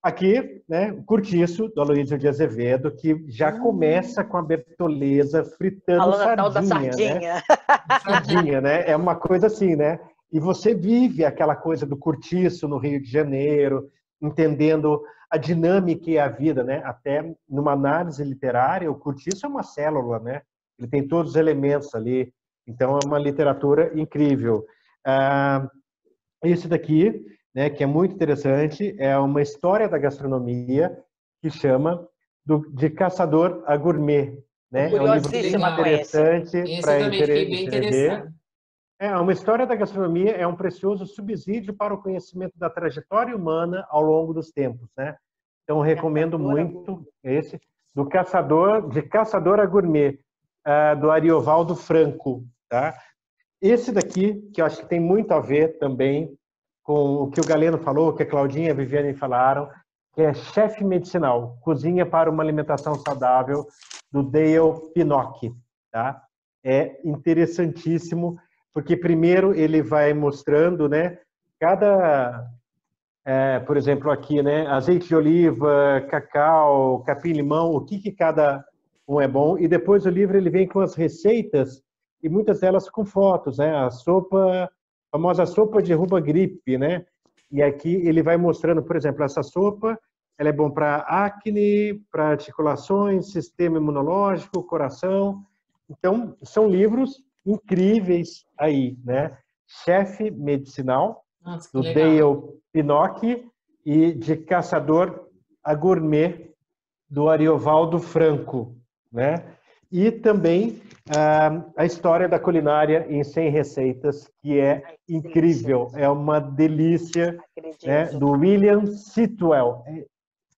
Aqui, né, o Curtiço, do Aloysio de Azevedo, que já começa com a Bertoleza fritando sardinha, né? Sardinha, né? É uma coisa assim, né? E você vive aquela coisa do Curtiço no Rio de Janeiro, entendendo a dinâmica e a vida, né? Até numa análise literária, o Curtiço é uma célula, né? Ele tem todos os elementos ali. Então, é uma literatura incrível. Esse daqui, né, que é muito interessante, é uma história da gastronomia que chama De Caçador a Gourmet. Né? É um livro bem interessante para entender. Uma história da gastronomia é um precioso subsídio para o conhecimento da trajetória humana ao longo dos tempos. Né? Então, recomendo muito esse, De Caçador a Gourmet, do Ariovaldo Franco. Tá? Esse daqui, que eu acho que tem muito a ver também com o que o Galeno falou, que a Claudinha e a Viviane falaram, que é Chefe Medicinal, Cozinha para uma Alimentação Saudável, do Dale Pinocchi. Tá? É interessantíssimo, porque primeiro ele vai mostrando, né, por exemplo, aqui, né, azeite de oliva, cacau, capim-limão, o que cada um é bom, e depois o livro ele vem com as receitas, e muitas delas com fotos, né, a famosa sopa de ruba-gripe, né? E aqui ele vai mostrando, por exemplo, essa sopa, ela é bom para acne, para articulações, sistema imunológico, coração. Então, são livros incríveis aí, né? Chefe Medicinal, do Dale Pinocchi, e De Caçador a Gourmet, do Ariovaldo Franco, né? E também a história da culinária em 100 receitas, que é incrível, é uma delícia, né, do William Sitwell,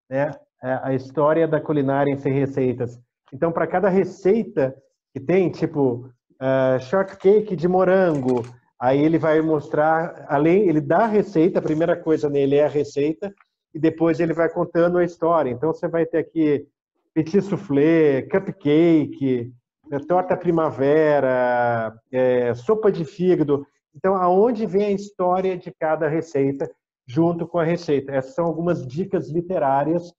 né, a história da culinária em 100 receitas. Então, para cada receita que tem, tipo, shortcake de morango, aí ele vai mostrar, ele dá a receita, a primeira coisa nele é a receita, e depois ele vai contando a história. Então, você vai ter aqui petit soufflé, cupcake, torta primavera, sopa de fígado. Então, aonde vem a história de cada receita junto com a receita? Essas são algumas dicas literárias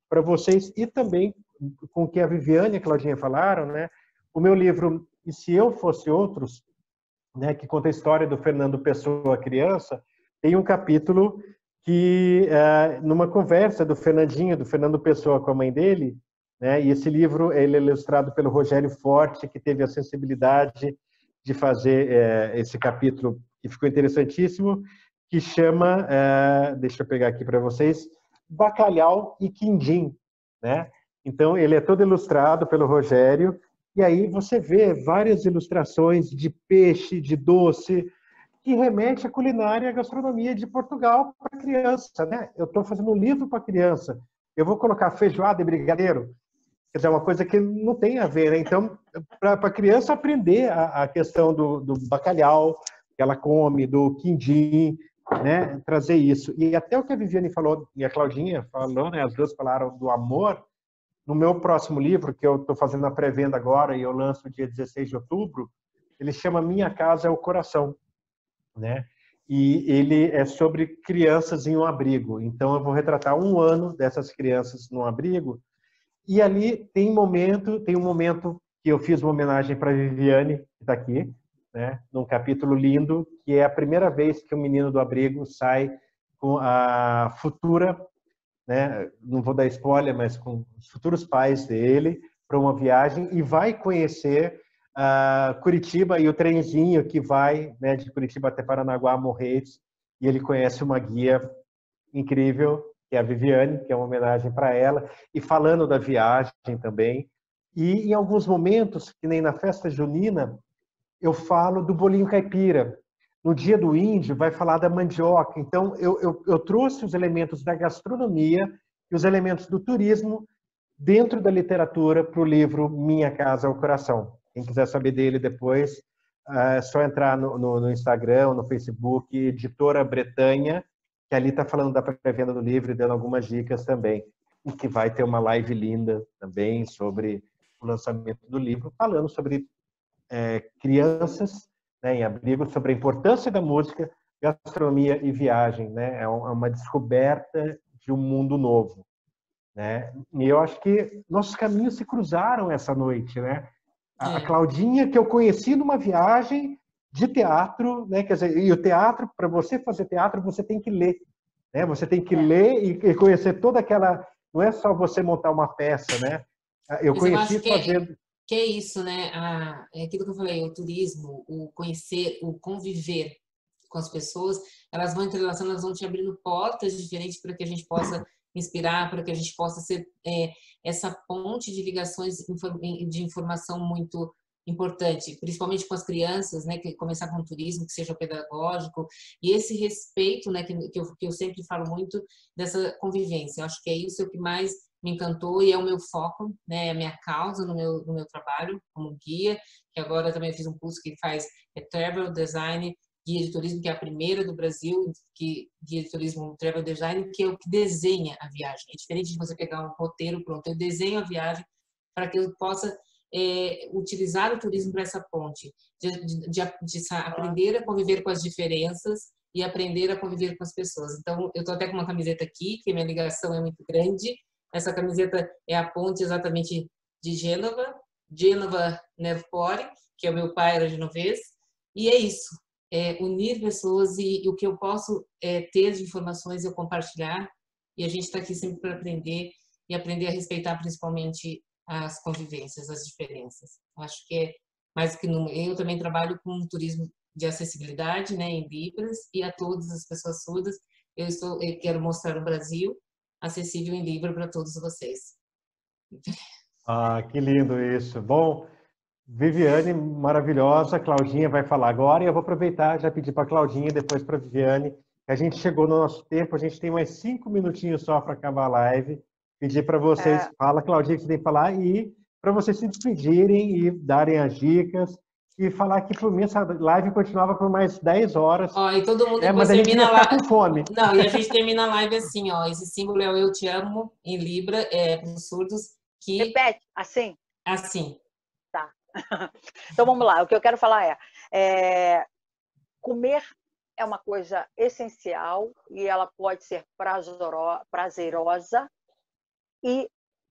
para vocês e também com o que a Viviane e a Claudinha falaram, né? O meu livro E Se Eu Fosse Outros, né, que conta a história do Fernando Pessoa criança, tem um capítulo que, numa conversa do Fernando Pessoa com a mãe dele, né, e esse livro ele é ilustrado pelo Rogério Forte, que teve a sensibilidade de fazer esse capítulo, que ficou interessantíssimo, que chama, deixa eu pegar aqui para vocês, Bacalhau e Quindim, né? Então, ele é todo ilustrado pelo Rogério, e aí você vê várias ilustrações de peixe, de doce, que remete à culinária e à gastronomia de Portugal para criança, né? Eu estou fazendo um livro para criança, eu vou colocar feijoada e brigadeiro, quer dizer, uma coisa que não tem a ver, né? Então, para a criança aprender a questão do bacalhau que ela come, do quindim, né? Trazer isso. E até o que a Viviane falou, e a Claudinha falou, né? As duas falaram do amor. No meu próximo livro, que eu estou fazendo a pré-venda agora e eu lanço dia 16 de outubro, ele chama Minha Casa é o Coração, né? E ele é sobre crianças em um abrigo. Então, eu vou retratar um ano dessas crianças num abrigo. E ali tem um momento que eu fiz uma homenagem para a Viviane, que está aqui, né? Num capítulo lindo, que é a primeira vez que o menino do abrigo sai com a futura, né? Não vou dar spoiler, mas com os futuros pais dele para uma viagem e vai conhecer Curitiba e o trenzinho que vai, né, de Curitiba até Paranaguá, Morretes, e ele conhece uma guia incrível, que é a Viviane, que é uma homenagem para ela, e falando da viagem também. E em alguns momentos, que nem na festa junina, eu falo do bolinho caipira. No dia do índio, vai falar da mandioca. Então, eu trouxe os elementos da gastronomia e os elementos do turismo dentro da literatura para o livro Minha Casa ao Coração. Quem quiser saber dele depois, é só entrar no Instagram, no Facebook, Editora Bretanha, que ali está falando da pré-venda do livro e dando algumas dicas também. E que vai ter uma live linda também sobre o lançamento do livro, falando sobre crianças, né, em abrigo, sobre a importância da música, gastronomia e viagem, né? É uma descoberta de um mundo novo, né? E eu acho que nossos caminhos se cruzaram essa noite, né? A Claudinha, que eu conheci numa viagem de teatro, né? Quer dizer, e o teatro, para você fazer teatro, você tem que ler, né? Você tem que ler e conhecer toda aquela... Não é só você montar uma peça, né? Eu conheci fazendo... Que é isso, né? É aquilo que eu falei, o turismo, o conhecer, o conviver com as pessoas, elas vão entrelaçando, elas vão te abrindo portas diferentes para que a gente possa inspirar, para que a gente possa ser essa ponte de ligações de informação muito importante, principalmente com as crianças, né? Que começar com o turismo, que seja pedagógico, e esse respeito, né? Que eu sempre falo muito dessa convivência. Eu acho que é isso o que mais me encantou e é o meu foco, né? É a minha causa no meu trabalho como guia, que agora também fiz um curso que faz Travel Design, guia de turismo, que é a primeira do Brasil, que guia de turismo Travel Design, que é o que desenha a viagem. É diferente de você pegar um roteiro pronto, eu desenho a viagem para que eu possa utilizar o turismo para essa ponte, de aprender a conviver com as diferenças e aprender a conviver com as pessoas. Então, eu estou até com uma camiseta aqui, que minha ligação é muito grande. Essa camiseta é a ponte exatamente de Gênova Nevpori, que é o meu pai era genovês, e é isso, unir pessoas e o que eu posso ter de informações eu compartilhar, e a gente está aqui sempre para aprender e aprender a respeitar principalmente as convivências, as diferenças. Eu acho que é mais do que eu também trabalho com turismo de acessibilidade, né, em Libras, e a todas as pessoas surdas eu quero mostrar o Brasil acessível em Libra para todos vocês. Ah, que lindo isso. Bom, Viviane, maravilhosa. Claudinha vai falar agora e eu vou aproveitar já pedir para a Claudinha e depois para a Viviane. A gente chegou no nosso tempo, a gente tem mais 5 minutinhos só para acabar a live. Pedir para vocês, fala, Claudinha, que você tem que falar, e para vocês se despedirem e darem as dicas. E falar que por mim essa live continuava por mais 10 horas. E todo mundo depois mas a gente termina ia ficar com fome. Não, e a gente termina a live assim, esse símbolo é o Eu Te Amo em Libra, para os surdos. Que... Repete, assim? Assim. Tá. Então vamos lá, o que eu quero falar comer é uma coisa essencial e ela pode ser prazerosa e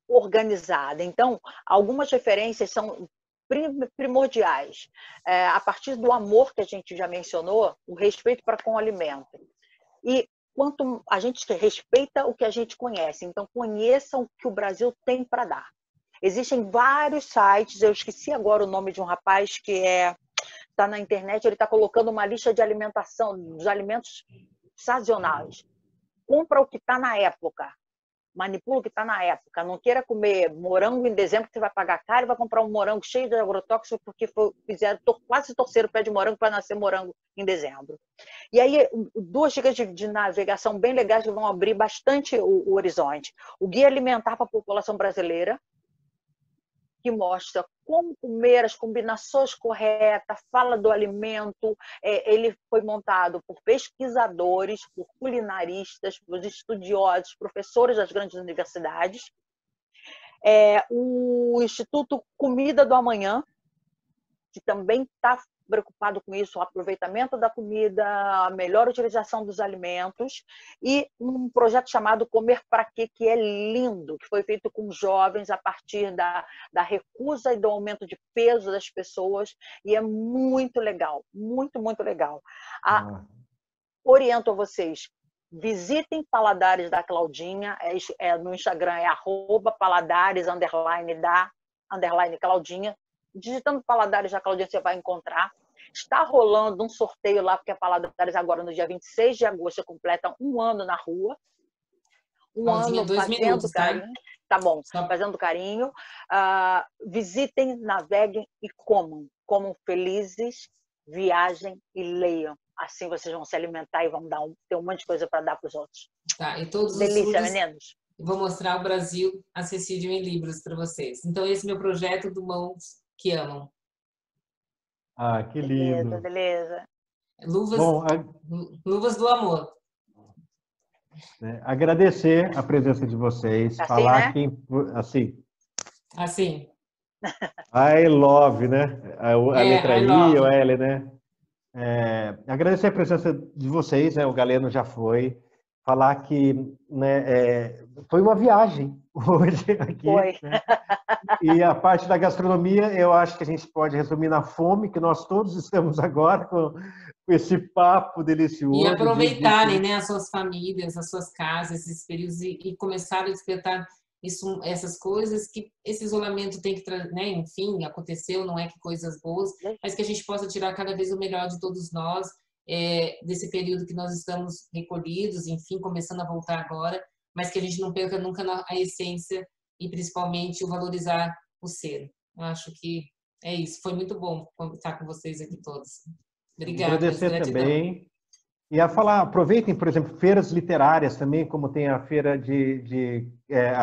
organizada. Então, algumas referências são primordiais. A partir do amor que a gente já mencionou, o respeito para com o alimento. E quanto a gente respeita o que a gente conhece, então conheçam o que o Brasil tem para dar. Existem vários sites, eu esqueci agora o nome de um rapaz que está na internet, ele está colocando uma lista de alimentação, dos alimentos sazonais. Compra o que está na época. Manipula o que está na época. Não queira comer morango em dezembro, que você vai pagar caro e vai comprar um morango cheio de agrotóxico, porque quase torceram o pé de morango para nascer morango em dezembro. E aí, 2 dicas de navegação bem legais que vão abrir bastante o horizonte. O Guia Alimentar para a População Brasileira, que mostra como comer, as combinações corretas, fala do alimento. Ele foi montado por pesquisadores, por culinaristas, por estudiosos, professores das grandes universidades. O Instituto Comida do Amanhã, que também está preocupado com isso, o aproveitamento da comida, a melhor utilização dos alimentos, e um projeto chamado Comer Pra Quê, que é lindo, que foi feito com jovens a partir da recusa e do aumento de peso das pessoas, e é muito legal, muito, muito legal. Oriento a vocês, visitem Paladares da Claudinha, no Instagram é @paladares_da_Claudinha. Digitando Paladares da Claudinha, você vai encontrar. Está rolando um sorteio lá, porque a Paladares agora, no dia 26 de agosto, completa 1 ano na rua. Claudinha, ano 2 fazendo minutos, carinho. Tá bom, Só... fazendo carinho. Visitem, naveguem e comam. Comam felizes, viajem e leiam. Assim vocês vão se alimentar e vão ter um monte de coisa para dar para os outros. Tá, e todos Delícia, os meninos. Vou mostrar o Brasil acessível em livros para vocês. Então, esse é meu projeto do Mãos que Amam. Que lindo. Beleza. Luvas do amor. Agradecer a presença de vocês. Assim, falar né? Assim. I love, né? A letra I I love. ou L, né? Agradecer a presença de vocês, né? O Galeno já foi. Falar que, né, foi uma viagem hoje aqui. Foi. Né? E a parte da gastronomia, eu acho que a gente pode resumir na fome, que nós todos estamos agora com esse papo delicioso. E aproveitarem, né, as suas famílias, as suas casas, esses períodos, e começar a despertar essas coisas, que esse isolamento tem que, né, enfim, aconteceu, não é que coisas boas, mas que a gente possa tirar cada vez o melhor de todos nós, desse período que nós estamos recolhidos, enfim, começando a voltar agora, mas que a gente não perca nunca a essência e principalmente o valorizar o ser. Eu acho que é isso. Foi muito bom estar com vocês aqui todos. Obrigada. Agradecer também. E aproveitem, por exemplo, feiras literárias também, como tem a feira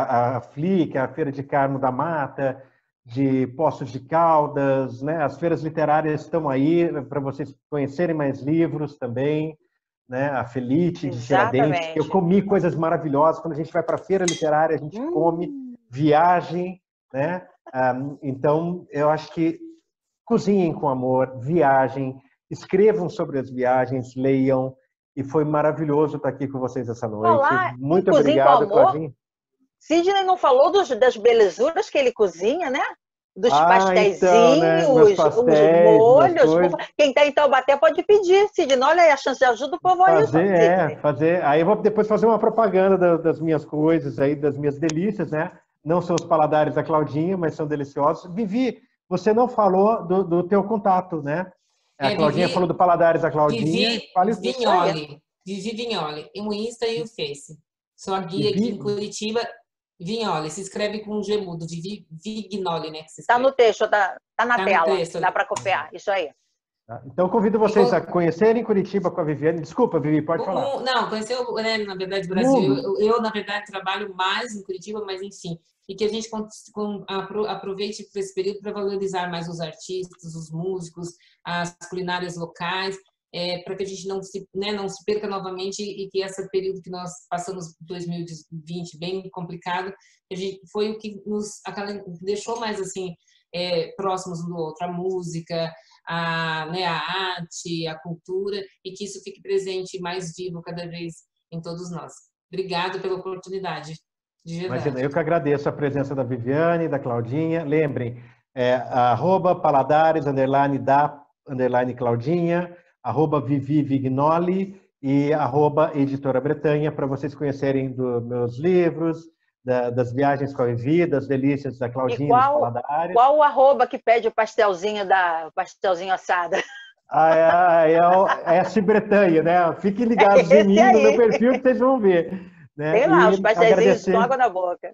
a FLI, que é a Feira de Carmo da Mata, de Poços de Caldas, né? As feiras literárias estão aí para vocês conhecerem mais livros também, né? A Felite de Tiradentes, que eu comi coisas maravilhosas. Quando a gente vai para a feira literária, a gente come, viagem, né? Então, eu acho que cozinhem com amor, viajem, escrevam sobre as viagens, leiam, e foi maravilhoso estar aqui com vocês essa noite. Muito obrigado, Claudinha. Sidney não falou das belezuras que ele cozinha, né? Dos pastéisinhos, então, né? os molhos. Quem está em Taubaté pode pedir, Sidney. Olha aí, a chance de ajuda o povo aí. Fazer. Aí eu vou depois fazer uma propaganda das minhas coisas, aí, das minhas delícias, né? Não são os paladares da Claudinha, mas são deliciosos. Vivi, você não falou do teu contato, né? A Claudinha falou do Paladares da Claudinha. Vivi Vignoli. O Insta e o Face. Sou a guia aqui em Curitiba. Vignoli. Se escreve com um G mudo, de Vignoli, né? Está no texto, tá na tela. Dá para copiar. Isso aí. Então, convido vocês a conhecerem Curitiba com a Viviane. Desculpa, Vivi, pode falar. Não, conheceu, né, na verdade, o Brasil. Eu, na verdade, trabalho mais em Curitiba, mas, enfim. E que a gente aproveite esse período para valorizar mais os artistas, os músicos, as culinárias locais, para que a gente não se perca novamente, e que esse período que nós passamos, 2020, bem complicado, foi o que nos deixou mais assim próximos um do outro, a música, a arte, a cultura, e que isso fique presente, mais vivo cada vez em todos nós. Obrigada pela oportunidade. De Imagina, verdade. eu que agradeço a presença da Viviane, da Claudinha. Lembrem, @paladares, _Claudinha, @Vivi Vignoli e @Editora Bretanha, para vocês conhecerem dos meus livros, das viagens com a Vivi, das delícias da E Claudinha dos Paladares. qual o arroba que pede o pastelzinho assado? É a S Bretanha, né? Fiquem ligados em mim, no meu perfil, que vocês vão ver. Né? Tem lá, E os pastelzinhos com água na boca.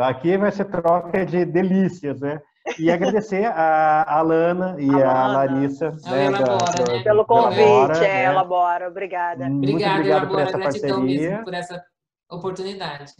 Aqui vai ser troca de delícias, né? E agradecer a Alana e a Larissa, né, Elabora, né? Pelo convite, Elabora, né? Elabora, obrigada. Muito Obrigada, obrigado por Elabora, essa gratidão parceria. mesmo por essa oportunidade.